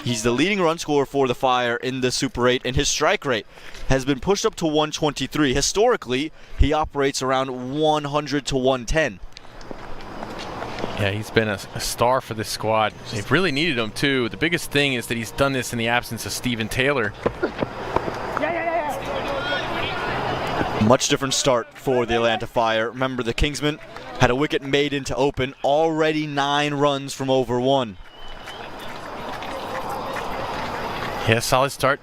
He's the leading run scorer for the Fire in the Super 8, and his strike rate has been pushed up to 123. Historically, he operates around 100 to 110.
Yeah, he's been a star for this squad. They've really needed him, too. The biggest thing is that he's done this in the absence of Stephen Taylor.
Much different start for the Atlanta Fire. Remember, the Kingsmen had a wicket made into open, already 9 runs from over 1.
Yeah, solid start.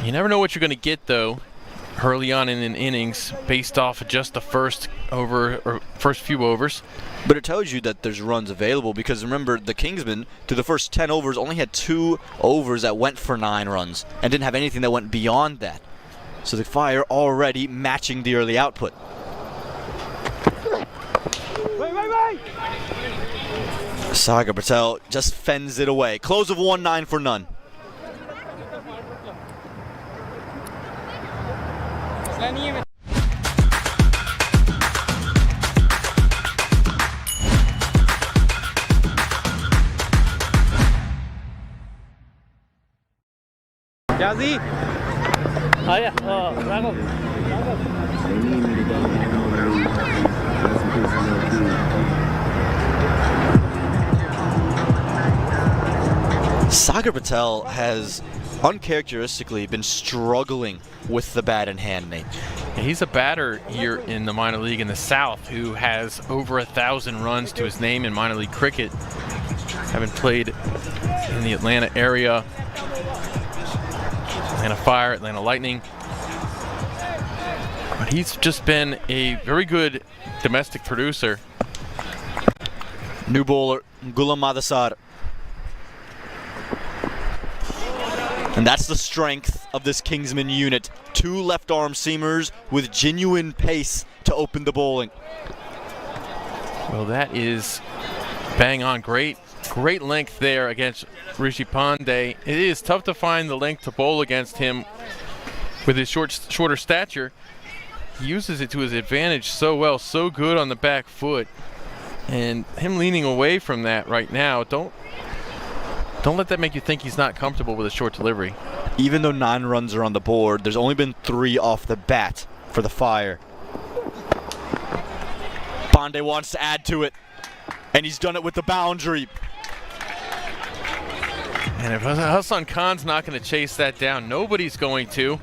You never know what you're going to get, though, early on in an innings based off of just the first few overs.
But it tells you that there's runs available, because remember, the Kingsmen, to the first 10 overs, only had 2 overs that went for 9 runs and didn't have anything that went beyond that. So the Fire already matching the early output. Sagar Patel just fends it away. Close of 1-9 for none.
Jazzy.
Sagar Patel has uncharacteristically been struggling with the bat in hand, Nate.
Yeah, he's a batter here in the minor league in the South who has over 1,000 runs to his name in minor league cricket. Having played in the Atlanta area, Atlanta Fire, Atlanta Lightning. But he's just been a very good domestic producer.
New bowler, Gulam Madasar. And that's the strength of this Kingsman unit. 2 left-arm seamers with genuine pace to open the bowling.
Well, that is bang on. Great length there against Rishi Pandey. It is tough to find the length to bowl against him with his shorter stature. He uses it to his advantage so well, so good on the back foot. And him leaning away from that right now, don't let that make you think he's not comfortable with a short delivery.
Even though 9 runs are on the board, there's only been 3 off the bat for the Fire. Pandey wants to add to it, and he's done it with the boundary.
And if Hassan Khan's not going to chase that down, nobody's going to.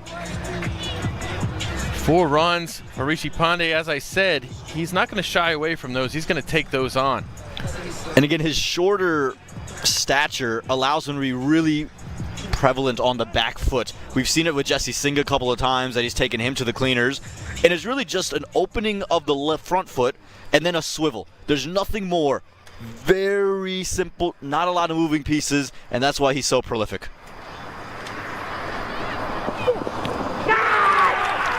4 runs for Rishi Pandey. As I said, he's not going to shy away from those. He's going to take those on.
And again, his shorter stature allows him to be really prevalent on the back foot. We've seen it with Jesse Singh a couple of times that he's taken him to the cleaners. And it's really just an opening of the left front foot and then a swivel. There's nothing more. Very simple, not a lot of moving pieces, and that's why he's so prolific.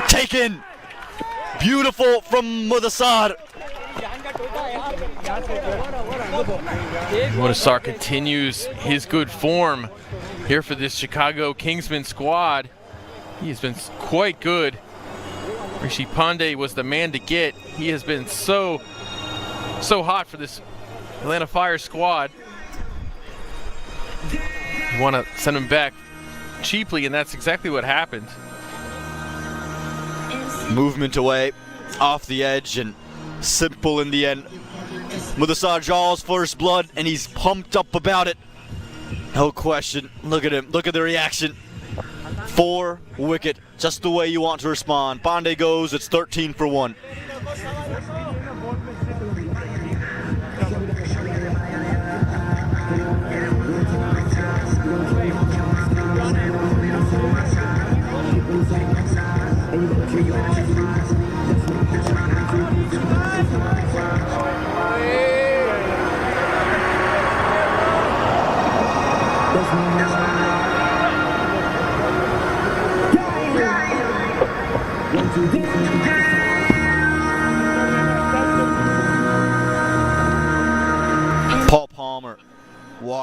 Taken! Beautiful from Mudasar.
Mudasar continues his good form here for this Chicago Kingsmen squad. He's been quite good. Rishi Pandey was the man to get. He has been so hot for this Atlanta Fire squad. You want to send him back cheaply, and that's exactly what happened.
Movement away, off the edge, and simple in the end. Mudasar draws first blood, and he's pumped up about it. No question. Look at him. Look at the reaction. 4 wicket, just the way you want to respond. Pandey goes, it's 13 for 1.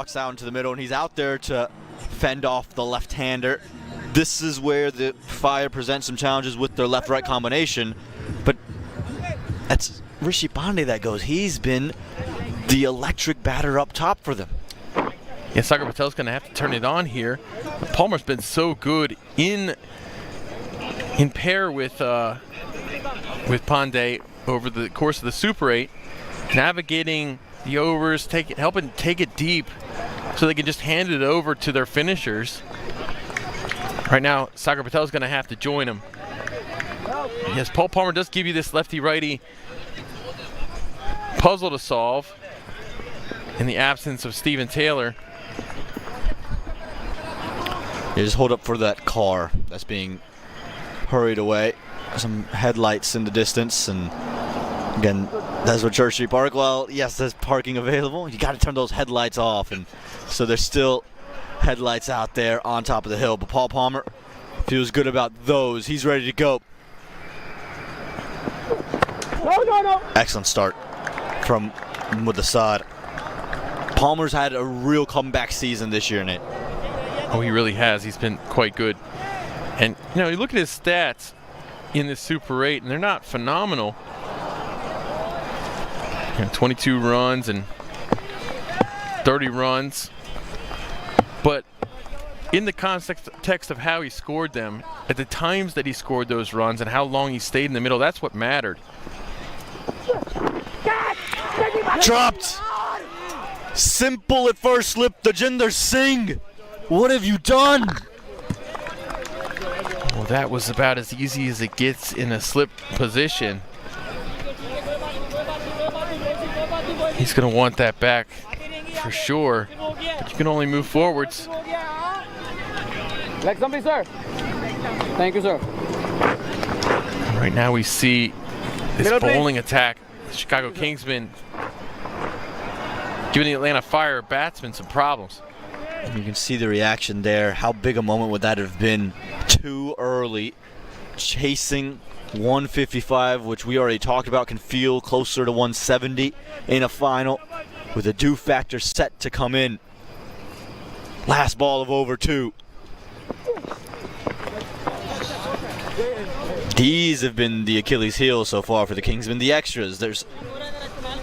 walks out into the middle, and he's out there to fend off the left-hander. This is where the Fire presents some challenges with their left-right combination, but that's Rishi Pandey that goes. He's been the electric batter up top for them.
Yeah, Sagar Patel's going to have to turn it on here. Palmer's been so good in pair with Pandey over the course of the Super 8, navigating the overs, helping take it deep so they can just hand it over to their finishers. Right now, Sagar Patel's going to have to join him. Yes, Paul Palmer does give you this lefty-righty puzzle to solve in the absence of Steven Taylor.
You just hold up for that car that's being hurried away. Some headlights in the distance, and again, that's what Church Street Park. Well, yes, there's parking available. You got to turn those headlights off, and so there's still headlights out there on top of the hill. But Paul Palmer feels good about those. He's ready to go.
No.
Excellent start from Mudassar. Palmer's had a real comeback season this year, Nate.
Oh, he really has. He's been quite good. And, you know, you look at his stats in this Super 8, and they're not phenomenal. 22 runs and 30 runs. But in the context of how he scored them, at the times that he scored those runs and how long he stayed in the middle, that's what mattered.
Dropped. Simple at first slip, Dajinder Singh. What have you done?
Well, that was about as easy as it gets in a slip position. He's going to want that back for sure. But you can only move forwards.
Like something, sir. Thank you, sir.
Right now we see this bowling attack. The Chicago Kingsmen giving the Atlanta Fire batsmen some problems.
You can see the reaction there. How big a moment would that have been? Too early. Chasing 155, which we already talked about, can feel closer to 170 in a final, with a due factor set to come in. Last ball of over 2. These have been the Achilles heel so far for the Kingsmen. The extras, there's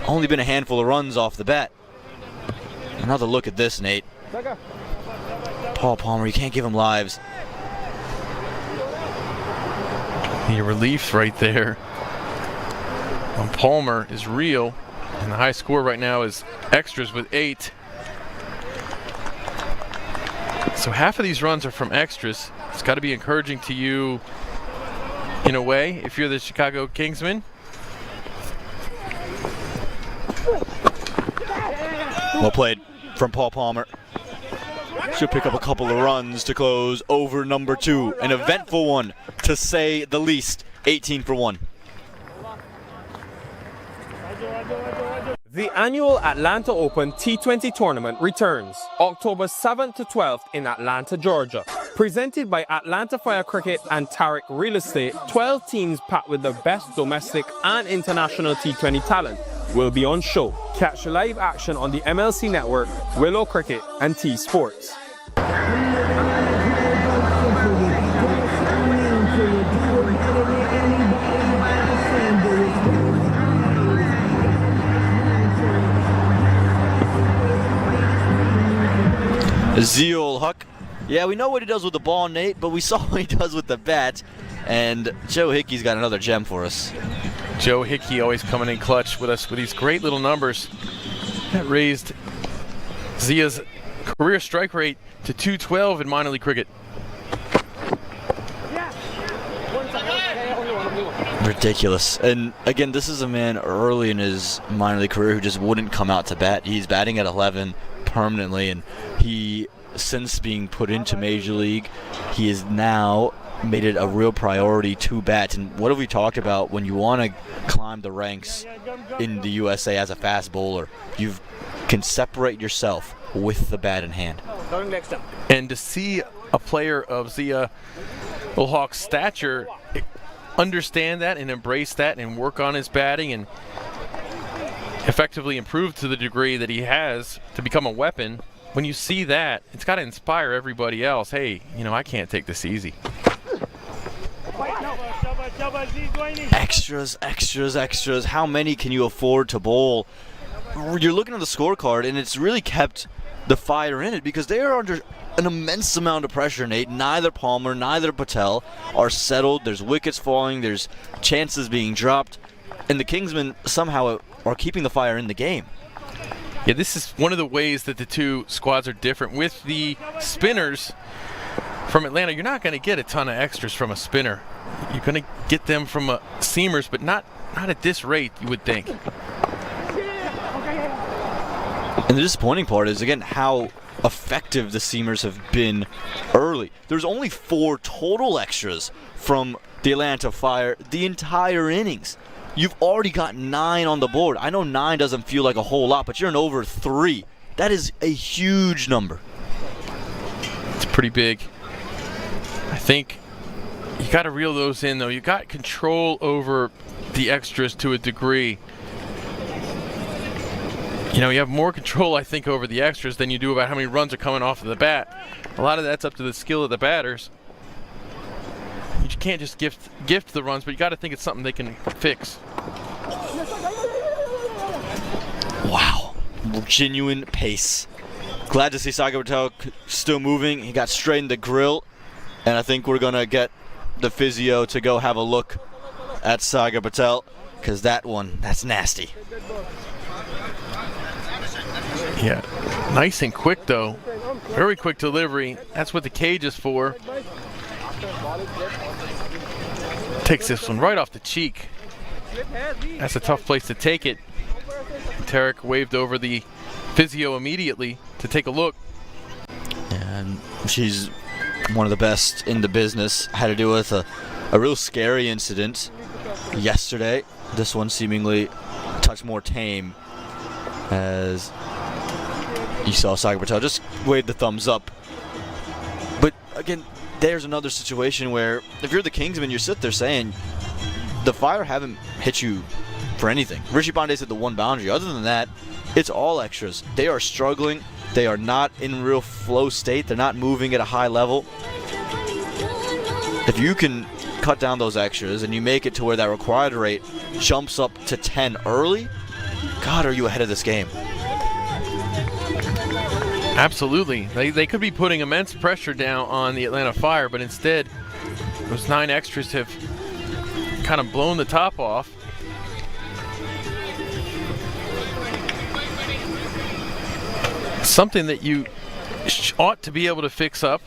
only been a handful of runs off the bat. Another look at this, Nate. Paul Palmer, you can't give him lives.
The relief right there on Palmer is real, and the high score right now is extras with 8. So half of these runs are from extras. It's got to be encouraging to you in a way if you're the Chicago Kingsmen.
Well played from Paul Palmer. Should pick up a couple of runs to close over number 2. An eventful one, to say the least. 18 for 1.
The annual Atlanta Open T20 tournament returns October 7th to 12th in Atlanta, Georgia. Presented by Atlanta Fire Cricket and Tariq Real Estate, 12 teams packed with the best domestic and international T20 talent will be on show. Catch live action on the MLC Network, Willow Cricket, and T Sports.
Ziol Huck. Yeah, we know what he does with the ball, Nate, but we saw what he does with the bat. And Joe Hickey's got another gem for us.
Joe Hickey always coming in clutch with us with these great little numbers. That raised Zia's career strike rate to 212 in minor league cricket.
Ridiculous. And again, this is a man early in his minor league career who just wouldn't come out to bat. He's batting at 11 permanently, and he, since being put into Major League, he has now made it a real priority to bat. And what have we talked about when you want to climb the ranks in the USA as a fast bowler? You can separate yourself with the bat in hand.
And to see a player of Zia Ulhawk's stature understand that and embrace that and work on his batting and effectively improve to the degree that he has to become a weapon, when you see that, it's got to inspire everybody else. Hey, you know, I can't take this easy.
Extras, extras, extras. How many can you afford to bowl? You're looking at the scorecard, and it's really kept the Fire in it because they are under an immense amount of pressure, Nate. Neither Palmer, neither Patel are settled. There's wickets falling. There's chances being dropped. And the Kingsmen somehow are keeping the Fire in the game.
Yeah, this is one of the ways that the two squads are different. With the spinners from Atlanta, you're not going to get a ton of extras from a spinner. You're going to get them from seamers, but not at this rate, you would think.
And the disappointing part is, again, how effective the seamers have been early. There's only 4 total extras from the Atlanta Fire the entire innings. You've already got 9 on the board. I know 9 doesn't feel like a whole lot, but you're in over 3. That is a huge number.
It's pretty big. I think you got to reel those in, though. You got control over the extras to a degree. You know, you have more control, I think, over the extras than you do about how many runs are coming off of the bat. A lot of that's up to the skill of the batters. You can't just gift the runs, but you got to think it's something they can fix.
Wow. Genuine pace. Glad to see Sagar Patel still moving. He got straight in the grill, and I think we're going to get the physio to go have a look at Sagar Patel, because that's nasty.
Yeah, nice and quick, though. Very quick delivery. That's what the cage is for. Takes this one right off the cheek. That's a tough place to take it. Tarek waved over the physio immediately to take a look.
And she's one of the best in the business. Had to do with a real scary incident yesterday. This one seemingly a touch more tame, as you saw Sagar Patel just wave the thumbs up. But again, there's another situation where if you're the Kingsmen, you sit there saying the Fire haven't hit you for anything. Rishi Pandey's hit the one boundary. Other than that, it's all extras. They are struggling. They are not in real flow state. They're not moving at a high level. If you can cut down those extras and you make it to where that required rate jumps up to 10 early, God, are you ahead of this game?
Absolutely. They could be putting immense pressure down on the Atlanta Fire, but instead, those 9 extras have kind of blown the top off. Something that you ought to be able to fix up.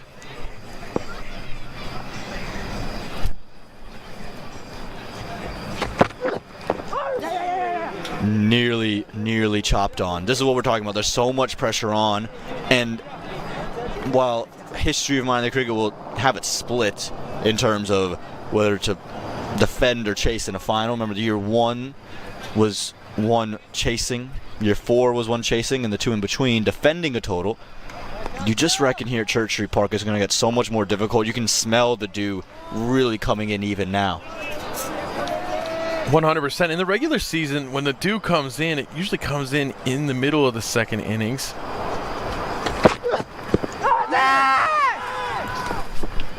Nearly chopped on. This is what we're talking about. There's so much pressure on, and while history of minor league cricket will have it split in terms of whether to defend or chase in a final. Remember, the year 1 was 1 chasing, year 4 was 1 chasing, and the 2 in between defending a total. You just reckon here at Church Street Park is going to get so much more difficult. You can smell the dew really coming in even now.
100%. In the regular season, when the dew comes in, it usually comes in the middle of the second innings.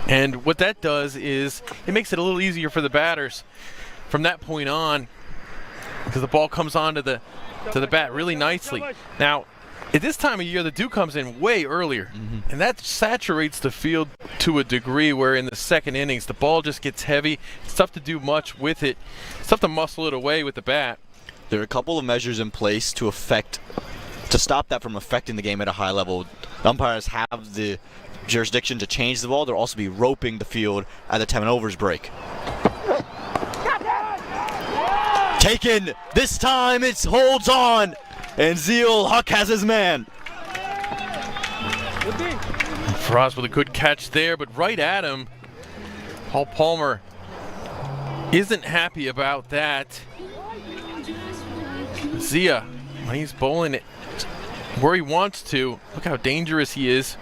And what that does is it makes it a little easier for the batters from that point on, because the ball comes onto the bat really nicely. Now, at this time of year, the dew comes in way earlier, and that saturates the field to a degree where in the second innings, the ball just gets heavy. It's tough to do much with it. It's tough to muscle it away with the bat.
There are a couple of measures in place to stop that from affecting the game at a high level. The umpires have the jurisdiction to change the ball. They'll also be roping the field at the 10 overs break. Taken! This time it holds on! And Zeel Huck has his man.
Faraz with a good catch there, but right at him. Paul Palmer isn't happy about that. Zia, when he's bowling it where he wants to, look how dangerous he is.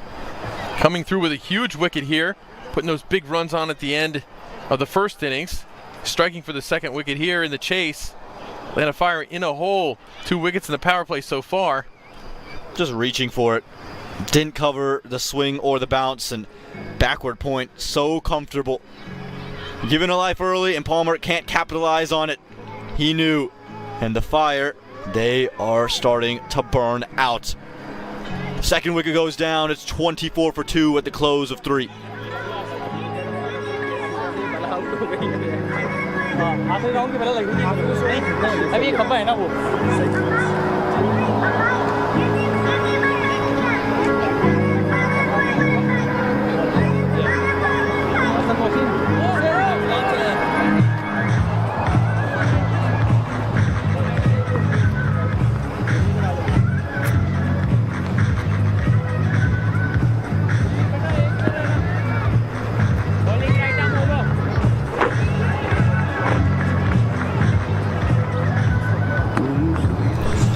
Coming through with a huge wicket here, putting those big runs on at the end of the first innings. Striking for the second wicket here in the chase. Atlanta Fire in a hole. 2 wickets in the power play so far.
Just reaching for it. Didn't cover the swing or the bounce, and backward point so comfortable. Given a life early, and Palmer can't capitalize on it. He knew. And the Fire, they are starting to burn out. Second wicket goes down. It's 24 for 2 at the close of 3.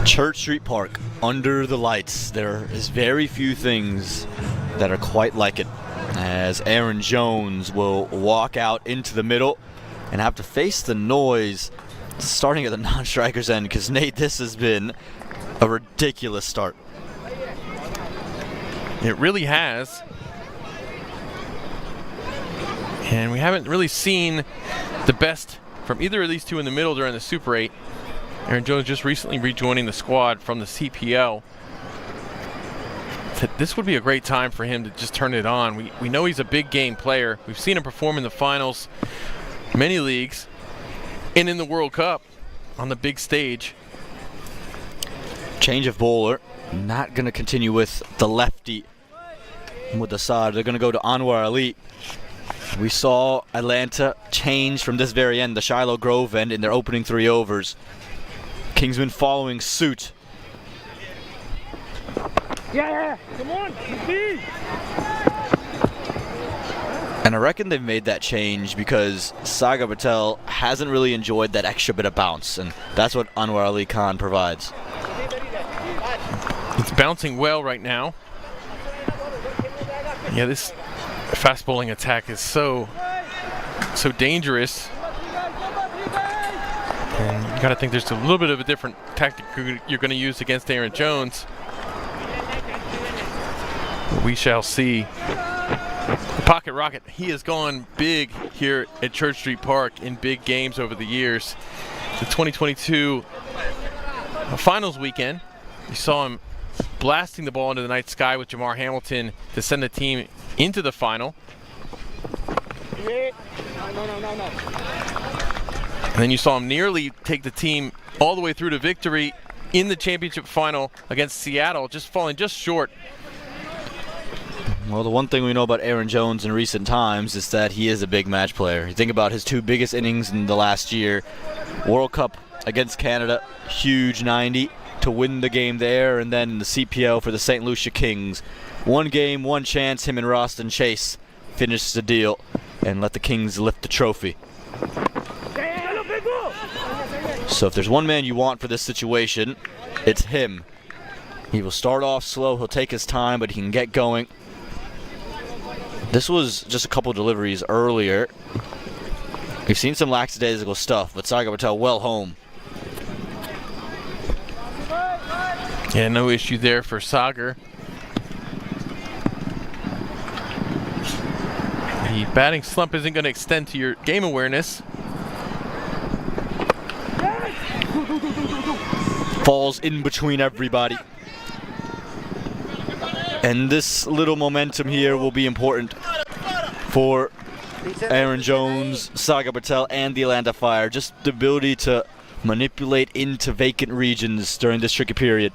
Church Street Park, under the lights. There is very few things that are quite like it, as Aaron Jones will walk out into the middle and have to face the noise starting at the non-striker's end, because Nate, this has been a ridiculous start.
It really has. And we haven't really seen the best from either of these two in the middle during the Super 8. Aaron Jones just recently rejoining the squad from the CPL. This would be a great time for him to just turn it on. We know he's a big game player. We've seen him perform in the finals, many leagues, and in the World Cup on the big stage.
Change of bowler. Not going to continue with the lefty with the side. They're going to go to Anwar Ali. We saw Atlanta change from this very end, the Shiloh Grove end, in their opening 3 overs. Kingsmen following suit.
Yeah, come on,
And I reckon they've made that change because Sagar Patel hasn't really enjoyed that extra bit of bounce, and that's what Anwar Ali Khan provides.
It's bouncing well right now. Yeah, this fast bowling attack is so dangerous. And you got to think there's a little bit of a different tactic you're going to use against Aaron Jones. We shall see. The Pocket Rocket, he has gone big here at Church Street Park in big games over the years. The 2022 finals weekend, you saw him blasting the ball into the night sky with Jamar Hamilton to send the team into the final.
No.
And then you saw him nearly take the team all the way through to victory in the championship final against Seattle, just falling just short.
Well, the one thing we know about Aaron Jones in recent times is that he is a big match player. You think about his 2 biggest innings in the last year. World Cup against Canada, huge 90 to win the game there, and then the CPL for the St. Lucia Kings. 1 game, 1 chance, him and Roston Chase finished the deal and let the Kings lift the trophy. So if there's one man you want for this situation, it's him. He will start off slow, he'll take his time, but he can get going. This was just a couple deliveries earlier. We've seen some lackadaisical stuff, but Sagar Patel well home.
Yeah, no issue there for Sagar. The batting slump isn't going to extend to your game awareness.
Falls in between everybody. And this little momentum here will be important for Aaron Jones, Sagar Patel, and the Atlanta Fire. Just the ability to manipulate into vacant regions during this tricky period.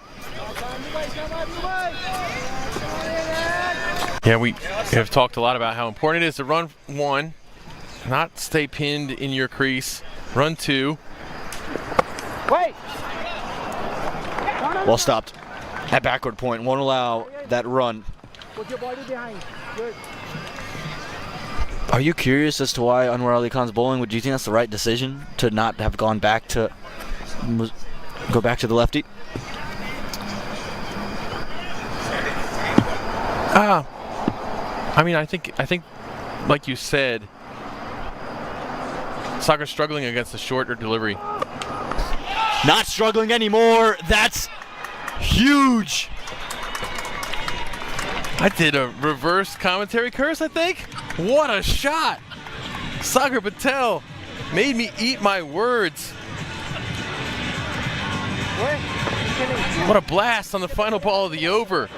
Yeah, we have talked a lot about how important it is to run 1, not stay pinned in your crease. Run 2.
Wait.
Well stopped. At backward point, won't allow that run.
Put your body behind. Good.
Are you curious as to why Anwar Ali Khan's bowling? Do you think that's the right decision to not have gone back to the lefty?
I mean, I think, like you said, Sagar's struggling against the shorter delivery.
Not struggling anymore. That's huge.
I did a reverse commentary curse, I think. What a shot! Sagar Patel made me eat my words. What a blast on the final ball of the over.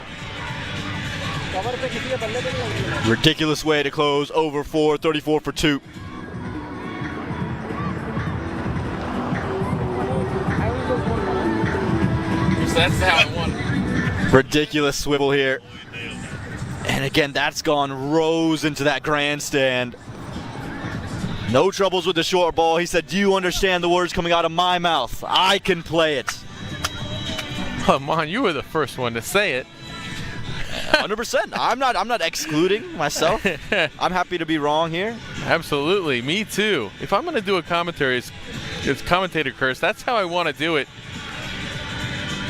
Ridiculous way to close over 4, 34 for 2.
So that's how I won.
Ridiculous swivel here. And again, that's gone rows into that grandstand. No troubles with the short ball. He said, do you understand the words coming out of my mouth? I can play it.
Come on, you were the first one to say it.
100%. I'm not excluding myself. I'm happy to be wrong here.
Absolutely, me too. If I'm going to do a commentary, it's commentator curse. That's how I want to do it.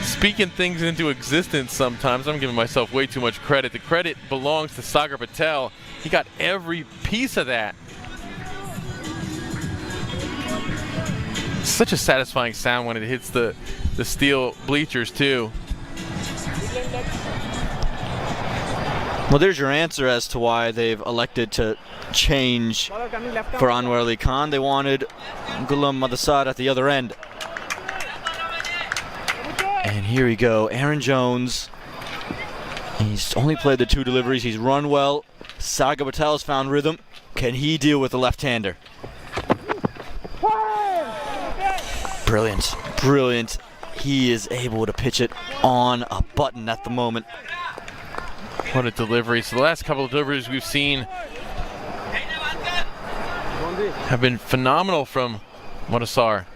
Speaking things into existence sometimes. I'm giving myself way too much credit. The credit belongs to Sagar Patel. He got every piece of that. Such a satisfying sound when it hits the steel bleachers too.
Well, there's your answer as to why they've elected to change for Anwar Ali Khan. They wanted Ghulam Madasar at the other end. And here we go, Aaron Jones. He's only played the 2 deliveries. He's run well. Sagar Patel's found rhythm. Can he deal with the left-hander? Brilliant, brilliant. He is able to pitch it on a button at the moment.
What a delivery. So the last couple of deliveries we've seen have been phenomenal from Madasar.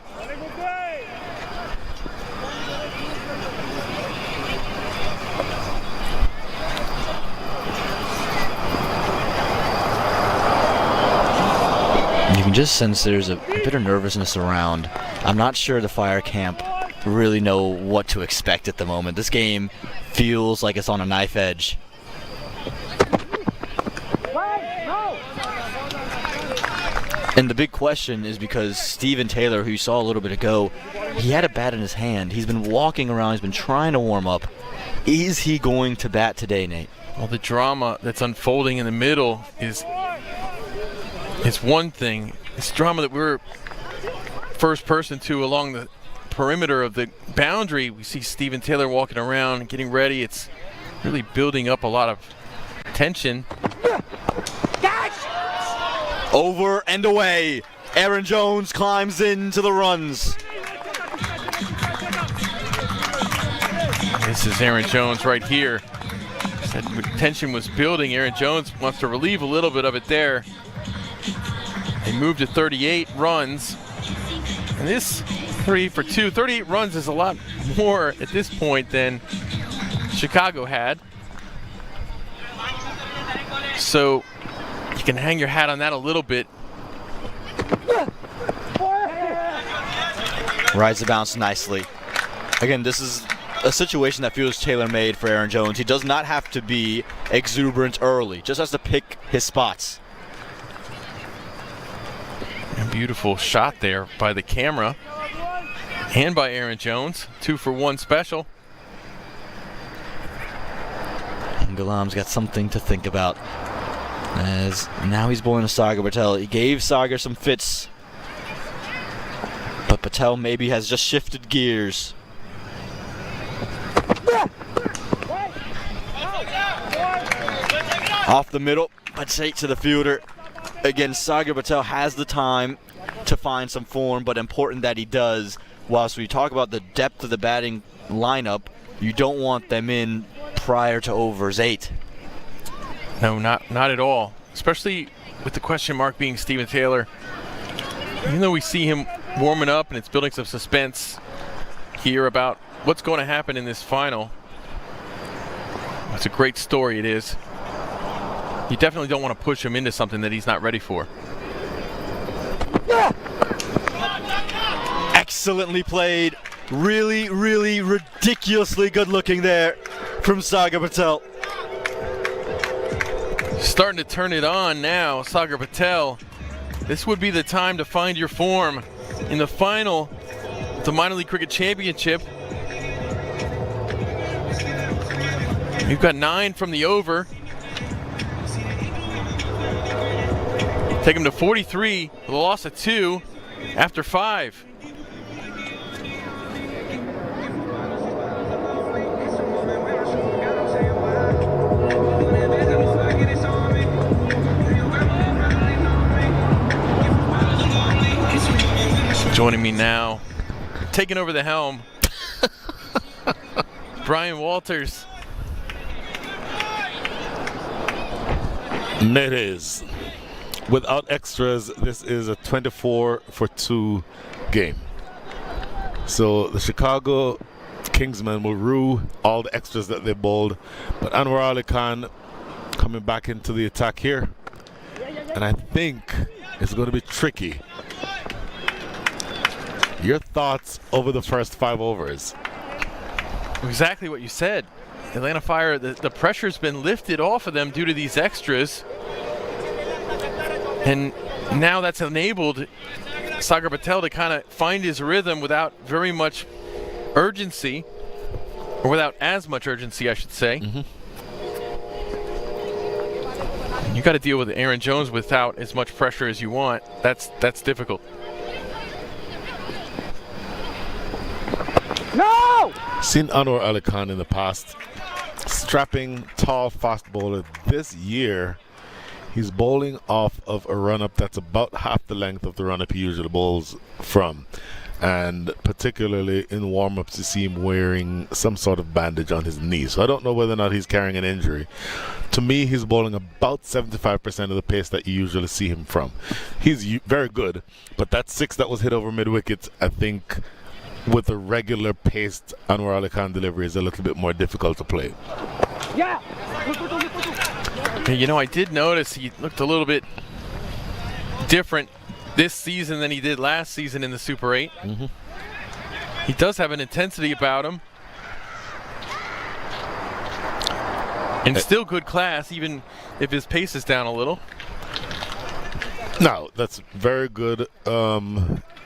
You can just sense there's a bit of nervousness around. I'm not sure the Fire camp really know what to expect at the moment. This game feels like it's on a knife edge. And the big question is because Steven Taylor, who you saw a little bit ago, he had a bat in his hand. He's been walking around. He's been trying to warm up. Is he going to bat today, Nate?
Well, the drama that's unfolding in the middle is one thing. It's drama that we're first person to along the perimeter of the boundary. We see Steven Taylor walking around and getting ready. It's really building up a lot of tension.
Over and away. Aaron Jones climbs into the runs.
This is Aaron Jones right here. That tension was building. Aaron Jones wants to relieve a little bit of it there. They moved to 38 runs. And this 3 for 2, 38 runs is a lot more at this point than Chicago had. So you can hang your hat on that a little bit.
Rides the bounce nicely. Again, this is a situation that feels tailor-made for Aaron Jones. He does not have to be exuberant early, just has to pick his spots.
A beautiful shot there by the camera and by Aaron Jones. 2 for 1 special.
And Ghulam's got something to think about, as now he's bowling to Sagar Patel. He gave Sagar some fits, but Patel maybe has just shifted gears. Off the middle, but straight to the fielder. Again, Sagar Patel has the time to find some form, but important that he does. Whilst we talk about the depth of the batting lineup, you don't want them in prior to overs 8.
No, not at all. Especially with the question mark being Steven Taylor. Even though we see him warming up and it's building some suspense here about what's going to happen in this final. It's a great story, it is. You definitely don't want to push him into something that he's not ready for.
Excellently played. Really, really ridiculously good looking there from Sagar Patel.
Starting to turn it on now, Sagar Patel. This would be the time to find your form in the final of the Minor League Cricket Championship. We've got 9 from the over. Take him to 43 with a loss of 2 after 5. Joining me now, taking over the helm, Brian Walters.
It is. Without extras, this is a 24-for-2 game. So the Chicago Kingsmen will rue all the extras that they bowled, but Anwar Ali Khan coming back into the attack here, and I think it's going to be tricky. Your thoughts over the first 5 overs?
Exactly what you said. Atlanta Fire, the pressure's been lifted off of them due to these extras. And now that's enabled Sagar Patel to kind of find his rhythm without very much urgency, or without as much urgency, I should say. You got to deal with Aaron Jones without as much pressure as you want. That's difficult.
No!
Seen Anwar Ali Khan in the past. Strapping, tall, fast bowler. This year, he's bowling off of a run-up that's about half the length of the run-up he usually bowls from. And particularly in warm-ups, you see him wearing some sort of bandage on his knee. So I don't know whether or not he's carrying an injury. To me, he's bowling about 75% of the pace that you usually see him from. He's very good, but that 6 that was hit over mid-wicket, I think, with a regular paced Anwar Ali Khan delivery is a little bit more difficult to play.
Yeah.
You know, I did notice he looked a little bit different this season than he did last season in the Super 8. He does have an intensity about him. And still good class, even if his pace is down a little.
No, that's very good.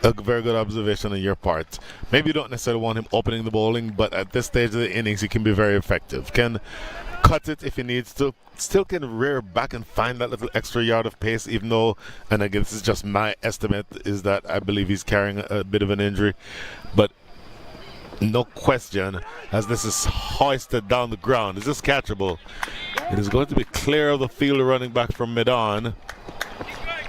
A very good observation on your part. Maybe you don't necessarily want him opening the bowling, but at this stage of the innings, he can be very effective. Can cut it if he needs to. Still can rear back and find that little extra yard of pace, even though, and again, this is just my estimate, is that I believe he's carrying a bit of an injury. But no question, as this is hoisted down the ground, is this catchable? It is going to be clear of the fielder running back from mid-on.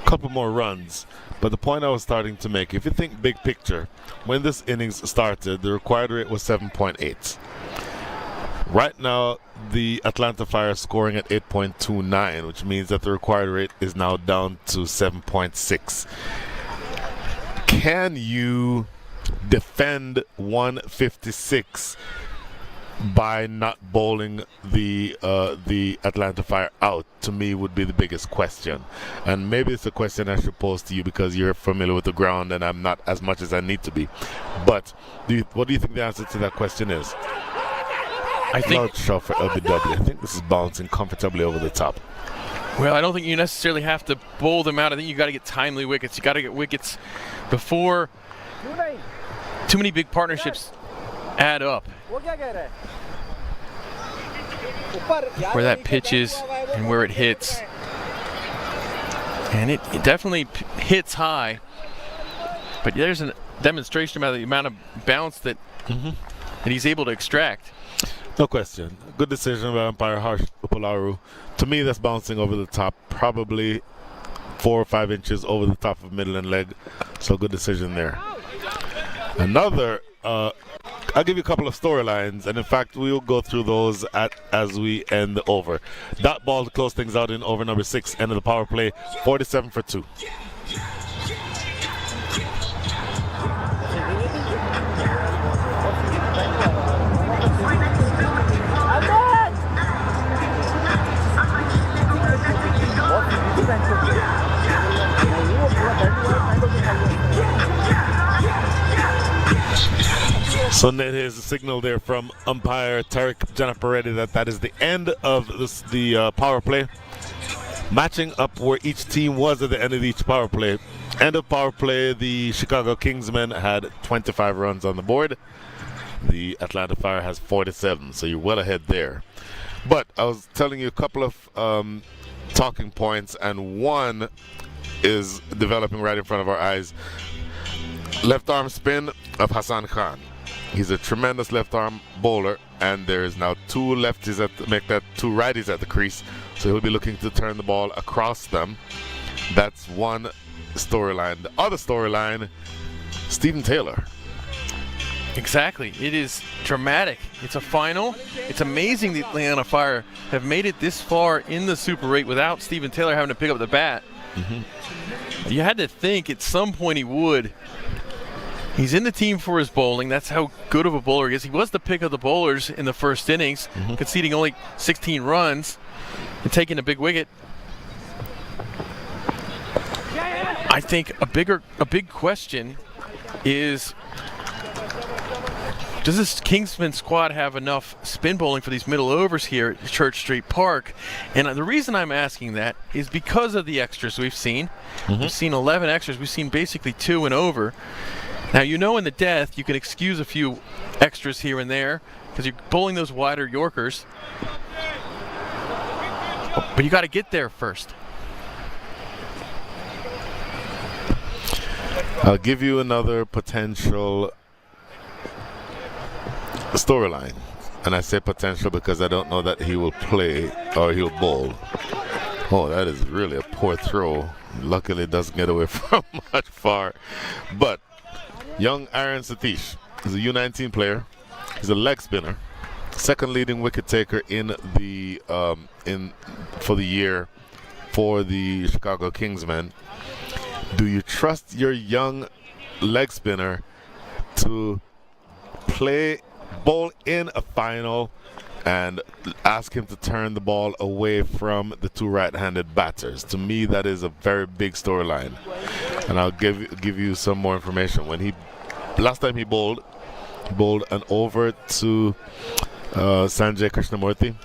Couple more runs. But the point I was starting to make, if you think big picture, when this innings started, the required rate was 7.8. Right now, the Atlanta Fire is scoring at 8.29, which means that the required rate is now down to 7.6. Can you defend 156 by not bowling the Atlanta Fire out? To me, would be the biggest question. And maybe it's a question I should pose to you because you're familiar with the ground and I'm not as much as I need to be. But what do you think the answer to that question is?
I think
Loud shot for LBW. I think this is bouncing comfortably over the top.
Well, I don't think you necessarily have to bowl them out. I think you got to get timely wickets. You got to get wickets before too many big partnerships add up. Where that pitch is and where it hits. And it definitely hits high. But there's a demonstration about the amount of bounce that he's able to extract.
No question. Good decision by umpire Harsh Upalaru. To me, that's bouncing over the top, probably 4 or 5 inches over the top of middle and leg. So good decision there. Another, I'll give you a couple of storylines, and in fact, we'll go through those as we end the over. That ball to close things out in over number 6, end of the power play, 47 for 2. So Ned, here's a signal there from umpire Tariq Janapareddy that is the end of the power play. Matching up where each team was at the end of each power play. End of power play, the Chicago Kingsmen had 25 runs on the board. The Atlanta Fire has 47, so you're well ahead there. But I was telling you a couple of talking points, and one is developing right in front of our eyes. Left arm spin of Hassan Khan. He's a tremendous left arm bowler, and there is now two lefties two righties at the crease, so he'll be looking to turn the ball across them. That's one storyline. The other storyline, Stephen Taylor.
Exactly. It is dramatic. It's a final. It's amazing the Atlanta Fire have made it this far in the Super 8 without Stephen Taylor having to pick up the bat. You had to think at some point he would. He's in the team for his bowling. That's how good of a bowler he is. He was the pick of the bowlers in the first innings, conceding only 16 runs and taking a big wicket. I think a big question is, does this Kingsmen squad have enough spin bowling for these middle overs here at Church Street Park? And the reason I'm asking that is because of the extras we've seen. We've seen 11 extras. We've seen basically 2 and over. Now, you know, in the death, you can excuse a few extras here and there because you're bowling those wider Yorkers. But you got to get there first.
I'll give you another potential storyline. And I say potential because I don't know that he will play or he'll bowl. Oh, that is really a poor throw. Luckily, it doesn't get away from much far. But young Aaron Satish is a U19 player. He's a leg spinner, second leading wicket taker in the for the year for the Chicago Kingsmen. Do you trust your young leg spinner to bowl in a final and ask him to turn the ball away from the two right-handed batters? To me, that is a very big storyline, and I'll give you some more information. When last time he bowled an over to Sanjay Krishnamurthy.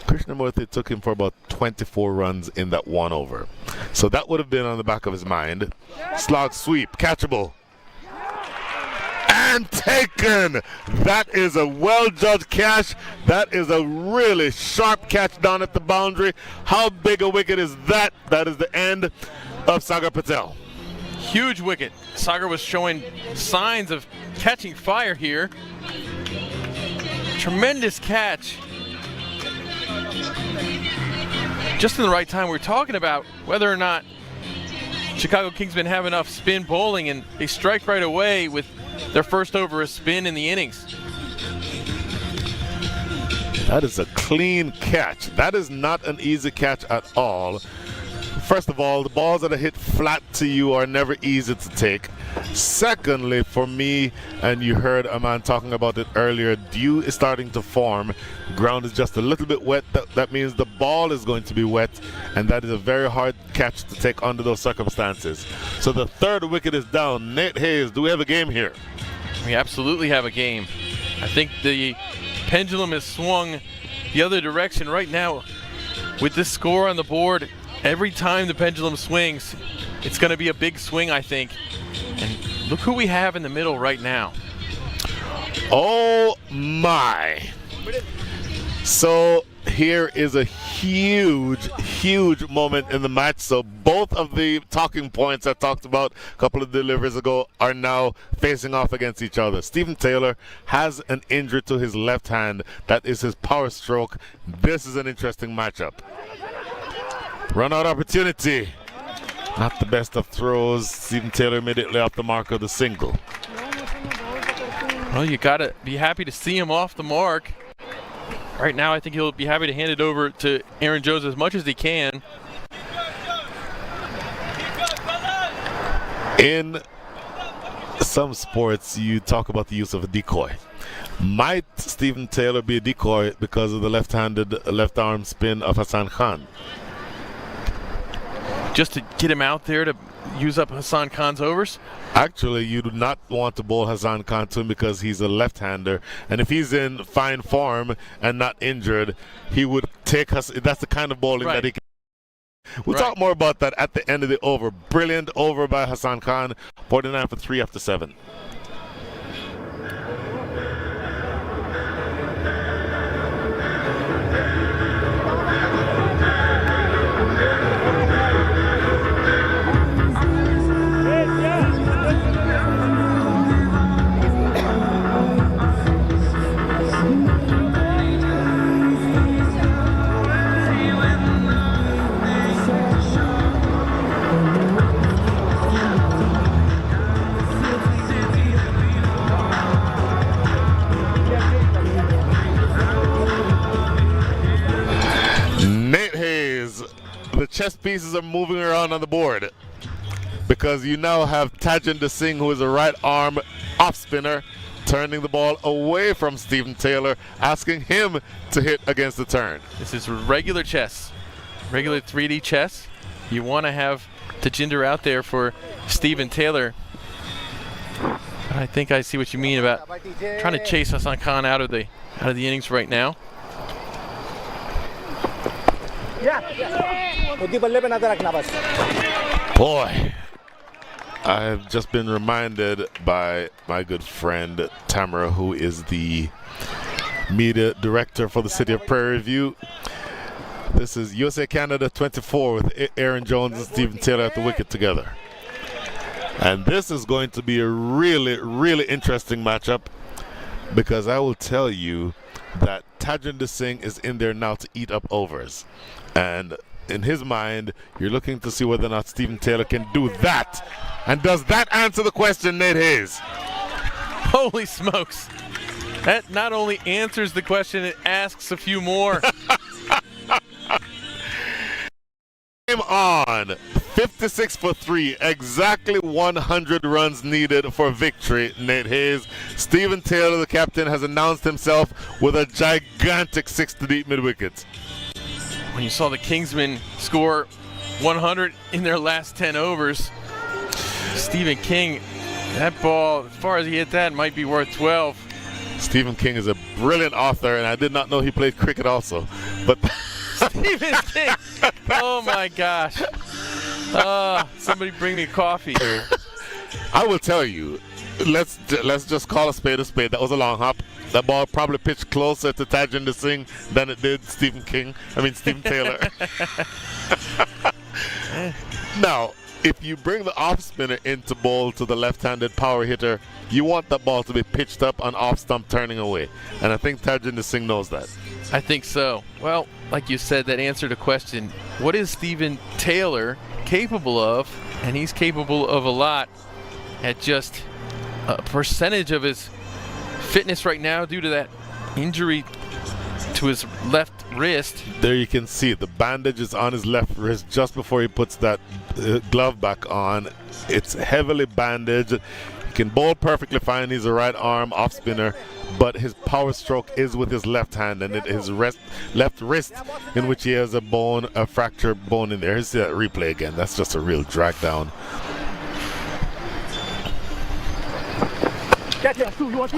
Krishnamurthy took him for about 24 runs in that one over. So that would have been on the back of his mind. Slog sweep, catchable. And taken! That is a well-judged catch. That is a really sharp catch down at the boundary. How big a wicket is that? That is the end of Sagar Patel.
Huge wicket. Sagar was showing signs of catching fire here. Tremendous catch. Just in the right time. We're talking about whether or not Chicago Kingsmen have enough spin bowling, and they strike right away with their first over a spin in the innings.
That is a clean catch. That is not an easy catch at all. First of all, the balls that are hit flat to you are never easy to take. Secondly, for me, and you heard a man talking about it earlier, dew is starting to form. Ground is just a little bit wet. That means the ball is going to be wet, and that is a very hard catch to take under those circumstances. So the third wicket is down. Nate Hayes, do we have a game here?
We absolutely have a game. I think the pendulum has swung the other direction right now. With this score on the board, every time the pendulum swings, it's going to be a big swing, I think. And look who we have in the middle right now.
Oh my. So here is a huge moment in the match. So both of the talking points I talked about a couple of deliveries ago are now facing off against each other. Stephen Taylor has an injury to his left hand. That is his power stroke. This is an interesting matchup. Run out opportunity. Not the best of throws. Stephen Taylor immediately off the mark of the single.
Well, you got to be happy to see him off the mark. Right now, I think he'll be happy to hand it over to Aaron Jones as much as he can.
In some sports, you talk about the use of a decoy. Might Stephen Taylor be a decoy because of the left-handed left arm spin of Hassan Khan?
Just to get him out there to use up Hassan Khan's overs?
Actually, you do not want to bowl Hassan Khan to him because he's a left-hander, and if he's in fine form and not injured, he would take us. That's the kind of bowling that he can. We'll talk more about that at the end of the over. Brilliant over by Hassan Khan. 49 for 3 after 7. chess pieces are moving around on the board, because you now have Tajinder Singh, who is a right arm off spinner, turning the ball away from Stephen Taylor, asking him to hit against the turn.
This is regular chess, regular 3D chess. You want to have Tajinder out there for Stephen Taylor. I think I see what you mean about trying to chase Hassan Khan out of the innings right now.
Boy, I've just been reminded by my good friend Tamara, who is the media director for the City of Prairie View. This is USA Canada 24 with Aaron Jones and Stephen Taylor at the wicket together. And this is going to be a really, really interesting matchup, because I will tell you that Tajinder Singh is in there now to eat up overs. And in his mind, you're looking to see whether or not Stephen Taylor can do that. And does that answer the question, Nate Hayes?
Holy smokes. That not only answers the question, it asks a few more.
Game on. 56 for 3. Exactly 100 runs needed for victory, Nate Hayes. Stephen Taylor, the captain, has announced himself with a gigantic 6 to deep mid-wicket.
When you saw the Kingsmen score 100 in their last 10 overs, Stephen King, that ball, as far as he hit that, might be worth 12.
Stephen King is a brilliant author, and I did not know he played cricket also. But
Stephen King, oh my gosh. Somebody bring me coffee.
I will tell you, let's just call a spade a spade. That was a long hop. That ball probably pitched closer to Tajinder Singh than it did Stephen Taylor. Now, if you bring the off spinner into bowl to the left-handed power hitter, you want that ball to be pitched up on off stump turning away. And I think Tajinder Singh knows that.
I think so. Well, like you said, that answered a question. What is Stephen Taylor capable of? And he's capable of a lot at just a percentage of his fitness right now due to that injury to his left wrist.
There you can see the bandage is on his left wrist just before he puts that glove back on. It's heavily bandaged. He can bowl perfectly fine. He's a right arm off spinner, but his power stroke is with his left hand and his left wrist, in which he has a fractured bone in there. Here's that replay again. That's just a real drag down.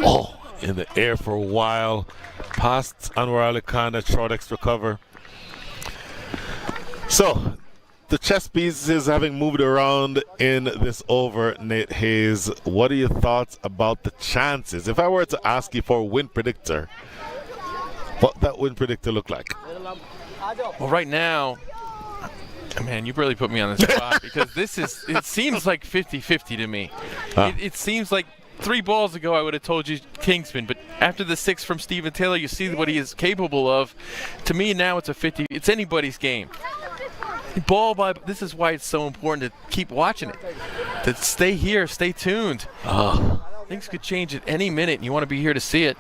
Oh, in the air for a while, past Anwar Ali Khan at short extra cover. So, the chess pieces having moved around in this over, Nate Hayes, what are your thoughts about the chances? If I were to ask you for a win predictor, what that win predictor look like?
Well, right now, man, you really put me on the spot because it seems like 50-50 to me. It seems like 3 balls ago I would have told you Kingsmen, but after the 6 from Stephen Taylor, you see what he is capable of. To me now it's a 50. It's anybody's game. Ball by. This is why it's so important to keep watching it. To stay here, stay tuned. Things could change at any minute, and you want to be here to see it.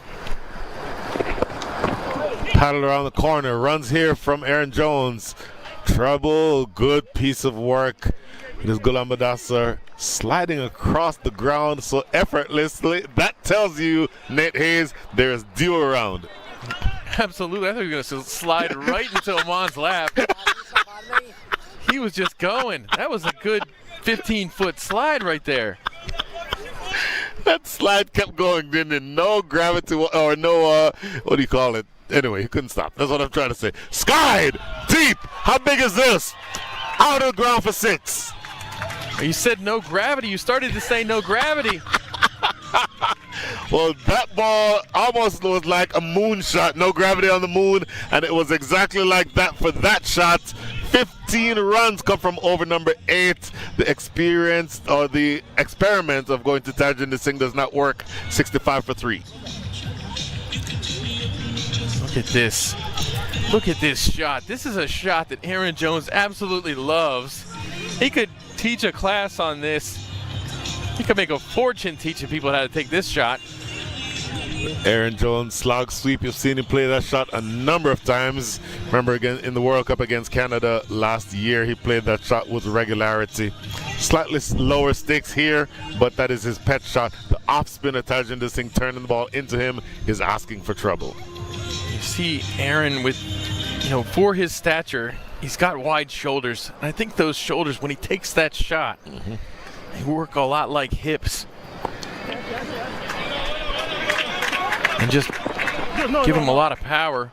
Paddle around the corner, runs here from Aaron Jones. Trouble, good piece of work. It is Ghulam Badassar sliding across the ground so effortlessly. That tells you, Nate Hayes, there is dew around.
Absolutely. I thought he was going to slide right into Oman's lap. He was just going. That was a good 15-foot slide right there.
That slide kept going, didn't it? No gravity or no, what do you call it? Anyway, he couldn't stop. That's what I'm trying to say. Skied deep. How big is this? Out of the ground for 6.
You said no gravity. You started to say no gravity.
Well, that ball almost was like a moon shot. No gravity on the moon. And it was exactly like that for that shot. 15 runs come from over number 8. The experience or the experiment of going to Tajinder Singh does not work. 65 for 3.
Look at this. Look at this shot. This is a shot that Aaron Jones absolutely loves. He could teach a class on this. He could make a fortune teaching people how to take this shot.
Aaron Jones slog sweep. You've seen him play that shot a number of times. Remember, again in the World Cup against Canada last year, he played that shot with regularity. Slightly lower stakes here, but that is his pet shot. The off-spin of Tajinder Singh turning the ball into him is asking for trouble.
You see Aaron with, for his stature, he's got wide shoulders. And I think those shoulders, when he takes that shot, they work a lot like hips. And just give him a lot of power.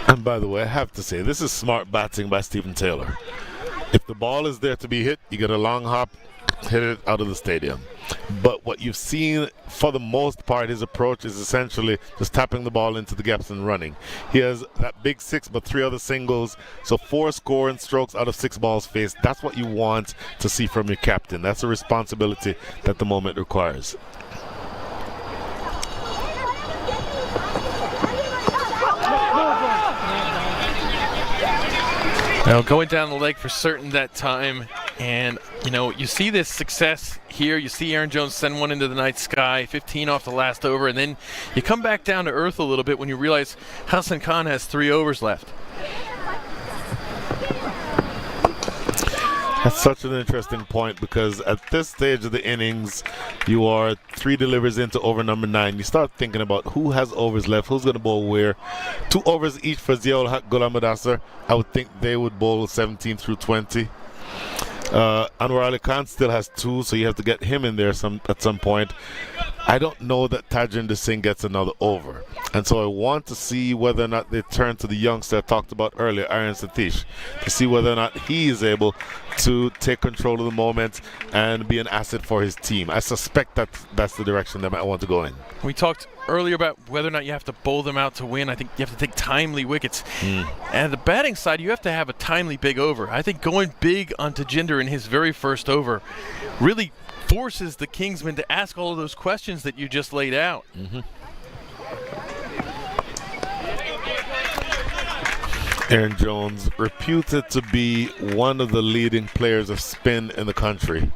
And by the way, I have to say, this is smart batting by Stephen Taylor. If the ball is there to be hit, you get a long hop, hit it out of the stadium. But what you've seen, for the most part, his approach is essentially just tapping the ball into the gaps and running. He has that big 6, but 3 other singles. So 4 scoring strokes out of 6 balls faced. That's what you want to see from your captain. That's a responsibility that the moment requires.
Now going down the leg for certain that time, and you see this success here. You see Aaron Jones send one into the night sky, 15 off the last over, and then you come back down to earth a little bit when you realize Hassan Khan has 3 overs left.
That's such an interesting point, because at this stage of the innings, you are 3 deliveries into over number 9. You start thinking about who has overs left, who's going to bowl where. 2 overs each for Ziaul Haq, Ghulam Mudassar. I would think they would bowl 17 through 20. Anwar Ali Khan still has 2, so you have to get him in there at some point. I don't know that Tajinder Singh gets another over. And so I want to see whether or not they turn to the youngster I talked about earlier, Aryan Satish, to see whether or not he is able to take control of the moment and be an asset for his team. I suspect that that's the direction they might want to go in.
We talked earlier about whether or not you have to bowl them out to win. I think you have to take timely wickets. And the batting side, you have to have a timely big over. I think going big on Tajinder in his very first over really forces the Kingsmen to ask all of those questions that you just laid out.
Aaron Jones, reputed to be one of the leading players of spin in the country,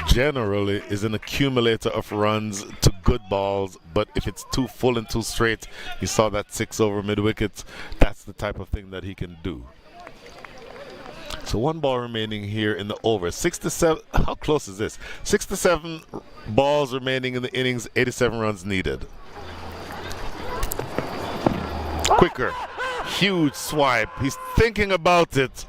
generally is an accumulator of runs to good balls, but if it's too full and too straight, you saw that 6 over mid-wicket, that's the type of thing that he can do. So 1 ball remaining here in the over. 6 to 7, how close is this? 6 to 7 balls remaining in the innings, 87 runs needed. Quicker, huge swipe. He's thinking about it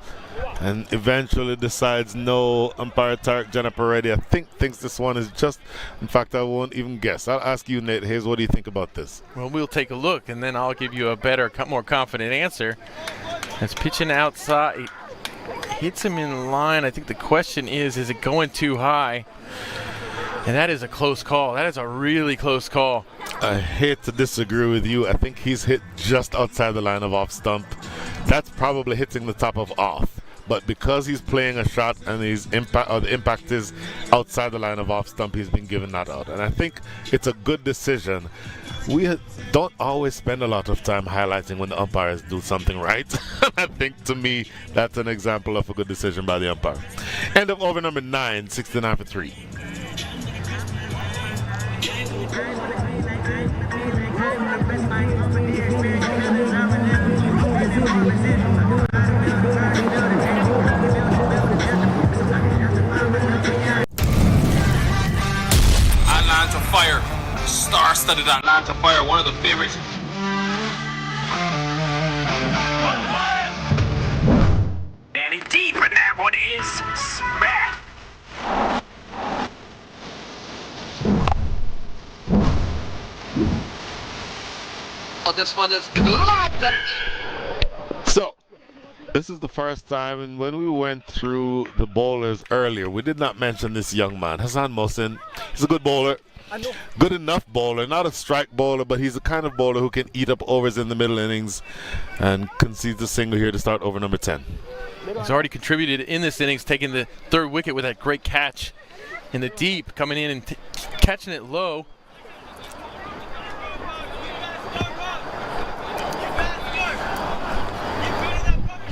and eventually decides no. Umpire Tariq Janapareddy, I think, thinks this one is just, in fact, I won't even guess. I'll ask you, Nate Hayes, what do you think about this?
Well, we'll take a look, and then I'll give you a better, more confident answer. It's pitching outside. Hits him in line. I think the question is it going too high? And that is a close call. That is a really close call.
I hate to disagree with you. I think he's hit just outside the line of off stump. That's probably hitting the top of off. But because he's playing a shot and the impact is outside the line of off stump, he's been given that out. And I think it's a good decision. We don't always spend a lot of time highlighting when the umpires do something right. I think, to me, that's an example of a good decision by the umpire. End of over number 9, 69 for 3.
Atlanta Fire, star-studded Atlanta Fire, one of the favorites. Danny deep, and that one is smack.
Oh, this one is good.
So, this is the first time, and when we went through the bowlers earlier, we did not mention this young man, Hassan Mohsin. He's a good bowler, good enough bowler, not a strike bowler, but he's the kind of bowler who can eat up overs in the middle innings and concedes a single here to start over number 10.
He's already contributed in this innings, taking the 3rd wicket with that great catch in the deep, coming in and catching it low.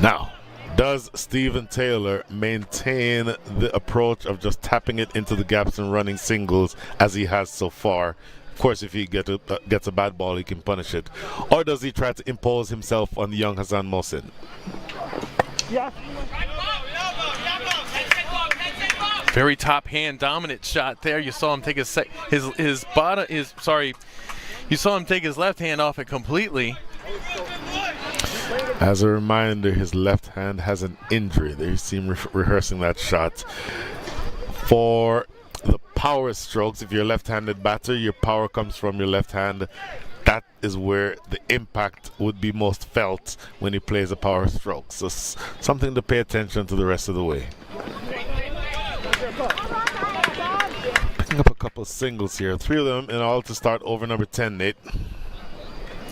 Now, does Stephen Taylor maintain the approach of just tapping it into the gaps and running singles as he has so far? course, if he gets a bad ball, he can punish it. Or does he try to impose himself on the young Hassan Mohsin?
Very top hand dominant shot there. You saw him take you saw him take his left hand off it completely.
As a reminder, his left hand has an injury. They seem rehearsing that shot. For the power strokes, if you're a left-handed batter, your power comes from your left hand. That is where the impact would be most felt when he plays a power stroke. So something to pay attention to the rest of the way. Picking up a couple of singles here. 3 of them in all to start over number 10, Nate.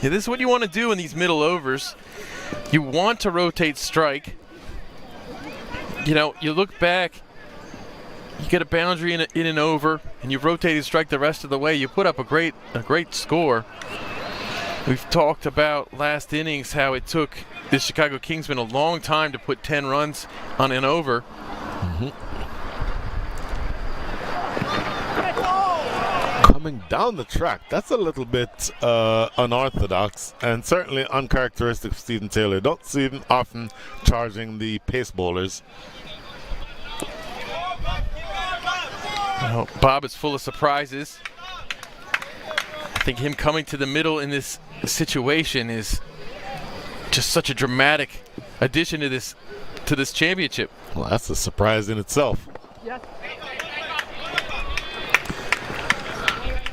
Yeah, this is what you want to do in these middle overs. You want to rotate strike. You know, you look back, you get a boundary in and over, and you've rotated strike the rest of the way. You put up a great score. We've talked about last innings how it took the Chicago Kingsmen a long time to put 10 runs on an over.
Coming down the track, that's a little bit unorthodox and certainly uncharacteristic of Stephen Taylor. Don't see him often charging the pace bowlers.
Well, Bob is full of surprises. I think him coming to the middle in this situation is just such a dramatic addition to this championship.
Well, that's a surprise in itself.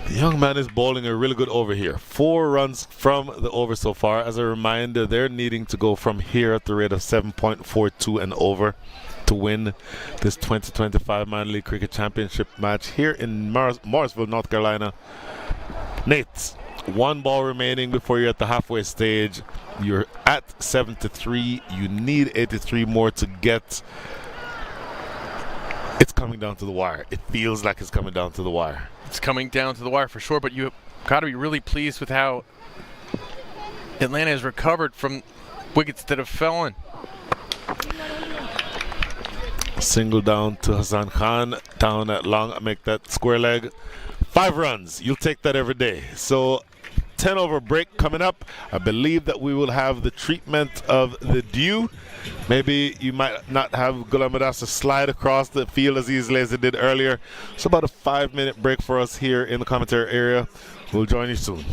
The young man is bowling a really good over here. 4 runs from the over so far. As a reminder, they're needing to go from here at the rate of 7.42 and over to win this 2025 Minor League Cricket Championship match here in Morrisville, North Carolina. Nate, 1 ball remaining before you're at the halfway stage. You're at 7-3. You need 83 more to get. It's coming down to the wire. It feels like it's coming down to the wire.
It's coming down to the wire for sure, but you've got to be really pleased with how Atlanta has recovered from wickets that have fallen.
Single down to Hassan Khan, down at long, make that square leg. 5 runs, you'll take that every day. So 10 over break coming up. I believe that we will have the treatment of the dew. Maybe you might not have Ghulam Adasa slide across the field as easily as it did earlier. So about a 5-minute break for us here in the commentary area. We'll join you soon.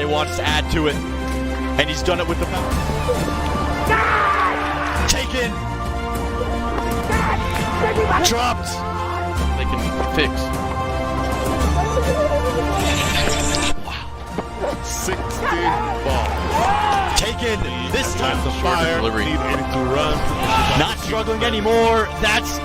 Wants to add to it, and he's done it with the taken, dropped.
They can fix.
Wow. 60 balls.
Taken this
Atlanta Fire
delivery.
need 82 runs.
Not struggling anymore. That's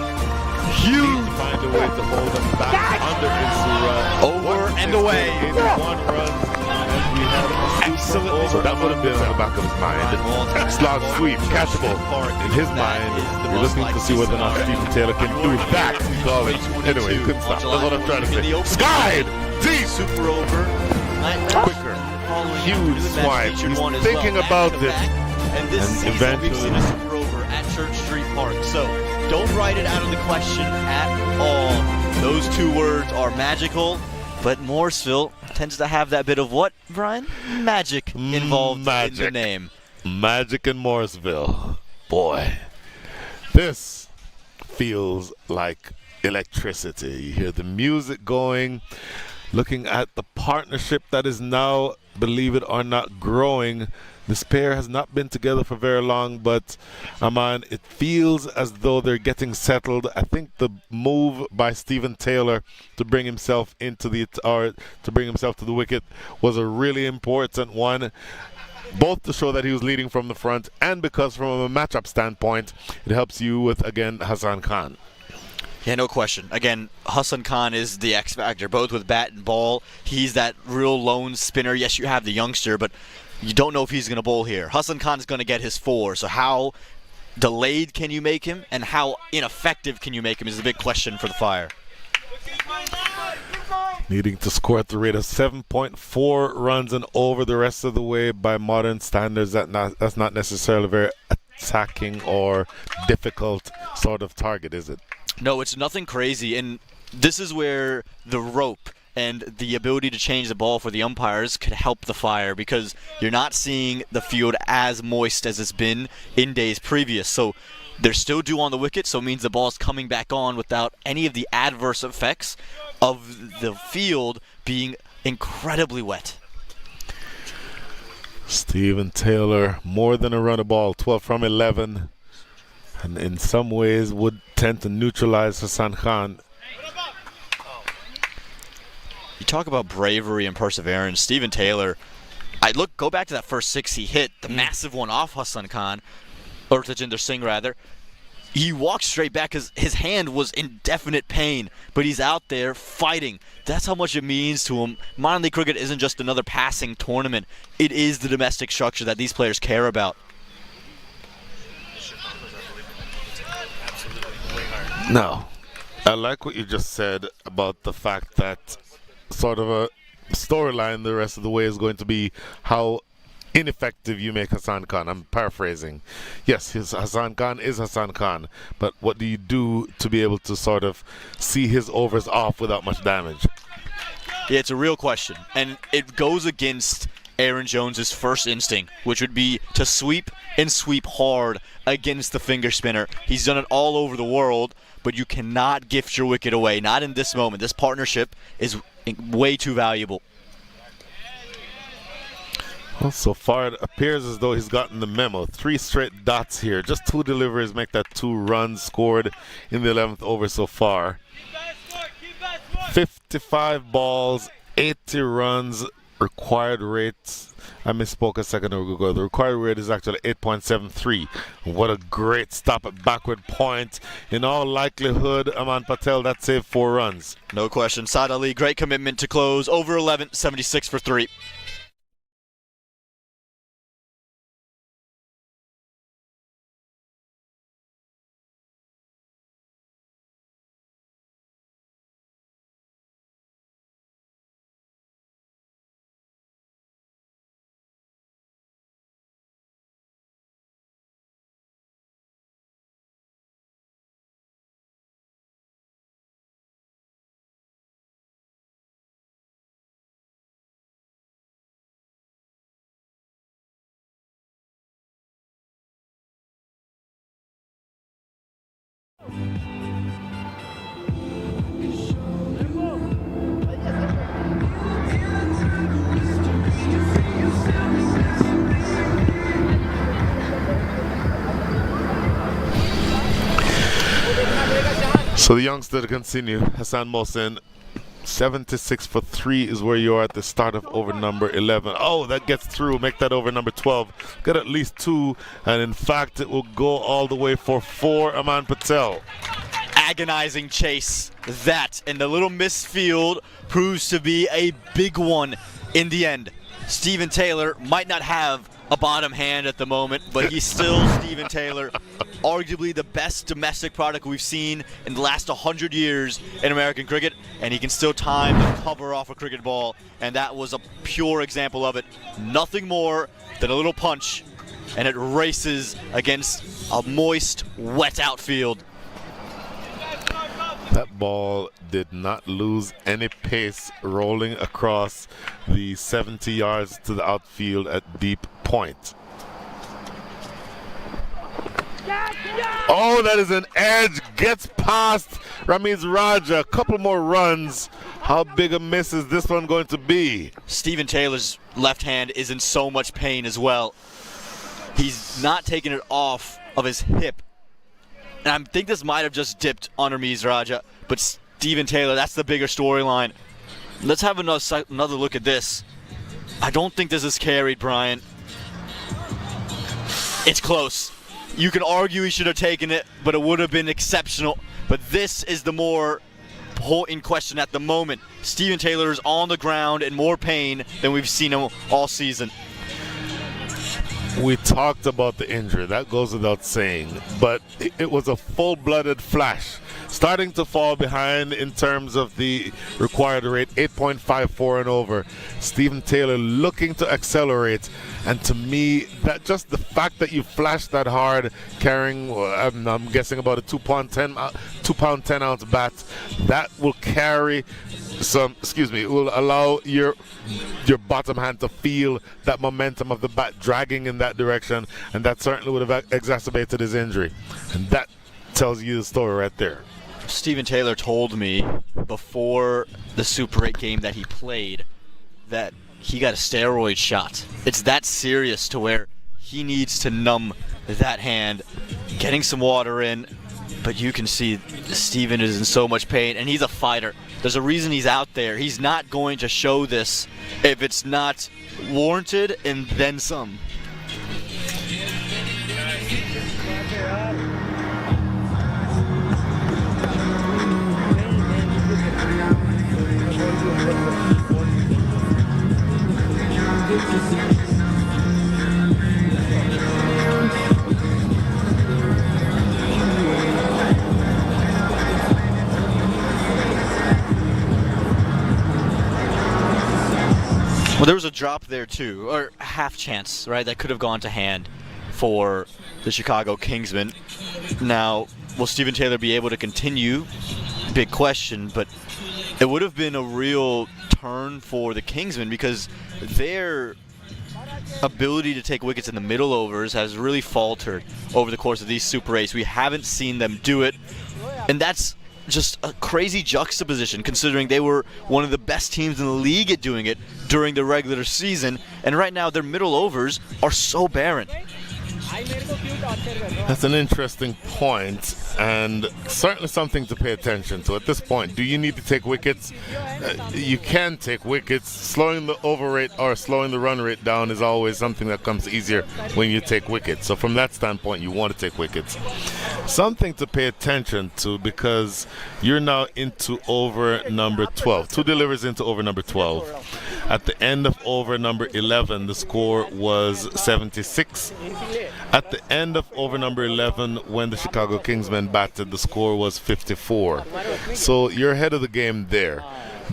huge.
Find a way to hold them back under Insura.
Over and away.
81 runs. And we had excellent over. So that would have been in the back of his mind. Slog sweep, catchable. In his mind, you're looking to see whether or not Stephen Taylor can do that. So, anyway, couldn't stop. That's what I'm trying to say. Skied! Deep!
Super over.
Quicker. Huge swipe. He's thinking about it.
And this season
eventually
we've seen a super over at Church Street Park. So don't write it out of the question at all. Those two words are magical, but Morrisville tends to have that bit of what, Brian? Magic involved in the name.
Magic in Morrisville. Boy, this feels like electricity. You hear the music going, looking at the partnership that is now, believe it or not, growing. This pair has not been together for very long, but Aman, it feels as though they're getting settled. I think the move by Stephen Taylor to bring himself into the to bring himself to the wicket was a really important one, both to show that he was leading from the front and because from a matchup standpoint, it helps you with, again, Hassan Khan.
Yeah, no question. Again, Hassan Khan is the X factor, both with bat and ball. He's that real lone spinner. Yes, you have the youngster, but you don't know if he's going to bowl here. Hassan Khan is going to get his 4, so how delayed can you make him and how ineffective can you make him is the big question for the Fire.
Needing to score at the rate of 7.4 runs and over the rest of the way by modern standards. That's not necessarily a very attacking or difficult sort of target, is it?
No, it's nothing crazy, and this is where the rope and the ability to change the ball for the umpires could help the Fire, because you're not seeing the field as moist as it's been in days previous. So they're still due on the wicket, so it means the ball's coming back on without any of the adverse effects of the field being incredibly wet.
Stephen Taylor, more than a run a ball, 12 from 11. And in some ways would tend to neutralize Hassan Khan.
You talk about bravery and perseverance. Stephen Taylor, go back to that first 6 he hit, the massive one off Hassan Khan, or Tajinder Singh rather. He walked straight back because his hand was in definite pain, but he's out there fighting. That's how much it means to him. Minor league cricket isn't just another passing tournament. It is the domestic structure that these players care about.
No, I like what you just said about the fact that sort of a storyline the rest of the way is going to be how ineffective you make Hassan Khan. I'm paraphrasing. Yes, Hassan Khan is Hassan Khan, but what do you do to be able to sort of see his overs off without much damage?
Yeah, it's a real question, and it goes against Aaron Jones's first instinct, which would be to sweep and sweep hard against the finger spinner. He's done it all over the world, but you cannot gift your wicket away. Not in this moment. This partnership is way too valuable.
Well, so far it appears as though he's gotten the memo. 3 straight dots here. Just 2 deliveries make that 2 runs scored in the 11th over so far. 55 balls, 80 runs. Required rates, I misspoke a second ago. The required rate is actually 8.73. What a great stop at backward point. In all likelihood, Aman Patel, that saved 4 runs.
No question. Saad Ali, great commitment to close. Over 11, 76 for 3.
So the youngster to continue, Hassan Mohsin, 76 for 3 is where you are at the start of over number 11. Oh, that gets through. Make that over number 12. Get at least 2, and in fact, it will go all the way for 4. Aman Patel.
Agonizing chase, that, and the little misfield proves to be a big one in the end. Stephen Taylor might not have a bottom hand at the moment, but he's still Stephen Taylor, arguably the best domestic product we've seen in the last 100 years in American cricket, and he can still time the cover off a cricket ball, and that was a pure example of it. Nothing more than a little punch, and it races against a moist, wet outfield.
That ball did not lose any pace rolling across the 70 yards to the outfield at deep point. Oh, that is an edge. Gets past Ramiz Raja. A couple more runs. How big a miss is this one going to be?
Stephen Taylor's left hand is in so much pain as well. He's not taking it off of his hip. And I think this might have just dipped on Ramiz Raja, but Stephen Taylor, that's the bigger storyline. Let's have another look at this. I don't think this is carried, Brian. It's close. You can argue he should have taken it, but it would have been exceptional. But this is the more important question at the moment. Stephen Taylor is on the ground in more pain than we've seen him all season.
We talked about the injury, that goes without saying, but it was a full-blooded flash. Starting to fall behind in terms of the required rate, 8.54 and over. Stephen Taylor looking to accelerate, and to me, that just the fact that you flashed that hard, carrying, I'm guessing about a 2-pound 10-ounce bat, that will carry some, it will allow your bottom hand to feel that momentum of the bat dragging in that direction, and that certainly would have exacerbated his injury. And that tells you the story right there.
Stephen Taylor told me before the Super 8 game that he played that he got a steroid shot. It's that serious to where he needs to numb that hand, getting some water in, but you can see Stephen is in so much pain, and he's a fighter. There's a reason he's out there. He's not going to show this if it's not warranted and then some. Well, there was a drop there too, or a half chance, right? That could have gone to hand for the Chicago Kingsmen. Now, will Stephen Taylor be able to continue? Big question, but it would have been a real turn for the Kingsmen because their ability to take wickets in the middle overs has really faltered over the course of these Super 8s. We haven't seen them do it, and that's just a crazy juxtaposition considering they were one of the best teams in the league at doing it during the regular season, and right now their middle overs are so barren.
That's an interesting point, and certainly something to pay attention to at this point. Do you need to take wickets? You can take wickets. Slowing the over rate or slowing the run rate down is always something that comes easier when you take wickets. So from that standpoint, you want to take wickets. Something to pay attention to because you're now into over number 12. 2 deliveries into over number 12. At the end of over number 11, the score was 76. At the end of over number 11, when the Chicago Kingsmen batted, the score was 54. So you're ahead of the game there.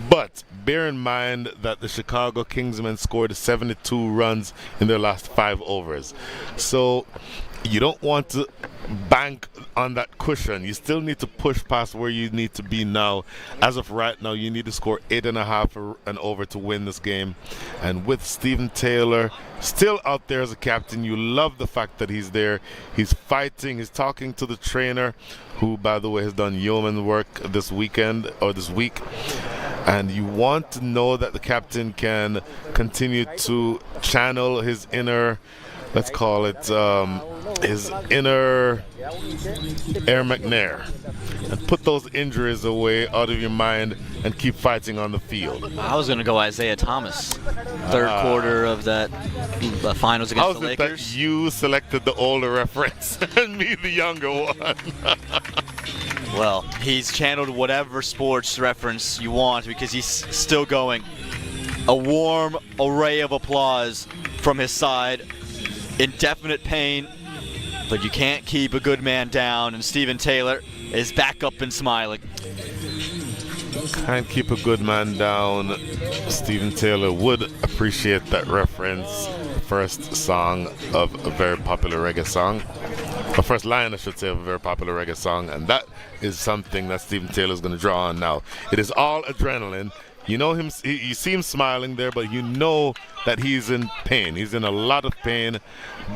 But bear in mind that the Chicago Kingsmen scored 72 runs in their last 5 overs. So you don't want to bank on that cushion. You still need to push past where you need to be now. As of right now, you need to score 8.5 and over to win this game. And with Stephen Taylor still out there as a captain, you love the fact that he's there. He's fighting, he's talking to the trainer, who, by the way, has done yeoman work this weekend or this week. And you want to know that the captain can continue to channel his inner let's call it his inner Air McNair, and put those injuries away out of your mind and keep fighting on the field.
I was going to go Isaiah Thomas. Third quarter of that finals against the Lakers.
How's it that you selected the older reference and me the younger one?
Well, he's channeled whatever sports reference you want because he's still going. A warm array of applause from his side. Indefinite pain, but you can't keep a good man down, and Stephen Taylor is back up and smiling.
Can't keep a good man down. Stephen Taylor would appreciate that reference. First song of a very popular reggae song. The first line, I should say, of a very popular reggae song, and that is something that Stephen Taylor is going to draw on now. It is all adrenaline. You know him, you see him smiling there, but you know that he's in pain. He's in a lot of pain,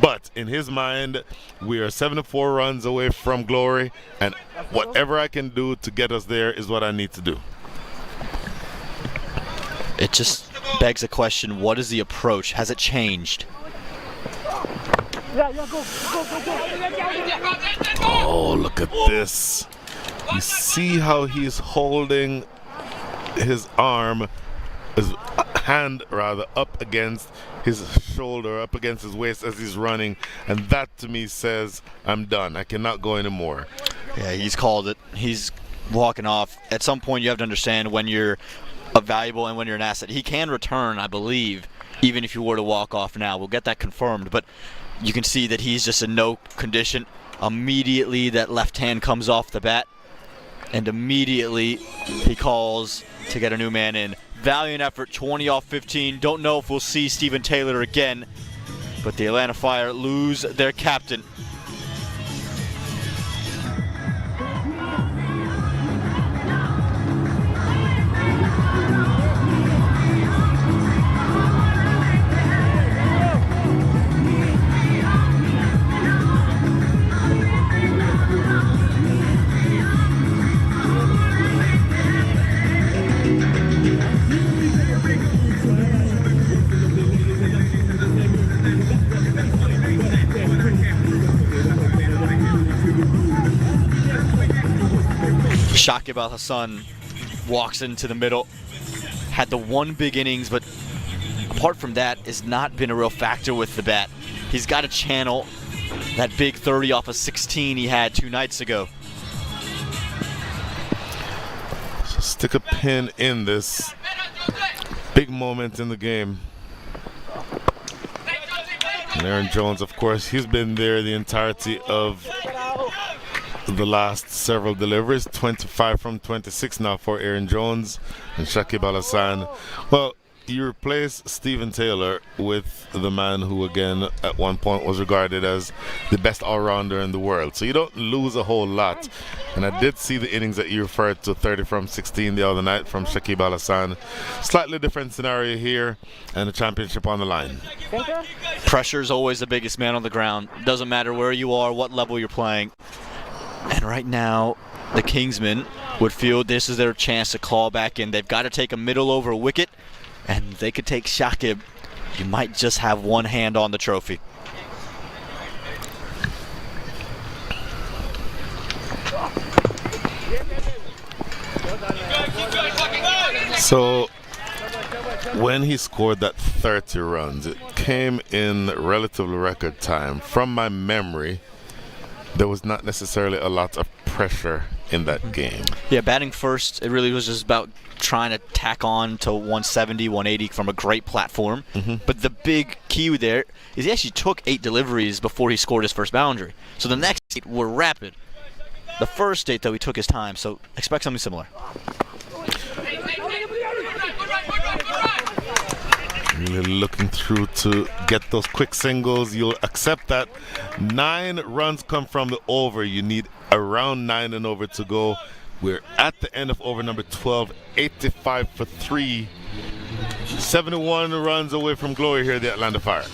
but in his mind, we are 7-4 runs away from glory, and whatever I can do to get us there is what I need to do.
It just begs the question, what is the approach? Has it changed?
Oh, look at this. You see how he's holding his arm, his hand rather, up against his shoulder, up against his waist as he's running, and that to me says, I'm done. I cannot go anymore.
Yeah, he's called it. He's walking off. At some point you have to understand when you're a valuable and when you're an asset. He can return, I believe, even if you were to walk off now. We'll get that confirmed, but you can see that he's just in no condition. Immediately that left hand comes off the bat, and immediately he calls to get a new man in. Valiant effort, 20 off 15. Don't know if we'll see Stephen Taylor again, but the Atlanta Fire lose their captain. Shakib Al-Hassan walks into the middle, had the one big innings, but apart from that, has not been a real factor with the bat. He's got to channel that big 30 off of 16 he had 2 nights ago.
So stick a pin in this big moment in the game. And Aaron Jones, of course, he's been there the entirety of the last several deliveries. 25 from 26 now for Aaron Jones and Shakib Al-Hassan. Well, you replace Stephen Taylor with the man who, again, at one point was regarded as the best all-rounder in the world. So you don't lose a whole lot. And I did see the innings that you referred to, 30 from 16 the other night from Shakib Al-Hassan. Slightly different scenario here, and a championship on the line.
Pressure is always the biggest man on the ground. Doesn't matter where you are, what level you're playing. And right now, the Kingsmen would feel this is their chance to claw back in. They've got to take a middle over wicket, and they could take Shakib. You might just have one hand on the trophy.
So when he scored that 30 runs, it came in relatively record time. From my memory, there was not necessarily a lot of pressure in that game.
Yeah, batting first, it really was just about trying to tack on to 170, 180 from a great platform. But the big key there is he actually took 8 deliveries before he scored his first boundary. So the next 8 were rapid. The first 8, though, he took his time, so expect something similar.
Really looking through to get those quick singles. You'll accept that 9 runs come from the over. You need around 9 and over to go. We're at the end of over number 12, 85 for 3. 71 runs away from glory here at the Atlanta Fire.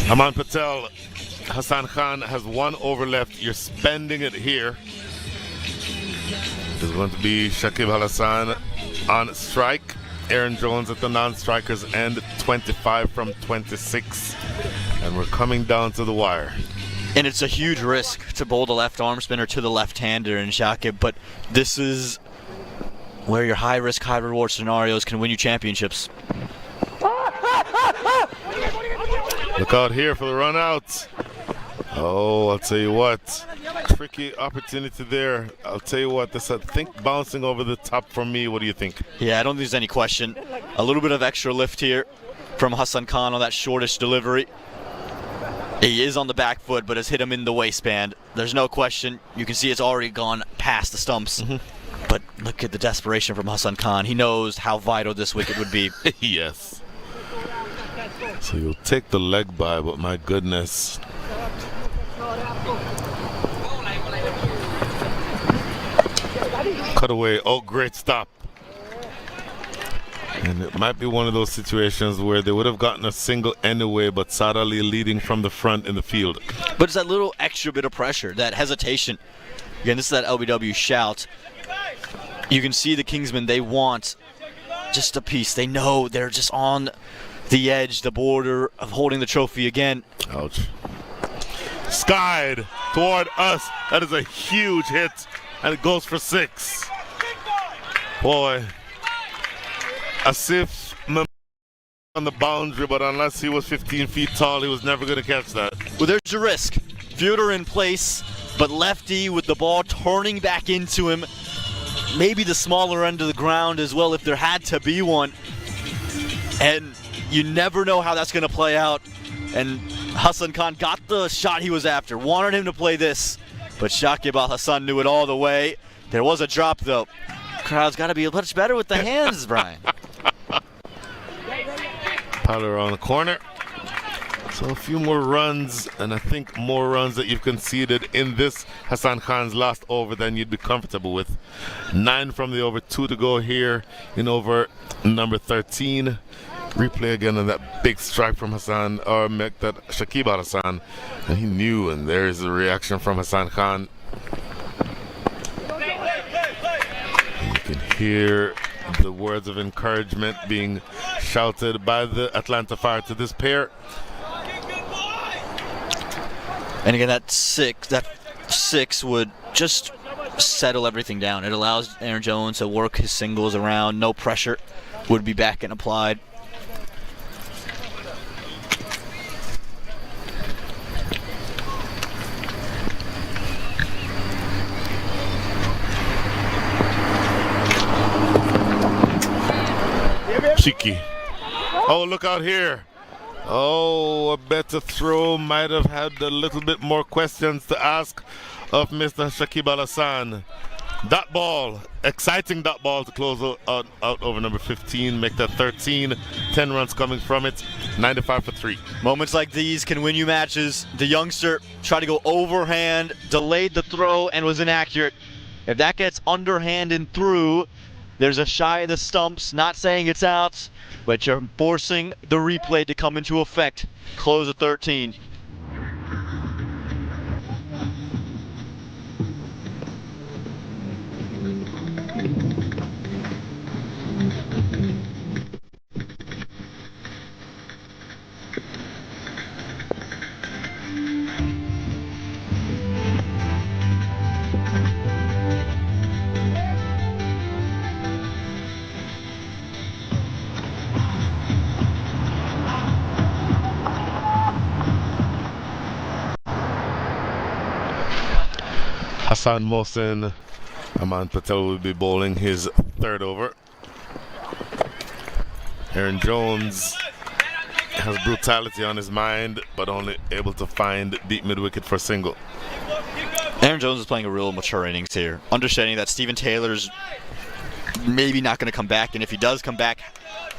Aman Patel, Hassan Khan has 1 over left. You're spending it here. It's going to be Shakib Al Hassan on strike. Aaron Jones at the non-strikers end, 25 from 26. And we're coming down to the wire.
And it's a huge risk to bowl the left arm spinner to the left-hander in Shakib, but this is where your high-risk, high-reward scenarios can win you championships.
Look out here for the run out. Oh, I'll tell you what. Tricky opportunity there. I'll tell you what, this I think bouncing over the top for me. What do you think?
Yeah, I don't think there's any question. A little bit of extra lift here from Hassan Khan on that shortish delivery. He is on the back foot, but has hit him in the waistband. There's no question. You can see it's already gone past the stumps. But look at the desperation from Hassan Khan. He knows how vital this wicket would be.
Yes. So you'll take the leg by, but my goodness. Cut away. Oh, great stop. And it might be one of those situations where they would have gotten a single anyway, but Saad Ali leading from the front in the field.
But it's that little extra bit of pressure, that hesitation. Again, this is that LBW shout. You can see the Kingsmen, they want just a piece. They know they're just on the edge, the border of holding the trophy again.
Ouch. Skied toward us. That is a huge hit, and it goes for 6. Boy, Asif on the boundary, but unless he was 15 feet tall, he was never going to catch that.
Well, there's a risk. Fielder in place, but lefty with the ball turning back into him. Maybe the smaller end of the ground as well if there had to be one. And you never know how that's going to play out. And Hassan Khan got the shot he was after, wanted him to play this, but Shakib Al Hassan knew it all the way. There was a drop though. Crowd's got to be much better with the hands, Brian.
Powder on the corner. So a few more runs, and I think more runs that you've conceded in this Hassan Khan's last over than you'd be comfortable with. 9 from the over, 2 to go here in over number 13. Replay again on that big strike from Hassan, or make that Shakib Al Hassan, and he knew, and there's the reaction from Hassan Khan. And you can hear the words of encouragement being shouted by the Atlanta Fire to this pair.
And again, that six would just settle everything down. It allows Aaron Jones to work his singles around. No pressure would be back and applied.
Cheeky. Oh, look out here. Oh, a better throw might have had a little bit more questions to ask of Mr. Shakib Al Hassan. Dot ball, exciting dot ball to close out over number 15, make that 13, 10 runs coming from it, 95 for 3.
Moments like these can win you matches. The youngster tried to go overhand, delayed the throw, and was inaccurate. If that gets underhand and through, there's a shy of the stumps, not saying it's out, but you're forcing the replay to come into effect. Close at 13.
Hassan Mohsin, Aman Patel will be bowling his 3rd over. Aaron Jones has brutality on his mind, but only able to find deep mid-wicket for a single.
Aaron Jones is playing a real mature innings here, understanding that Stephen Taylor's maybe not going to come back, and if he does come back,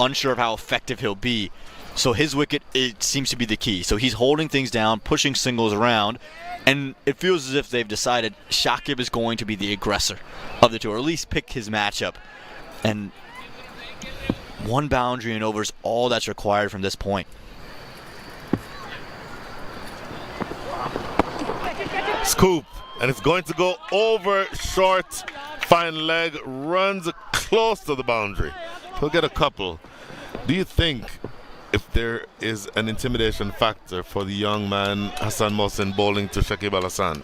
unsure of how effective he'll be. So his wicket, it seems to be the key. So he's holding things down, pushing singles around, and it feels as if they've decided Shakib is going to be the aggressor of the two, or at least pick his matchup. And one boundary and over is all that's required from this point.
Scoop, and it's going to go over short. Fine leg, runs close to the boundary. He'll get a couple. Do you think if there is an intimidation factor for the young man Hassan Mohsin bowling to Shakib Al Hassan?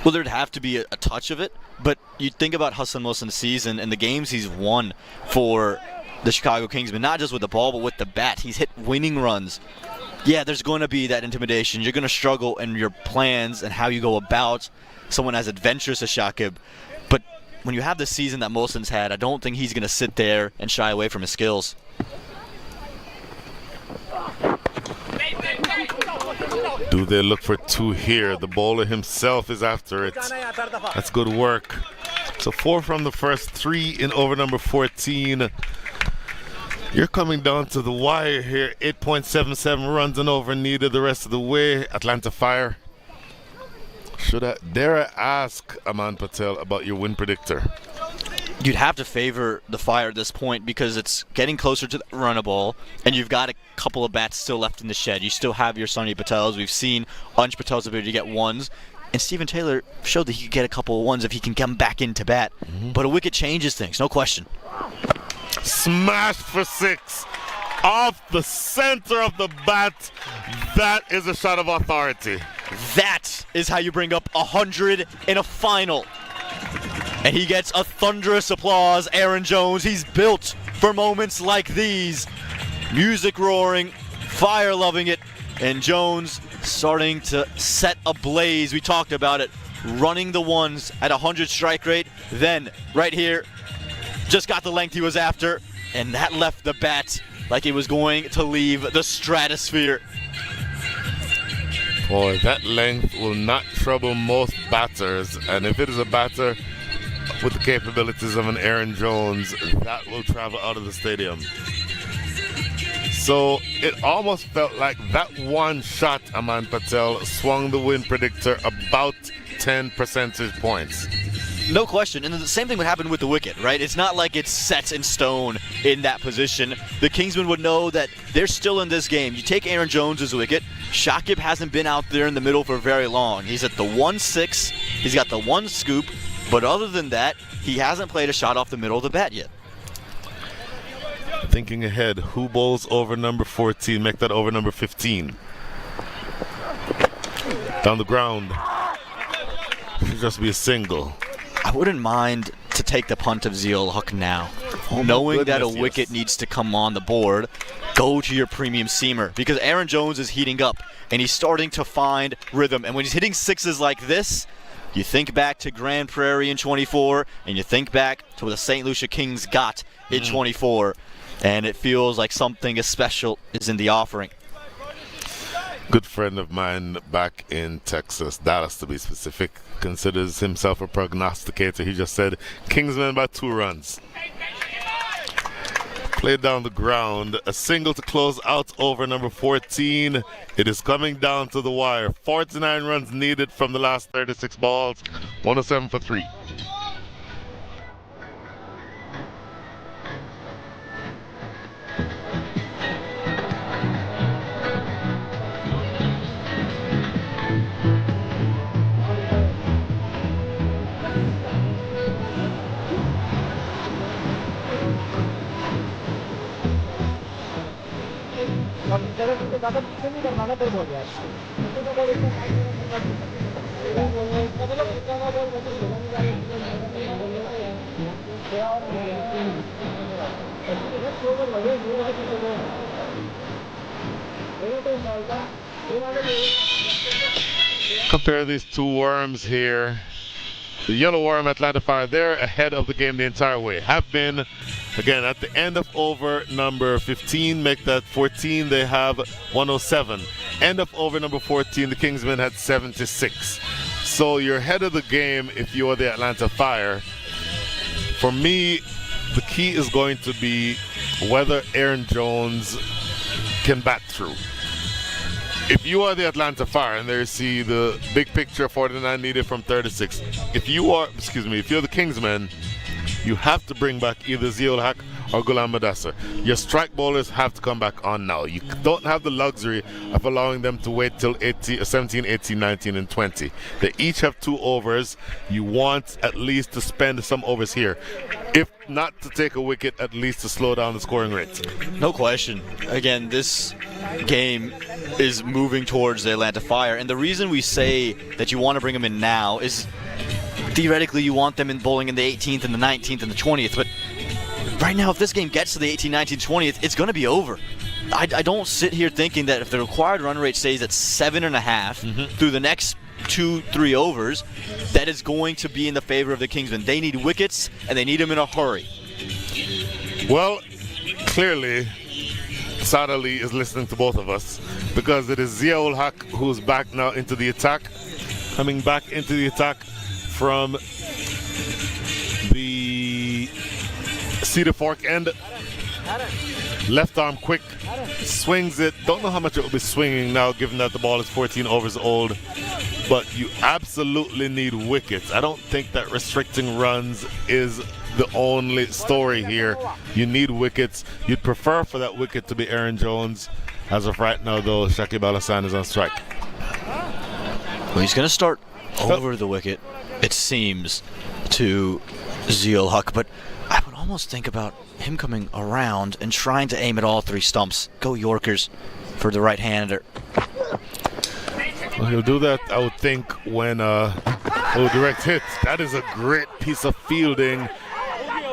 Well, there'd have to be a touch of it, but you think about Hassan Mohsin's season and the games he's won for the Chicago Kingsmen, not just with the ball, but with the bat. He's hit winning runs. Yeah, there's going to be that intimidation. You're going to struggle in your plans and how you go about someone as adventurous as Shakib. But when you have the season that Mohsin's had, I don't think he's going to sit there and shy away from his skills.
Do they look for two here? The bowler himself is after it. That's good work. So 4 from the first, 3 in over number 14. You're coming down to the wire here. 8.77 runs and over needed the rest of the way. Atlanta Fire. Dare I ask Aman Patel about your win predictor?
You'd have to favor the Fire at this point because it's getting closer to the run ball, and you've got a couple of bats still left in the shed. You still have your Sunny Patels. We've seen Anj Patel's ability to get ones, and Stephen Taylor showed that he could get a couple of ones if he can come back into bat. But a wicket changes things, no question.
Smashed for 6 off the center of the bat. That is a shot of authority.
That is how you bring up 100 in a final. And he gets a thunderous applause. Aaron Jones, he's built for moments like these. Music roaring, Fire loving it, and Jones starting to set a blaze. We talked about it, running the ones at 100 strike rate. Then, right here, just got the length he was after, and that left the bat like it was going to leave the stratosphere.
Boy, that length will not trouble most batters, and if it is a batter with the capabilities of an Aaron Jones, that will travel out of the stadium. So it almost felt like that one shot, Aman Patel, swung the win predictor about 10 percentage points.
No question, and the same thing would happen with the wicket, right? It's not like it's set in stone in that position. The Kingsmen would know that they're still in this game. You take Aaron Jones' wicket, Shakib hasn't been out there in the middle for very long. He's at the 1-6, he's got the 1 scoop, but other than that, he hasn't played a shot off the middle of the bat yet.
Thinking ahead, who bowls over number 14? Make that over number 15. Down the ground. Should just be a single.
I wouldn't mind to take the punt of Zio Huck now. Knowing that a wicket needs to come on the board, go to your premium seamer because Aaron Jones is heating up and he's starting to find rhythm. And when he's hitting sixes like this, you think back to Grand Prairie in 24 and you think back to what the St. Lucia Kings got in 24, and it feels like something special is in the offering.
Good friend of mine back in Texas, Dallas to be specific, considers himself a prognosticator. He just said Kingsmen by 2 runs. Played down the ground, a single to close out over number 14. It is coming down to the wire. 49 runs needed from the last 36 balls. 107 for 3. Compare these two worms here. The yellow worm, Atlanta Fire, they're ahead of the game the entire way. Have been, again, at the end of over number 15, make that 14, they have 107. End of over number 14, the Kingsmen had 76. So you're ahead of the game if you are the Atlanta Fire. For me, the key is going to be whether Aaron Jones can bat through. If you are the Atlanta Fire, and there you see the big picture, 49 needed from 36. If you're the Kingsmen, you have to bring back either Zio Haq or Ghulam Mudassar. Your strike bowlers have to come back on now. You don't have the luxury of allowing them to wait till 17, 18, 19 and 20. They each have 2 overs. You want at least to spend some overs here. If not to take a wicket, at least to slow down the scoring rate.
No question. Again, this game is moving towards the Atlanta Fire, and the reason we say that you want to bring them in now is theoretically you want them in bowling in the 18th and the 19th and the 20th, but right now if this game gets to the 18th, 19th, 20th, it's going to be over. I don't sit here thinking that if the required run rate stays at 7.5 through the next 2-3 overs, that is going to be in the favor of the Kingsmen. They need wickets, and they need them in a hurry.
Well, clearly, Saad Ali is listening to both of us, because it is Zia-ul Haq who's back now into the attack, coming back into the attack from the Cedar Fork end. Left arm quick, swings it. Don't know how much it will be swinging now, given that the ball is 14 overs old. But you absolutely need wickets. I don't think that restricting runs is the only story here. You need wickets. You'd prefer for that wicket to be Aaron Jones. As of right now, though, Shakib Al Hasan is on strike.
Well, he's going to start over the wicket, it seems, to Zia-ul Haq, but I would almost think about him coming around and trying to aim at all 3 stumps. Go Yorkers for the right-hander.
Well, he'll do that, I would think, when direct hit. That is a great piece of fielding.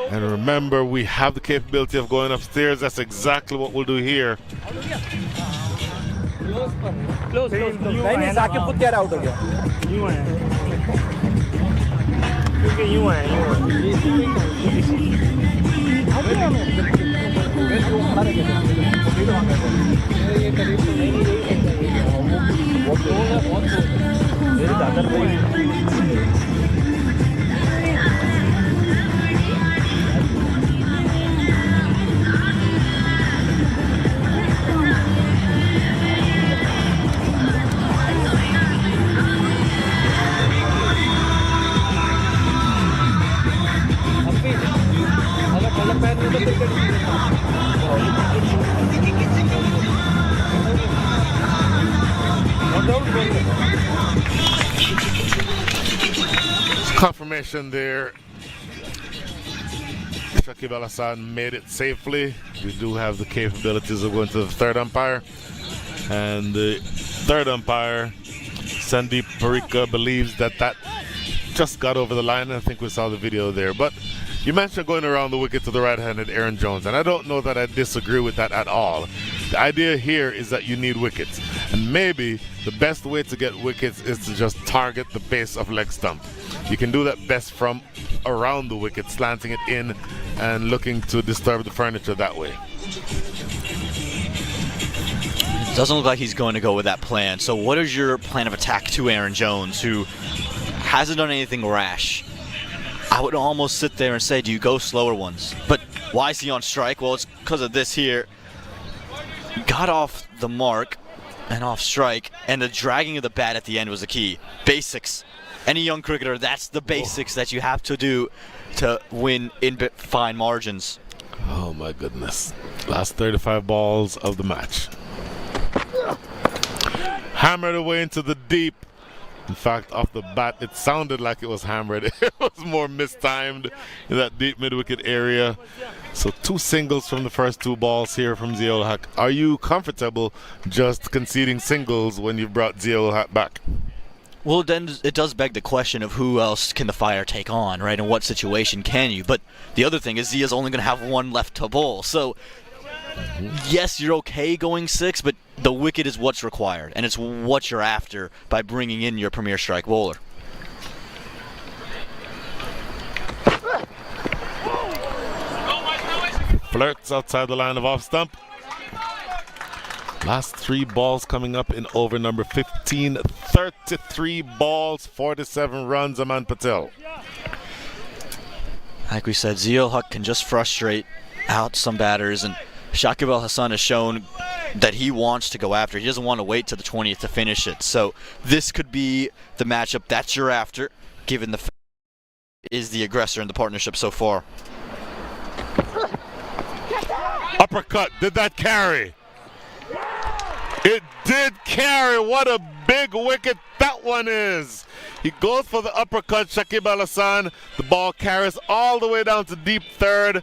And remember, we have the capability of going upstairs. That's exactly what we'll do here. Confirmation there. Shakib Al Hasan made it safely. We do have the capabilities of going to the third umpire. And the third umpire, Sandeep Parikh, believes that just got over the line. I think we saw the video there. But you mentioned going around the wicket to the right-handed Aaron Jones, and I don't know that I disagree with that at all. The idea here is that you need wickets, and maybe the best way to get wickets is to just target the base of leg stump. You can do that best from around the wicket, slanting it in and looking to disturb the furniture that way.
It doesn't look like he's going to go with that plan. So what is your plan of attack to Aaron Jones, who hasn't done anything rash? I would almost sit there and say, do you go slower ones? But why is he on strike? Well, it's because of this here. Got off the mark and off strike, and the dragging of the bat at the end was the key. Basics. Any young cricketer, that's the basics that you have to do to win in fine margins.
Oh my goodness. Last 35 balls of the match. Hammered away into the deep. In fact, off the bat, it sounded like it was hammered. It was more mistimed in that deep mid-wicket area. So 2 singles from the first 2 balls here from Zia-ul Haq. Are you comfortable just conceding singles when you've brought Zia-ul Haq back?
Well, then it does beg the question of who else can the Fire take on, right? In what situation can you? But the other thing is Zia's only going to have 1 left to bowl. So, yes, you're okay going 6, but the wicket is what's required, and it's what you're after by bringing in your premier strike bowler.
Flirts outside the line of off stump. Last 3 balls coming up in over number 15. 33 balls, 47 runs, Aman Patel.
Like we said, Zia-ul Haq can just frustrate out some batters, and Shakib Al Hasan has shown that he wants to go after. He doesn't want to wait till the 20th to finish it. So this could be the matchup that you're after, given the fact is the aggressor in the partnership so far.
Uppercut, did that carry? It did carry. What a big wicket that one is. He goes for the uppercut, Shakib Al Hassan. The ball carries all the way down to deep third.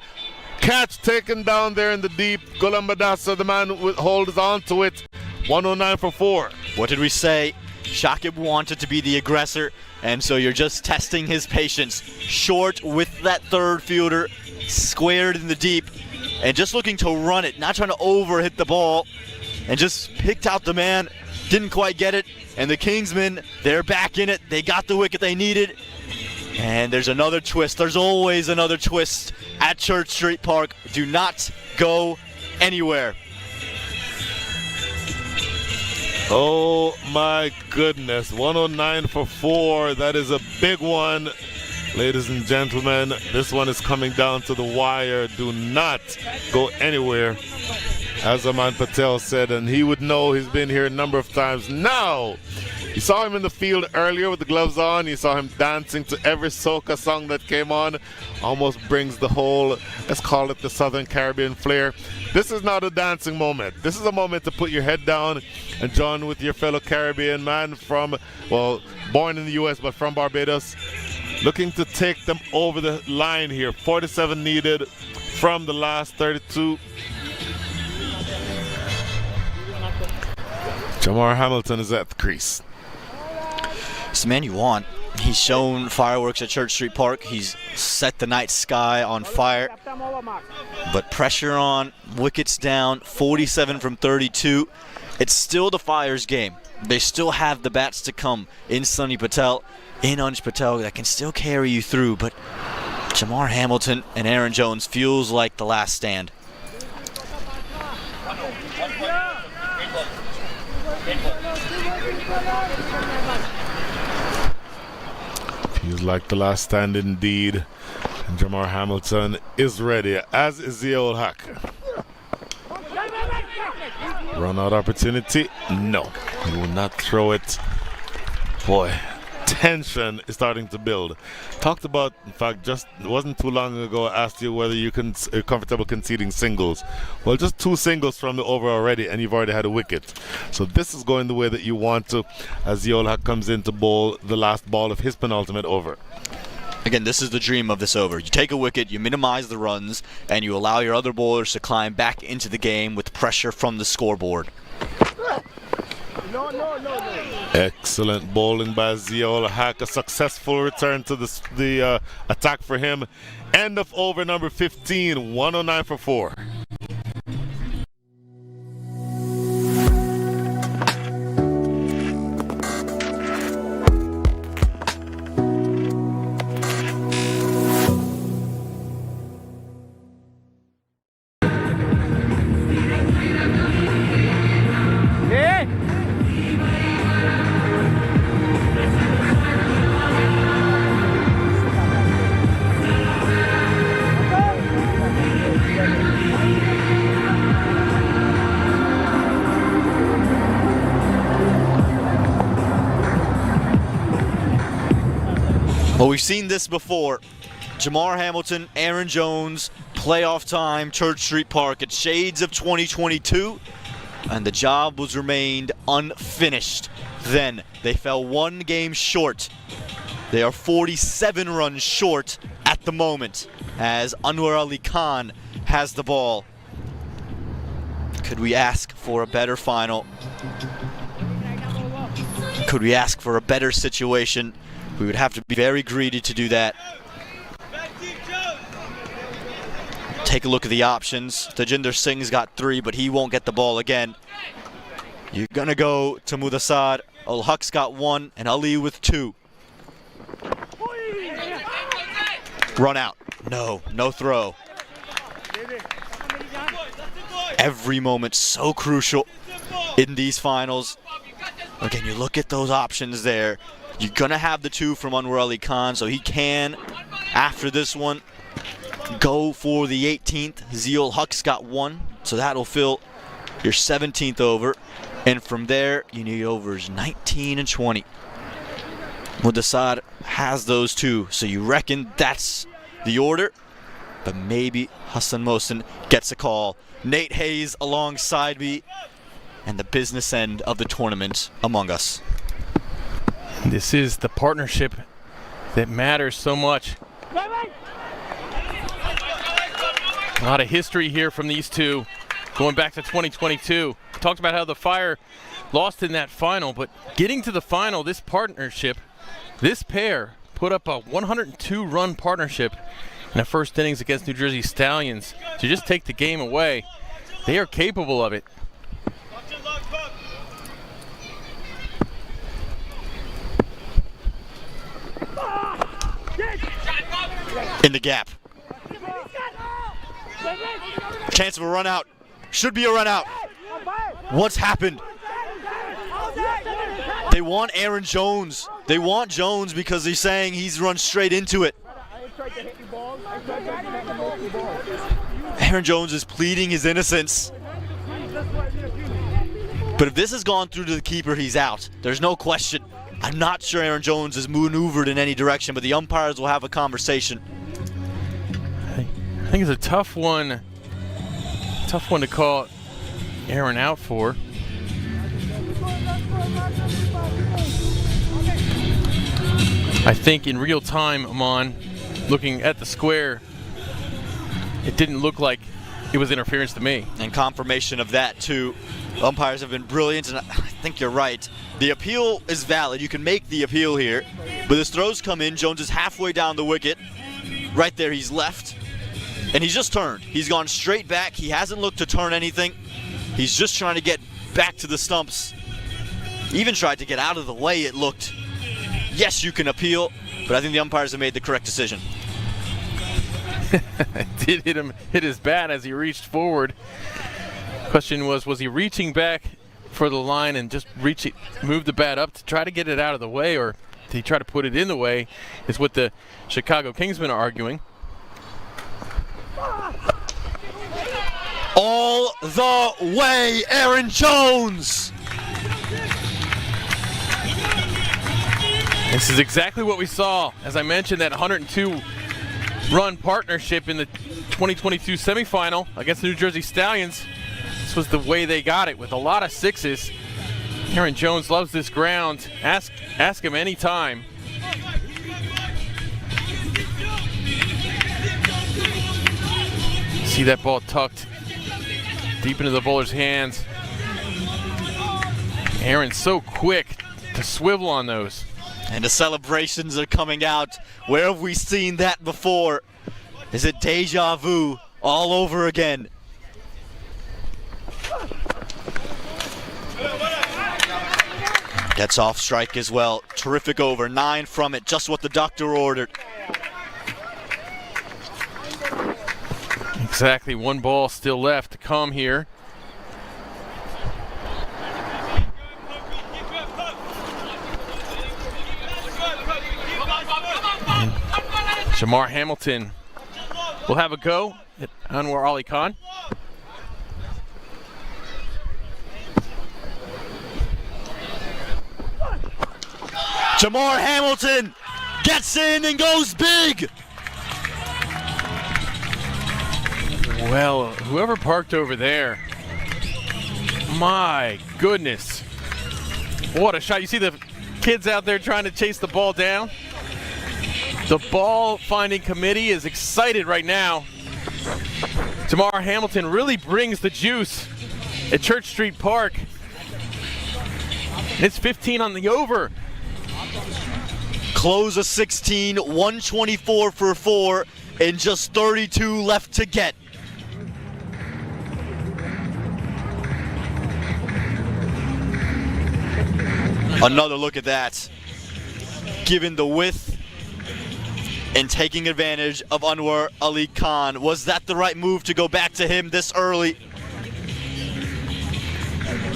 Catch taken down there in the deep. Ghulam Badassa, the man holds on to it. 109 for 4.
What did we say? Shakib wanted to be the aggressor, and so you're just testing his patience. Short with that third fielder, squared in the deep, and just looking to run it, not trying to overhit the ball, and just picked out the man. Didn't quite get it, and the Kingsmen, they're back in it. They got the wicket they needed, and there's another twist. There's always another twist at Church Street Park. Do not go anywhere.
Oh my goodness, 109 for 4. That is a big one. Ladies and gentlemen, this one is coming down to the wire. Do not go anywhere. As Aman Patel said, and he would know, he's been here a number of times. Now, you saw him in the field earlier with the gloves on. You saw him dancing to every soca song that came on. Almost brings the whole, let's call it the Southern Caribbean flair. This is not a dancing moment. This is a moment to put your head down and join with your fellow Caribbean man from, well, born in the U.S. but from Barbados. Looking to take them over the line here. 47 needed from the last 32. Jamar Hamilton is at the crease.
It's the man you want. He's shown fireworks at Church Street Park. He's set the night sky on fire. But pressure on, wickets down, 47 from 32. It's still the Fire's game. They still have the bats to come in Sunny Patel, in Anj Patel, that can still carry you through. But Jamar Hamilton and Aaron Jones feels like the last stand.
Feels like the last stand indeed. And Jamar Hamilton is ready, as is the old Hack. Run out opportunity? No. He will not throw it. Boy, tension is starting to build. Talked about, in fact, just it wasn't too long ago, I asked you whether you are comfortable conceding singles. Well, just 2 singles from the over already, and you've already had a wicket. So this is going the way that you want to, as the old Hack comes in to bowl the last ball of his penultimate over.
Again, this is the dream of this over. You take a wicket, you minimize the runs, and you allow your other bowlers to climb back into the game with pressure from the scoreboard.
Excellent bowling by Ziol Hack. A successful return to the attack for him. End of over number 15, 109 for 4.
Well, we've seen this before. Jamar Hamilton, Aaron Jones, playoff time, Church Street Park. It's shades of 2022, and the job was remained unfinished. Then they fell 1 game short. They are 47 runs short at the moment as Anwar Ali Khan has the ball. Could we ask for a better final? Could we ask for a better situation? We would have to be very greedy to do that. Take a look at the options. Tajinder Singh's got 3, but he won't get the ball again. You're going to go to Mudassar. Ul Haq's got 1, and Ali with 2. Run out. No throw. Every moment so crucial in these finals. Again, you look at those options there. You're going to have the 2 from Anwar Ali Khan, so he can, after this one, go for the 18th. Ziol Haq's got 1, so that'll fill your 17th over. And from there, you need overs 19 and 20. Mudassar has those 2, so you reckon that's the order. But maybe Hassan Mohsin gets a call. Nate Hayes alongside me, and the business end of the tournament among us.
This is the partnership that matters so much. A lot of history here from these two, going back to 2022. Talked about how the Fire lost in that final, but getting to the final, this partnership, this pair put up a 102-run partnership in the first innings against New Jersey Stallions to just take the game away. They are capable of it.
In the gap. Chance of a run out. Should be a run out. What's happened? They want Aaron Jones. They want Jones because they're saying he's run straight into it. Aaron Jones is pleading his innocence. But if this has gone through to the keeper, he's out. There's no question. I'm not sure Aaron Jones has maneuvered in any direction, but the umpires will have a conversation.
I think it's a tough one to call Aaron out for. I think in real time, Amon, looking at the square, it didn't look like it was interference to me.
And confirmation of that too. Umpires have been brilliant, and I think you're right. The appeal is valid. You can make the appeal here, but his throws come in. Jones is halfway down the wicket. Right there, he's left, and he's just turned. He's gone straight back. He hasn't looked to turn anything. He's just trying to get back to the stumps. Even tried to get out of the way, it looked. Yes, you can appeal, but I think the umpires have made the correct decision.
Did hit his bat as he reached forward. Question was he reaching back for the line and just move the bat up to try to get it out of the way, or did he try to put it in the way, is what the Chicago Kingsmen are arguing.
All the way, Aaron Jones!
This is exactly what we saw. As I mentioned, that 102-run partnership in the 2022 semifinal against the New Jersey Stallions. This was the way they got it, with a lot of sixes. Aaron Jones loves this ground. Ask him anytime. See that ball tucked deep into the bowler's hands. Aaron's so quick to swivel on those.
And the celebrations are coming out. Where have we seen that before? Is it deja vu all over again? Gets off strike as well. Terrific over. 9 from it. Just what the doctor ordered.
Exactly. One ball still left to come here. Jamar Hamilton will have a go at Anwar Ali Khan.
Jamar Hamilton gets in and goes big.
Well, whoever parked over there, my goodness. What a shot. You see the kids out there trying to chase the ball down? The ball finding committee is excited right now. Jamar Hamilton really brings the juice at Church Street Park. It's 15 on the over.
Close of 16, 124 for 4, and just 32 left to get. Another look at that. Given the width and taking advantage of Anwar Ali Khan. Was that the right move to go back to him this early?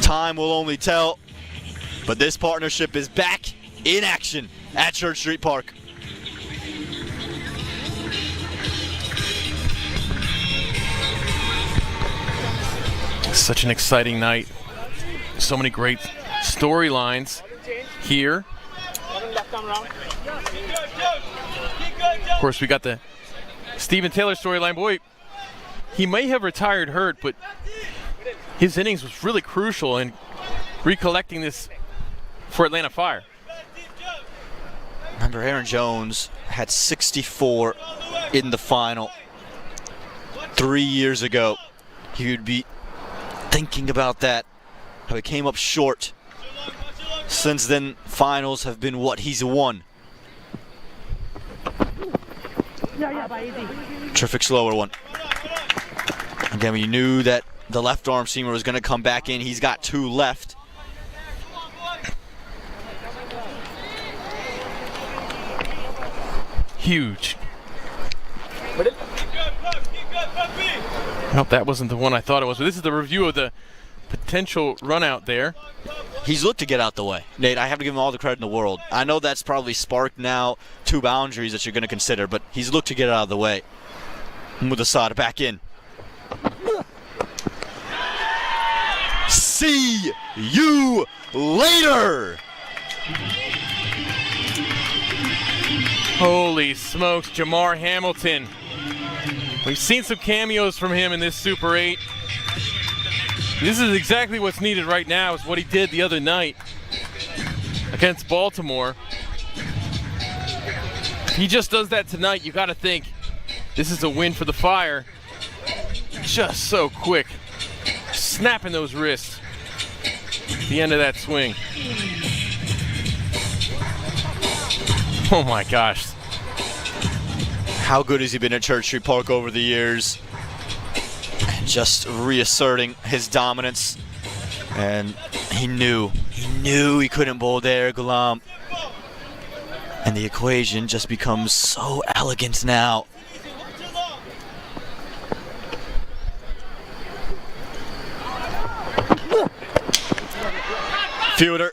Time will only tell. But this partnership is back in action at Church Street Park.
Such an exciting night. So many great storylines here. Of course, we got the Stephen Taylor storyline. Boy, he may have retired hurt, but his innings was really crucial in recollecting this for Atlanta Fire.
Remember, Aaron Jones had 64 in the final 3 years ago. He would be thinking about that, how he came up short. Since then, finals have been what he's won. Terrific slower one. Again, we knew that the left arm seamer was going to come back in. He's got 2 left.
Huge. Nope, that wasn't the one I thought it was. But this is the review of the potential run out there.
He's looked to get out the way. Nate, I have to give him all the credit in the world. I know that's probably sparked now 2 boundaries that you're going to consider, but he's looked to get out of the way. Mudasada back in. See you later!
Holy smokes, Jamar Hamilton. We've seen some cameos from him in this Super 8. This is exactly what's needed right now, is what he did the other night against Baltimore. If he just does that tonight, you got to think this is a win for the Fire. Just so quick. Snapping those wrists at the end of that swing. Oh my gosh.
How good has he been at Church Street Park over the years? And just reasserting his dominance. And he knew he couldn't bowl there, Gulam. And the equation just becomes so elegant now. Fielder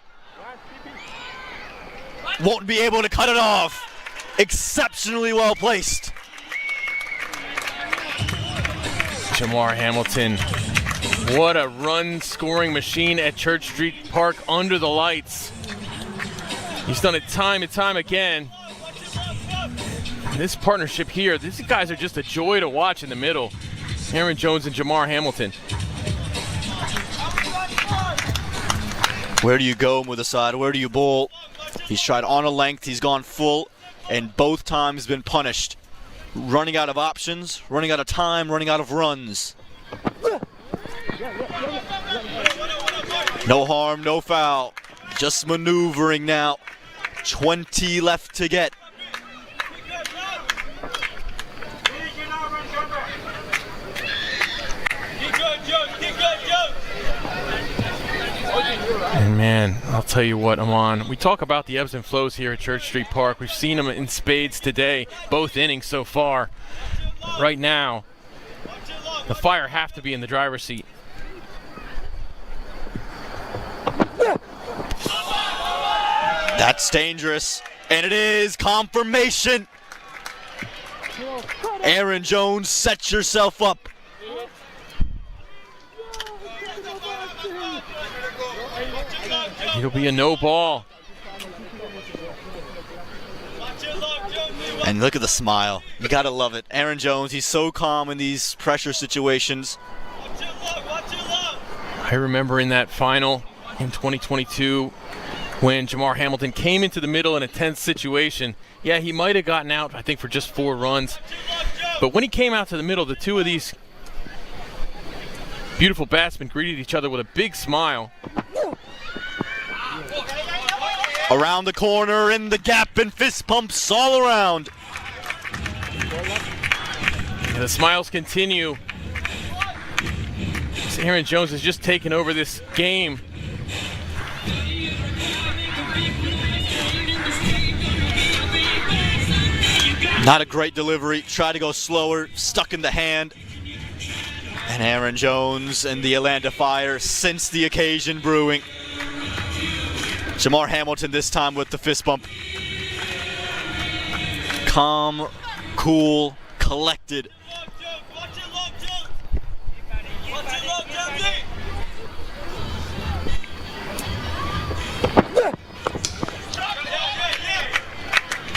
won't be able to cut it off. Exceptionally well placed.
Jamar Hamilton, what a run scoring machine at Church Street Park under the lights. He's done it time and time again. This partnership here, these guys are just a joy to watch in the middle. Aaron Jones and Jamar Hamilton.
Where do you go with the side? Where do you bowl? He's tried on a length, he's gone full, and both times been punished. Running out of options, running out of time, running out of runs. No harm, no foul. Just maneuvering now. 20 left to get.
And man, I'll tell you what, Aman, we talk about the ebbs and flows here at Church Street Park. We've seen them in spades today, both innings so far. Right now, the Fire have to be in the driver's seat.
That's dangerous, and it is confirmation. Aaron Jones, set yourself up.
It'll be a no ball.
And look at the smile. You gotta love it. Aaron Jones, he's so calm in these pressure situations.
I remember in that final in 2022 when Jamar Hamilton came into the middle in a tense situation. Yeah, he might have gotten out, I think, for just 4 runs. But when he came out to the middle, the two of these beautiful batsmen greeted each other with a big smile.
Around the corner, in the gap, and fist pumps all around.
And the smiles continue. Aaron Jones has just taken over this game.
Not a great delivery. Tried to go slower, stuck in the hand. And Aaron Jones and the Atlanta Fire sense the occasion brewing. Jamar Hamilton this time with the fist bump. Calm, cool, collected.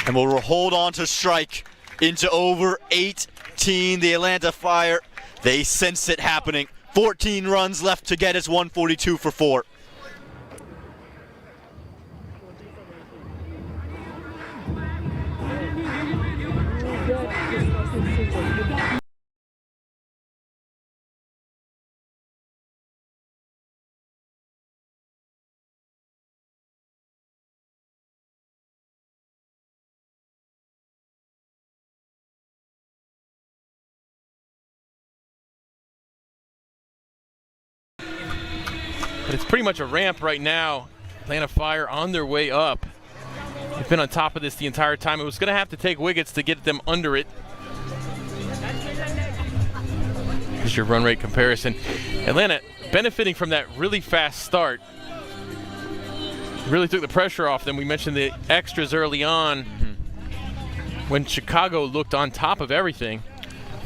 And we'll hold on to strike into over 18. The Atlanta Fire They sense it happening. 14 runs left to get. It's 142 for 4.
But it's pretty much a ramp right now. Atlanta Fire on their way up. They've been on top of this the entire time. It was going to have to take wickets to get them under it. Here's your run rate comparison. Atlanta benefiting from that really fast start. Really took the pressure off them. We mentioned the extras early on when Chicago looked on top of everything.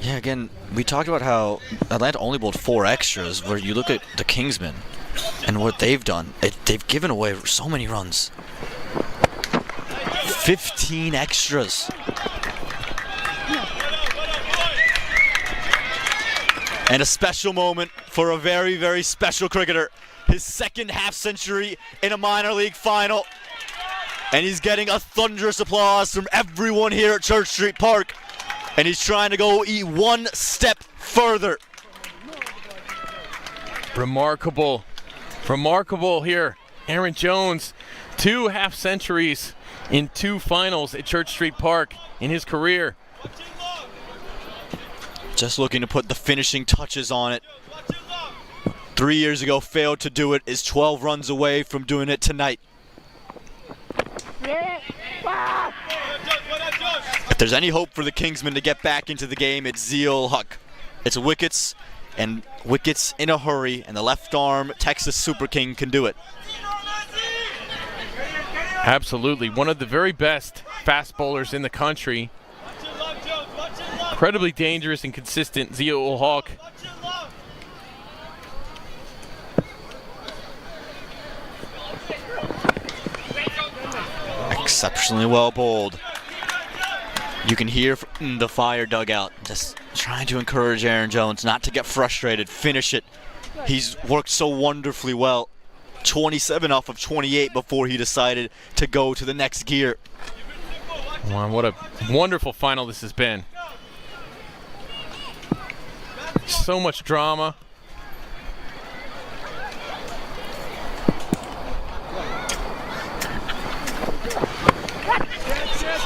Yeah, again, we talked about how Atlanta only bowled 4 extras, where you look at the Kingsmen and what they've done. They've given away so many runs. 15 extras. And a special moment for a very, very special cricketer. His second half-century in a minor league final. And he's getting a thunderous applause from everyone here at Church Street Park. And he's trying to go one step further.
Remarkable here. Aaron Jones, 2 half-centuries in 2 finals at Church Street Park in his career.
Just looking to put the finishing touches on it. 3 years ago, failed to do it, is 12 runs away from doing it tonight. If there's any hope for the Kingsmen to get back into the game, it's Zeel Huck. It's wickets, and wickets in a hurry, and the left arm Texas Super King can do it.
Absolutely, one of the very best fast bowlers in the country. Incredibly dangerous and consistent, Zeel Huck.
Exceptionally well bowled. You can hear from the Fire dugout just trying to encourage Aaron Jones not to get frustrated, finish it. He's worked so wonderfully well. 27 off of 28 before he decided to go to the next gear.
Wow, what a wonderful final this has been. So much drama.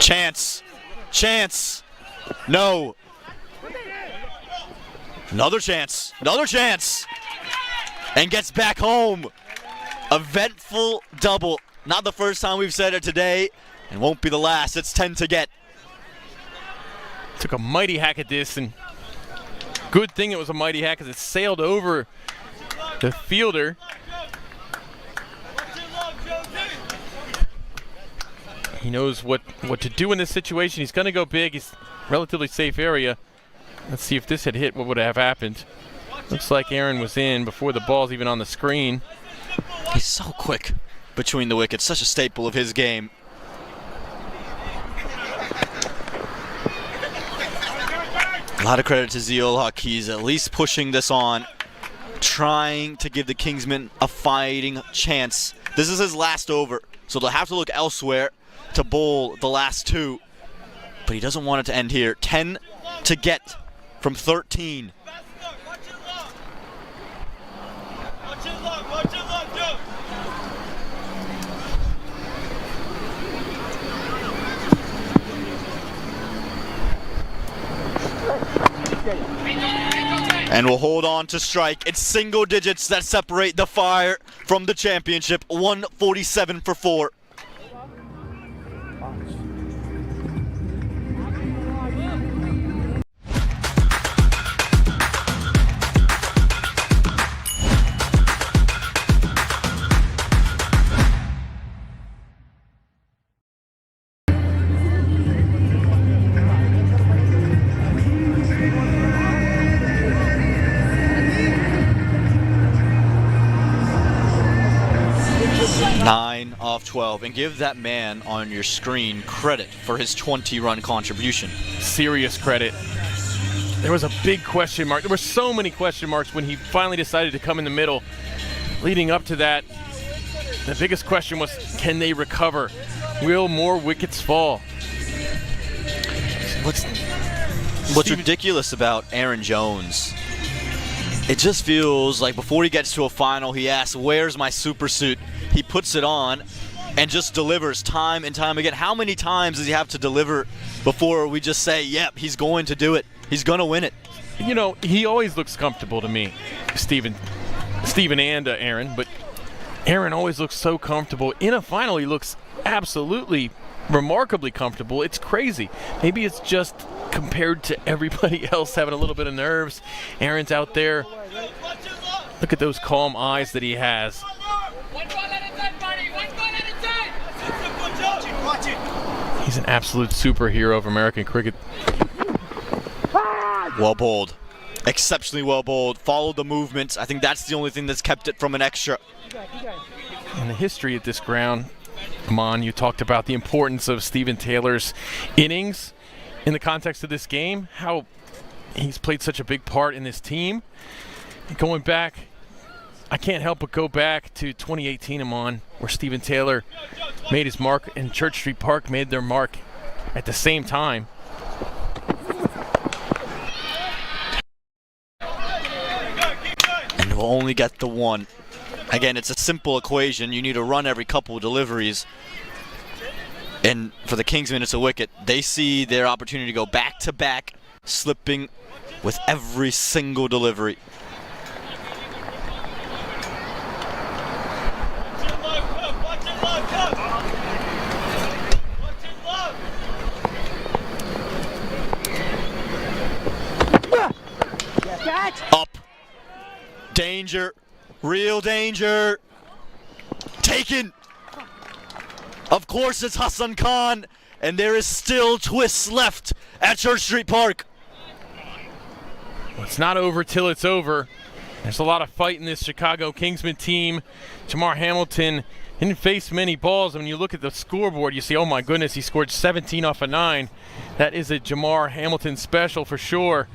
Chance. No. Another chance. And gets back home. Eventful double. Not the first time we've said it today, and won't be the last. It's 10 to get.
Took a mighty hack at this, and good thing it was a mighty hack because it sailed over the fielder. He knows what to do in this situation. He's going to go big. He's relatively safe area. Let's see if this had hit, what would have happened. Looks like Aaron was in before the ball's even on the screen.
He's so quick between the wickets. Such a staple of his game. A lot of credit to Zeel Huck. He's at least pushing this on, trying to give the Kingsmen a fighting chance. This is his last over, so they'll have to look elsewhere to bowl the last 2. But he doesn't want it to end here. 10 to get from 13. And we'll hold on to strike. It's single digits that separate the Fire from the championship. 147 for 4. Off 12, and give that man on your screen credit for his 20-run contribution.
Serious credit. there was a big question mark. There were so many question marks when he finally decided to come in the middle. Leading up to that, the biggest question was, can they recover? Will more wickets fall?
What's ridiculous about Aaron Jones, it just feels like before he gets to a final, he asks, where's my super suit? He puts it on and just delivers time and time again. How many times does he have to deliver before we just say, yep, he's going to do it. He's going to win it.
You know, he always looks comfortable to me, Steven and Aaron, but Aaron always looks so comfortable. In a final, he looks absolutely remarkably comfortable. It's crazy. Maybe it's just compared to everybody else having a little bit of nerves. Aaron's out there. Look at those calm eyes that he has. He's an absolute superhero of American cricket.
Well bowled. Exceptionally well bowled. Followed the movements. I think that's the only thing that's kept it from an extra.
In the history at this ground, Aman, you talked about the importance of Stephen Taylor's innings in the context of this game, how he's played such a big part in this team. Going back, I can't help but go back to 2018, Aman, where Stephen Taylor made his mark and Church Street Park made their mark at the same time.
And we'll only get the one. Again, it's a simple equation. You need to run every couple of deliveries. And for the Kingsmen, it's a wicket. They see their opportunity to go back-to-back, slipping with every single delivery. Up. Danger. Real danger. Taken. Of course it's Hassan Khan, and there is still twists left at Church Street Park.
Well, it's not over till it's over. There's a lot of fight in this Chicago Kingsmen team. Jamar Hamilton didn't face many balls. When you look at the scoreboard, you see, oh my goodness, he scored 17 off of 9. That is a Jamar Hamilton special for sure.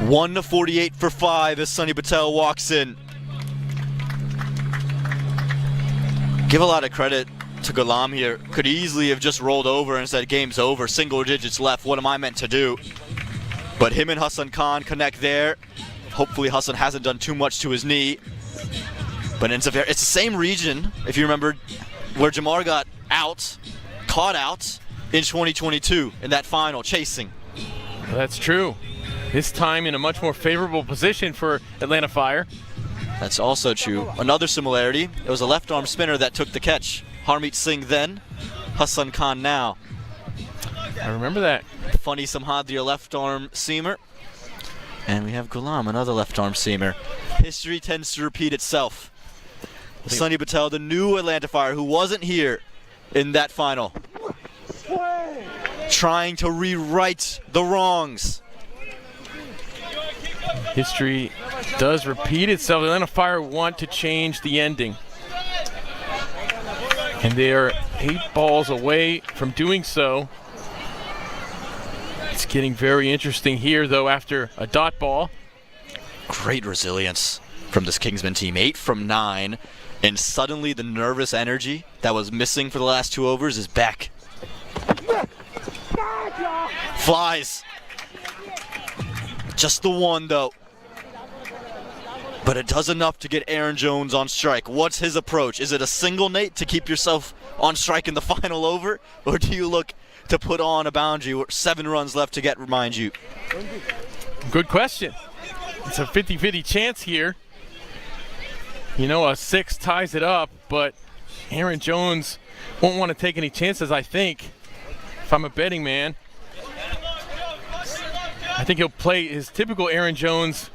1-48 for 5 as Sunny Patel walks in. Give a lot of credit to Ghulam here. Could easily have just rolled over and said game's over, single digits left, what am I meant to do? But him and Hassan Khan connect there. Hopefully Hassan hasn't done too much to his knee. But it's the same region, if you remember, where Jamar got out, caught out in 2022 in that final, chasing.
Well, that's true. This time in a much more favorable position for Atlanta Fire.
That's also true. Another similarity, it was a left arm spinner that took the catch. Harmeet Singh then, Hassan Khan now.
I remember that.
Funny Samhadri, left arm seamer. And we have Ghulam, another left arm seamer. History tends to repeat itself. Sunny Patel, the new Atlanta Fire, who wasn't here in that final. Trying to rewrite the wrongs.
History does repeat itself. The Atlanta Fire want to change the ending. And they are 8 balls away from doing so. It's getting very interesting here, though, after a dot ball.
Great resilience from this Kingsman team. 8 from 9. And suddenly the nervous energy that was missing for the last 2 overs is back. Flies. Just the one, though. But it does enough to get Aaron Jones on strike. What's his approach? Is it a single, Nate, to keep yourself on strike in the final over? Or do you look to put on a boundary with 7 runs left to get, remind you?
Good question. It's a 50-50 chance here. You know, a 6 ties it up, but Aaron Jones won't want to take any chances, I think, if I'm a betting man. I think he'll play his typical Aaron Jones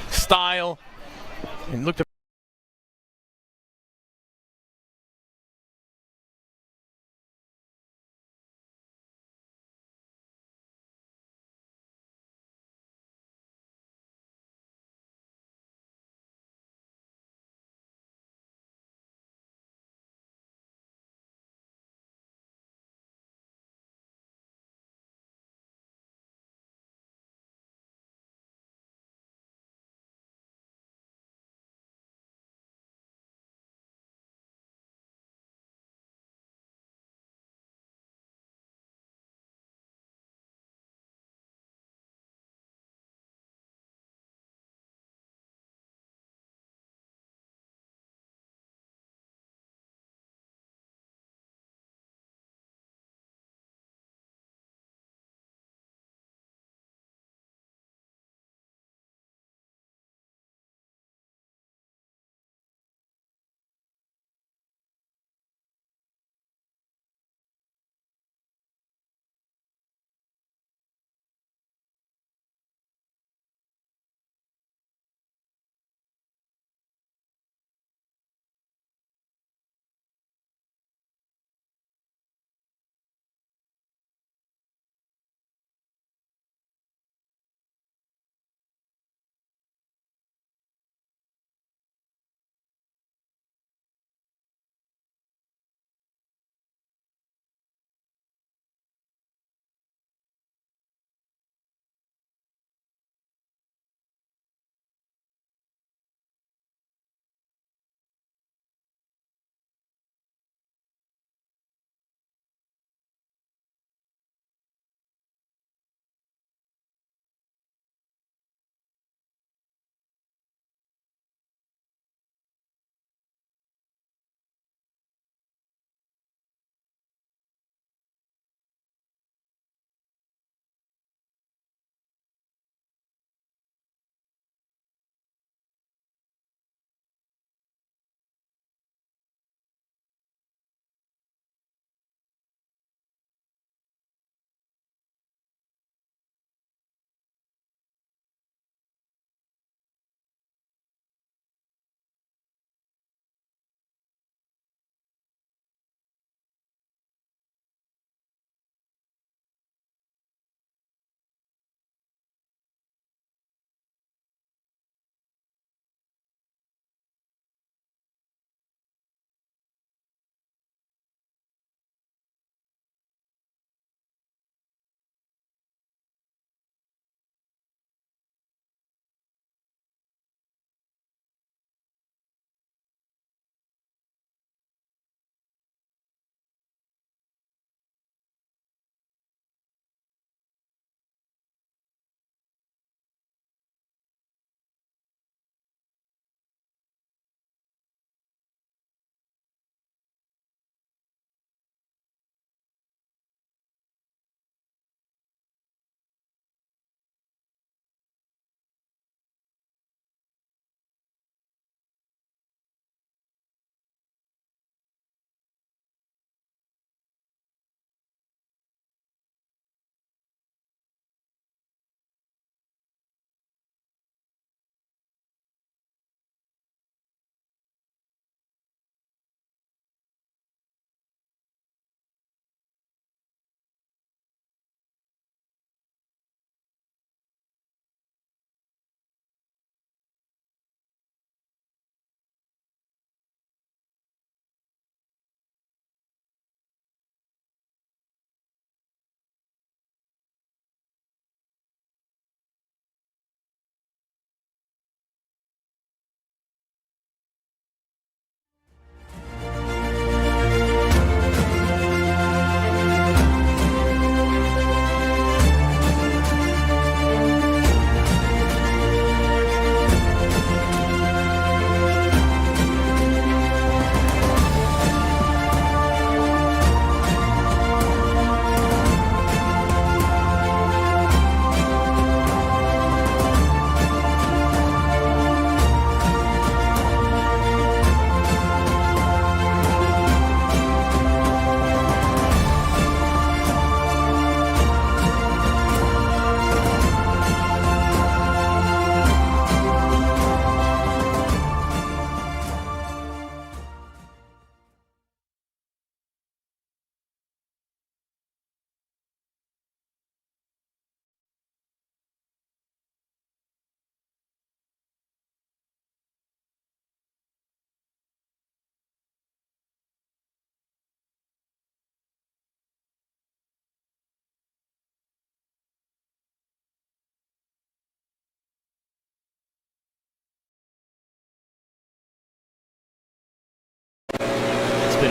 style and look to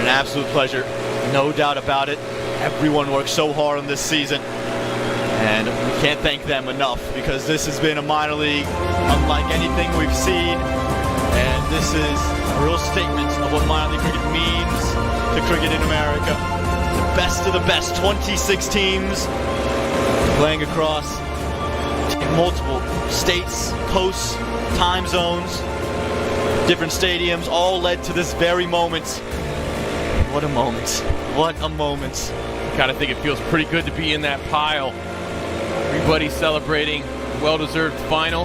an absolute pleasure, no doubt about it. Everyone worked so hard on this season, and we can't thank them enough because this has been a minor league unlike anything we've seen, and this is a real statement of what minor league cricket means to cricket in America. The best of the best, 26 teams playing across multiple states, coasts, time zones, different stadiums, all led to this very moment. What a moment. What a moment.
Kind of think it feels pretty good to be in that pile. Everybody celebrating a well-deserved final.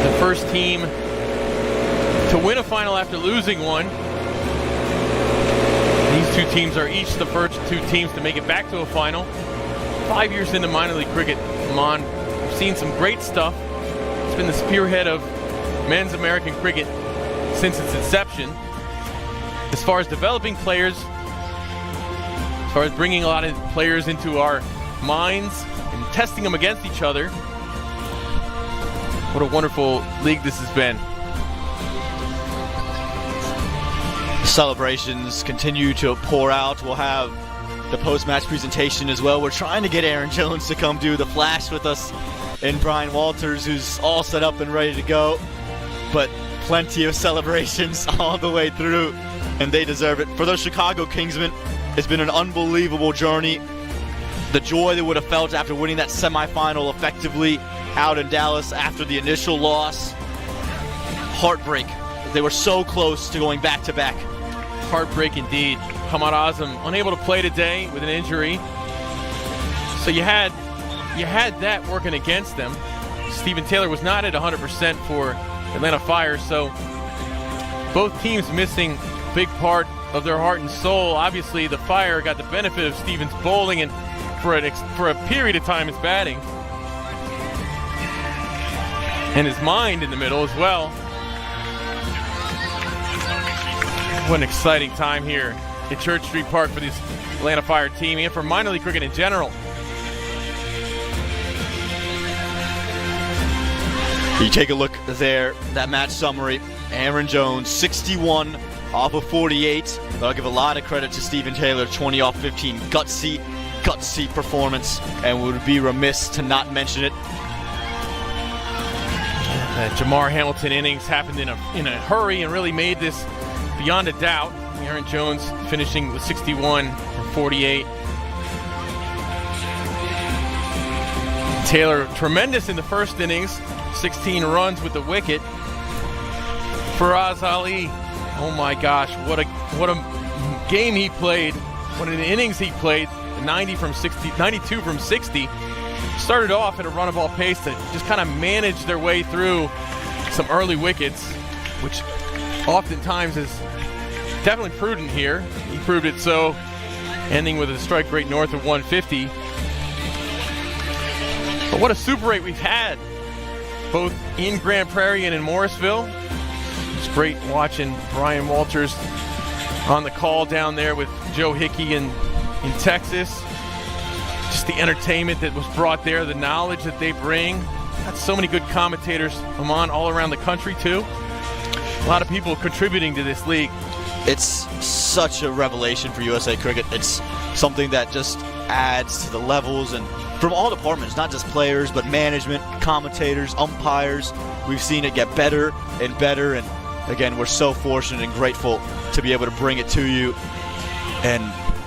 The first team to win a final after losing one. These two teams are each the first two teams to make it back to a final. 5 years into minor league cricket, Aman, we've seen some great stuff. It's been the spearhead of men's American cricket since its inception. As far as developing players, as far as bringing a lot of players into our minds and testing them against each other, what a wonderful league this has been.
Celebrations continue to pour out. We'll have the post-match presentation as well. We're trying to get Aaron Jones to come do the flash with us and Brian Walters, who's all set up and ready to go. But plenty of celebrations all the way through, and they deserve it. For those Chicago Kingsmen, it's been an unbelievable journey. The joy they would have felt after winning that semifinal effectively out in Dallas after the initial loss. Heartbreak. They were so close to going back-to-back.
Heartbreak indeed. Hamad Azam unable to play today with an injury. So you had that working against them. Stephen Taylor was not at 100% for Atlanta Fire, so both teams missing a big part of their heart and soul. Obviously, the Fire got the benefit of Stephen's bowling and for a period of time his batting. And his mind in the middle as well. What an exciting time here at Church Street Park for this Atlanta Fire team and for minor league cricket in general.
You take a look there, that match summary. Aaron Jones, 61 off of 48. But I'll give a lot of credit to Stephen Taylor, 20 off 15. Gutsy performance, and would be remiss to not mention it.
That Jamar Hamilton innings happened in a hurry and really made this beyond a doubt. Aaron Jones finishing with 61 from 48. Taylor tremendous in the first innings, 16 runs with the wicket. Faraz Ali, oh my gosh, what a game he played, what an innings he played. 92 from 60. Started off at a run of ball pace to just kind of manage their way through some early wickets, which oftentimes is definitely prudent here. He proved it so, ending with a strike rate north of 150. But what a Super 8 we've had, both in Grand Prairie and in Morrisville. It's great watching Brian Walters on the call down there with Joe Hickey in Texas. Just the entertainment that was brought there, the knowledge that they bring. Got so many good commentators, Aman, all around the country too. A lot of people contributing to this league.
It's such a revelation for USA Cricket. It's something that just adds to the levels, and from all departments, not just players, but management, commentators, umpires. We've seen it get better and better, and again, we're so fortunate and grateful to be able to bring it to you. And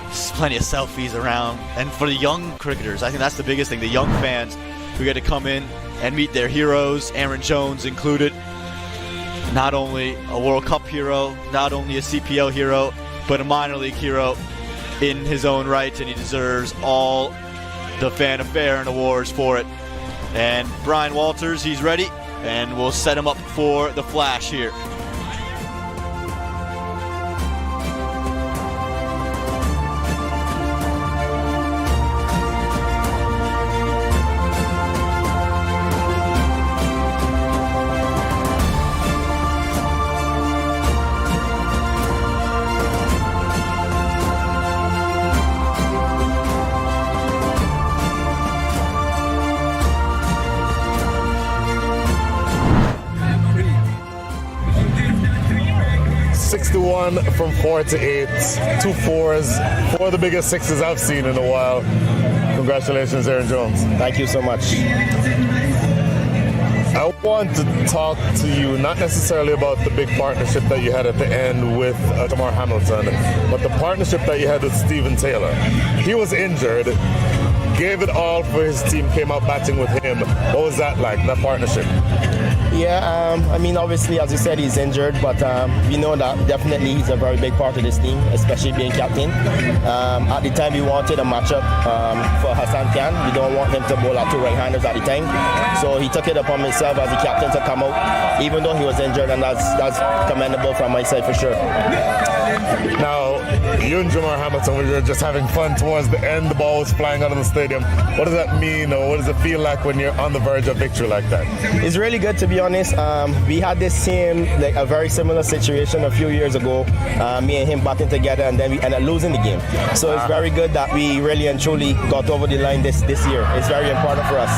there's plenty of selfies around. And for the young cricketers, I think that's the biggest thing, the young fans who get to come in and meet their heroes, Aaron Jones included. Not only a World Cup hero, not only a CPL hero, but a minor league hero in his own right, and he deserves all the fanfare and awards for it. And Brian Walters, he's ready, and we'll set him up for the flash here.
1 from 4 to 8, 2 fours, 4 of the biggest sixes I've seen in a while. Congratulations, Aaron Jones.
Thank you so much.
I want to talk to you not necessarily about the big partnership that you had at the end with Jamar Hamilton, but the partnership that you had with Steven Taylor. He was injured, gave it all for his team, came out batting with him. What was that like, that partnership?
Yeah, I mean, obviously, as you said, he's injured, but we know that definitely he's a very big part of this team, especially being captain. At the time, we wanted a matchup for Hassan Khan. We don't want him to bowl at 2 right-handers at the time. So he took it upon himself as the captain to come out, even though he was injured, and that's commendable from my side for sure.
Now, you and Jamar Hamilton were just having fun towards the end. The ball was flying out of the stadium. What does that mean, or what does it feel like when you're on the verge of victory like that?
It's really good, to be honest. We had this same, like a very similar situation a few years ago. Me and him batting together, and then we ended up losing the game. So it's very good that we really and truly got over the line this year. It's very important for us.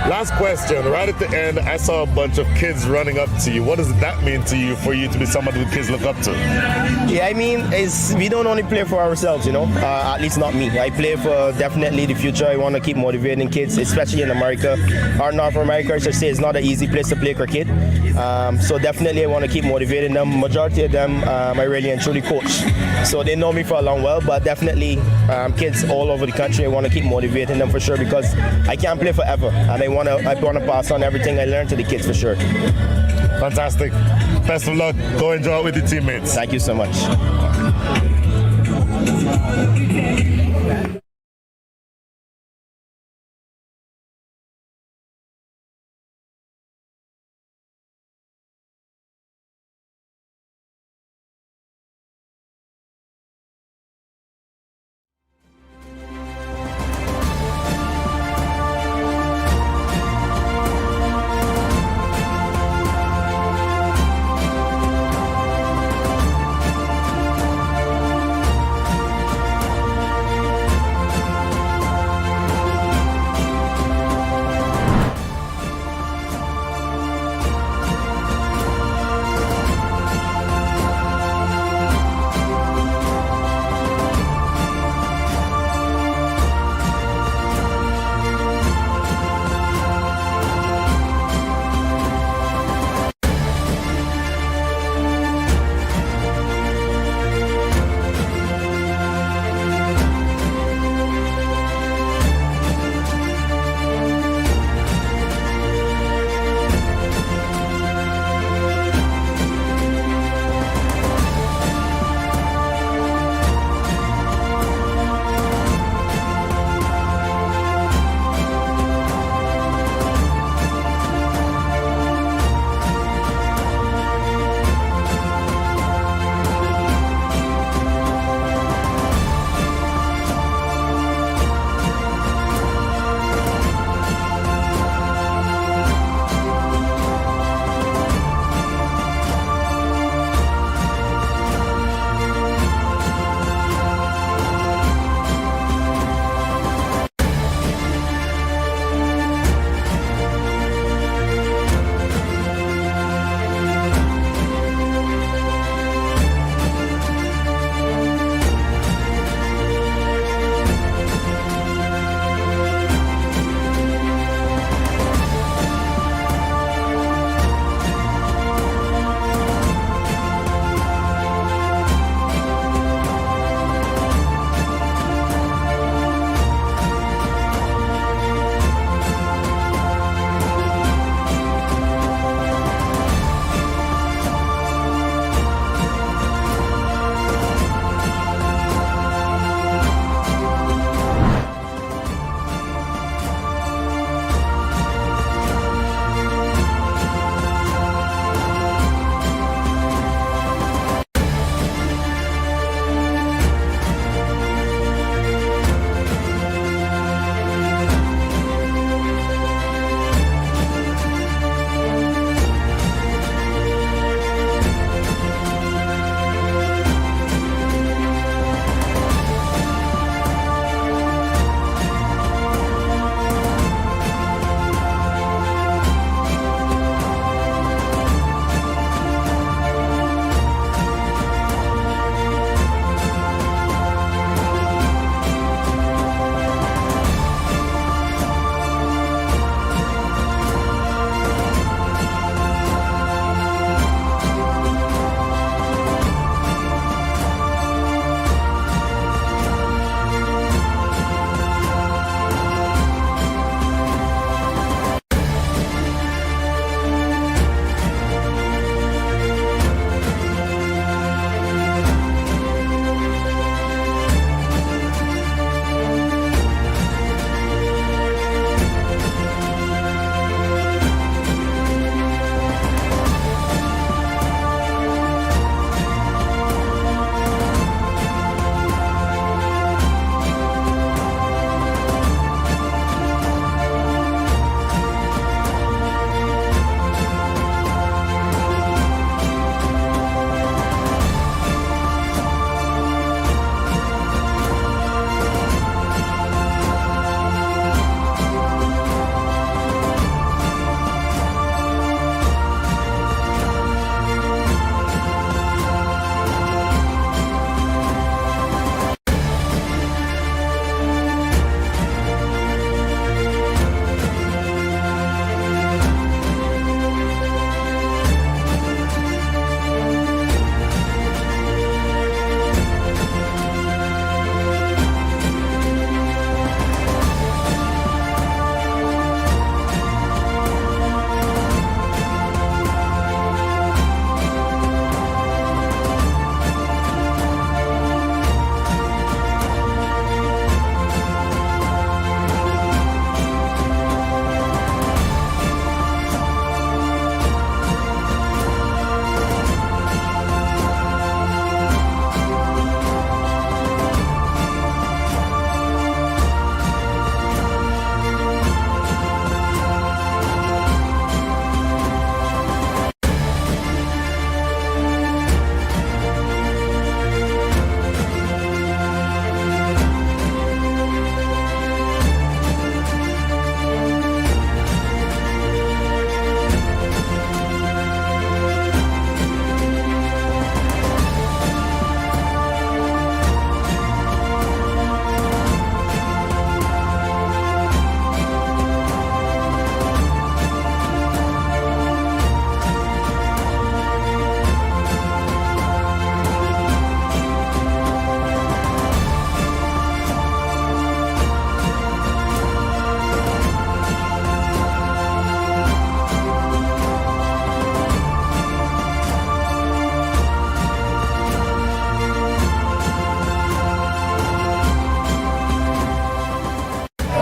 Last question. Right at the end, I saw a bunch of kids running up to you. What does that mean to you, for you to be someone who kids look up to?
Yeah, I mean, we don't only play for ourselves, you know. At least not me. I play for definitely the future. I want to keep motivating kids, especially in America. Or North America, I should say, it's not an easy place to play cricket. So definitely I want to keep motivating them. Majority of them, I really and truly coach. So they know me for a long while, but definitely kids all over the country, I want to keep motivating them for sure, because I can't play forever. And I want to pass on everything I learned to the kids for sure.
Fantastic. Best of luck. Go enjoy it with your teammates.
Thank you so much.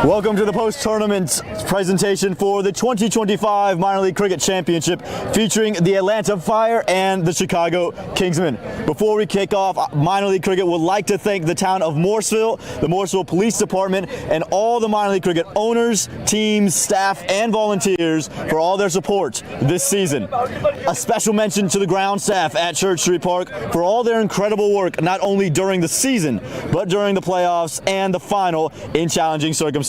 Welcome to the post-tournament presentation for the 2025 Minor League Cricket Championship featuring the Atlanta Fire and the Chicago Kingsmen. Before we kick off, Minor League Cricket would like to thank the town of Morrisville, the Morrisville Police Department, and all the minor league cricket owners, teams, staff, and volunteers for all their support this season. A special mention to the ground staff at Church Street Park for all their incredible work not only during the season, but during the playoffs and the final in challenging circumstances.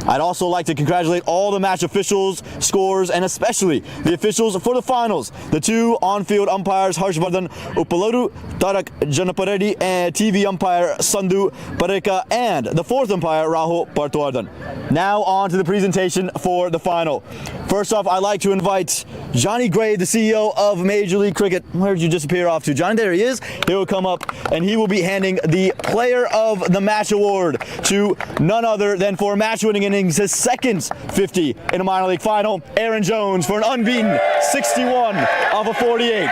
I'd also like to congratulate all the match officials, scorers, and especially the officials for the finals. The two on-field umpires, Harshvardhan Uppalodu, Tarak Janaparedi, and TV umpire Sandhu Pareka, and the fourth umpire, Rahul Partwardhan. Now on to the presentation for the final. First off, I'd like to invite Johnny Gray, the CEO of Major League Cricket. Where did you disappear off to? Johnny, there he is. He will come up and he will be handing the Player of the Match award to none other than for match-winning innings, his second 50 in a minor league final, Aaron Jones, for an unbeaten 61 off of 48.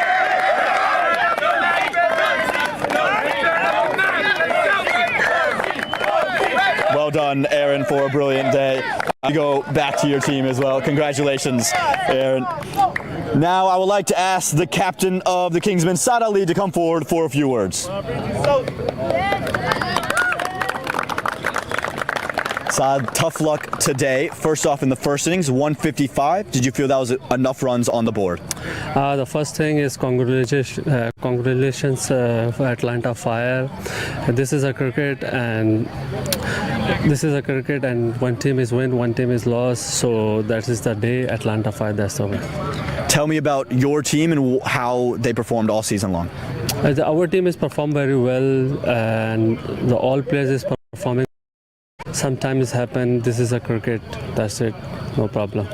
Well done, Aaron, for a brilliant day. You go back to your team as well. Congratulations, Aaron. Now I would like to ask the captain of the Kingsmen, Saad Ali, to come forward for a few words. Saad, tough luck today. First off, in the first innings, 155. Did you feel that was enough runs on the board?
The first thing is congratulations for Atlanta Fire. This is a cricket, and one team is win, one team is loss. So that is the day Atlanta Fire. That's the way.
Tell me about your team and how they performed all season long.
Our team has performed very well, and all players is performing. Sometimes happen. This is a cricket. That's it. No problem.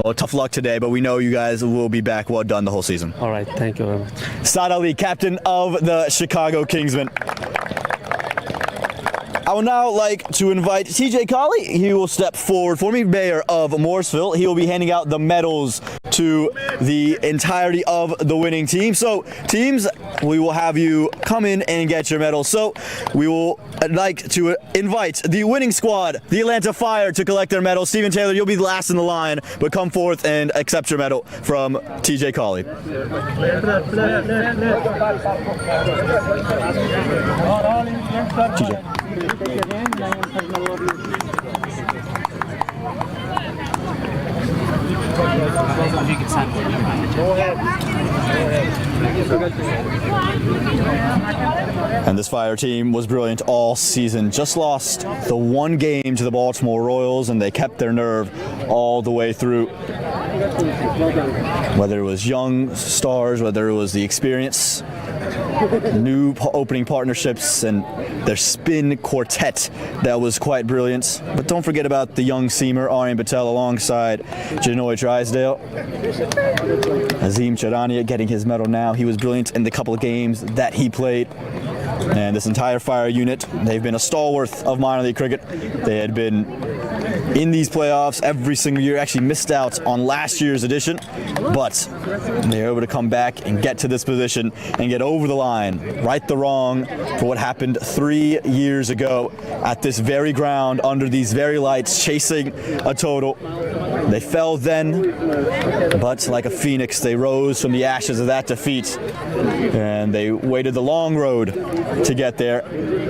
Well, tough luck today, but we know you guys will be back. Well done the whole season.
All right. Thank you very much.
Saad Ali, captain of the Chicago Kingsmen. I would now like to invite TJ Colley. He will step forward for me, mayor of Morrisville. He will be handing out the medals to the entirety of the winning team. So, teams, we will have you come in and get your medals. So, we will like to invite the winning squad, the Atlanta Fire, to collect their medals. Stephen Taylor, you'll be last in the line, but come forth and accept your medal from TJ Colley. TJ. And this Fire team was brilliant all season. Just lost the one game to the Baltimore Royals, and they kept their nerve all the way through. Whether it was young stars, whether it was the experience, new opening partnerships, and their spin quartet that was quite brilliant. But don't forget about the young seamer Aryan Patel alongside Janoy Drysdale. Azim Charania getting his medal now. He was brilliant in the couple of games that he played. And this entire Fire unit, they've been a stalwart of minor league cricket. They had been in these playoffs every single year, actually missed out on last year's edition, but they were able to come back and get to this position and get over the line, right the wrong for what happened 3 years ago at this very ground under these very lights, chasing a total. They fell then, but like a phoenix, they rose from the ashes of that defeat, and they waited the long road to get there.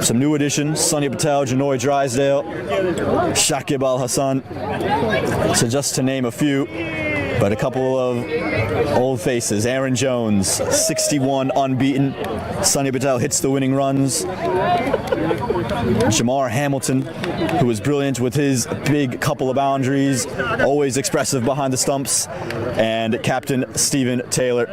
Some new additions: Sunny Patel, Janoy Drysdale, Shakib Al Hassan. So just to name a few, but a couple of old faces. Aaron Jones, 61 unbeaten. Sunny Patel hits the winning runs. Jamar Hamilton, who was brilliant with his big couple of boundaries, always expressive behind the stumps, and Captain Stephen Taylor.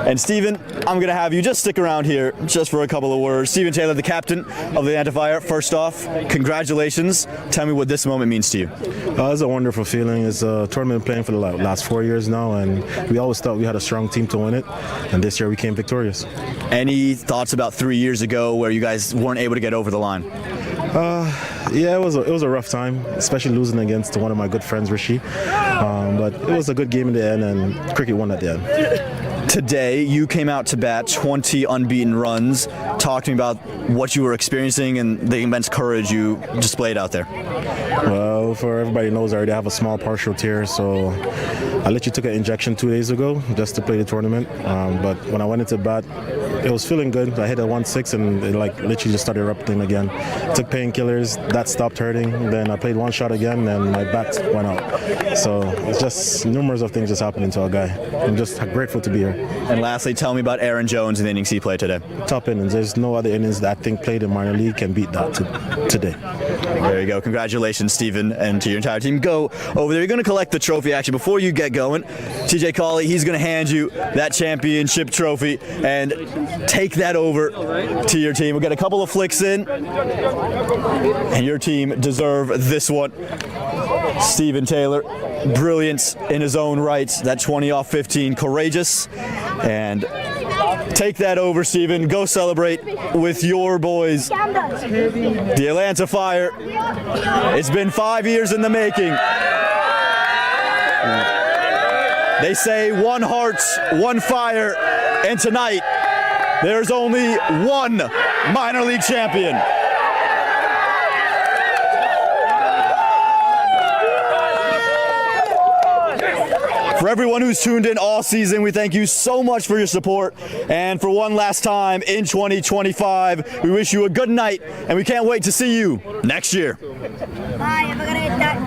And Stephen, I'm going to have you just stick around here just for a couple of words. Stephen Taylor, the captain of the Atlanta Fire. First off, congratulations. Tell me what this moment means to you.
It's a wonderful feeling. It's a tournament playing for the last 4 years now, and we always thought we had a strong team to win it, and this year we came victorious.
Any thoughts about 3 years ago where you guys weren't able to get over the line?
Yeah, it was a rough time, especially losing against one of my good friends, Rishi. But it was a good game in the end, and cricket won at the end.
Today, you came out to bat 20 unbeaten runs. talk to me about what you were experiencing and the immense courage you displayed out there.
Well, for everybody knows, I already have a small partial tear, so I literally took an injection 2 days ago just to play the tournament. But when I went into bat, it was feeling good. I hit a 1-6 and it literally just started erupting again. Took painkillers, that stopped hurting. Then I played one shot again and my bat went out. So it's just numerous of things just happening to a guy. I'm just grateful to be here.
And lastly, tell me about Aaron Jones and the innings he played today.
Top innings. There's no other innings that I think played in minor league can beat that today.
There you go. Congratulations, Stephen, and to your entire team. Go over there. You're going to collect the trophy. Actually, before you get going, TJ Cawley, he's going to hand you that championship trophy and take that over to your team. We'll get a couple of flicks in, and your team deserve this one. Stephen Taylor, brilliance in his own right. That 20 off 15, courageous. And take that over, Stephen. Go celebrate with your boys, the Atlanta Fire. It's been 5 years in the making. They say one heart, one fire, and tonight there's only one minor league champion. For everyone who's tuned in all season, we thank you so much for your support. And for one last time in 2025, we wish you a good night, and we can't wait to see you next year.
Bye, have a good night.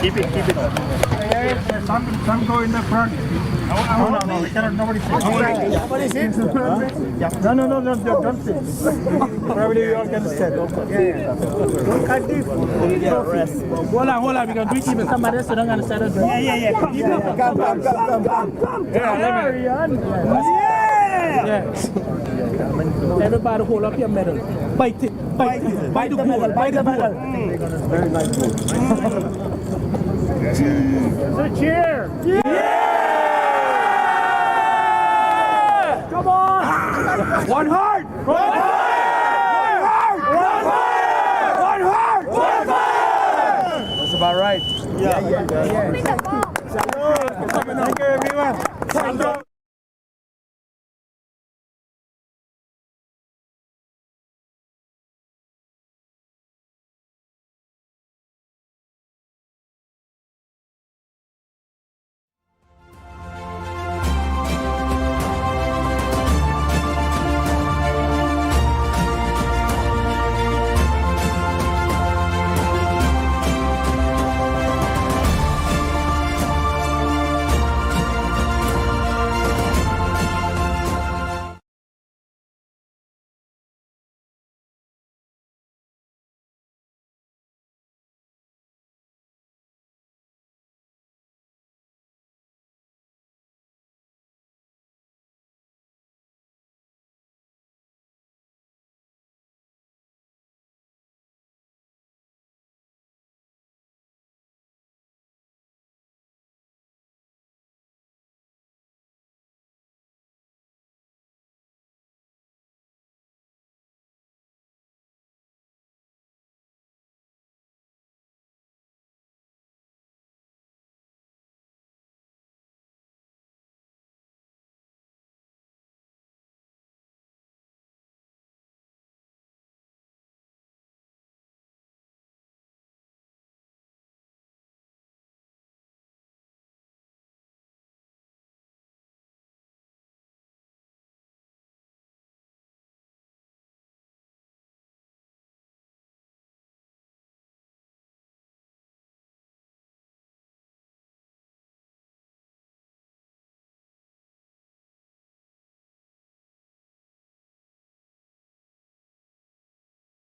Keep it. Some go in the front. No, we cannot, nobody say. What is it? No, don't say. Probably we all can understand. Don't cut this. Hold on, we can do it even somebody else don't understand it. Yeah. Come. Yeah. Everybody hold up your medal. Bite it. Bite the medal. Very nice. So cheer. Yeah! Come on! One heart! One heart! That's about right. Yeah. Thank you, everyone. Thank you.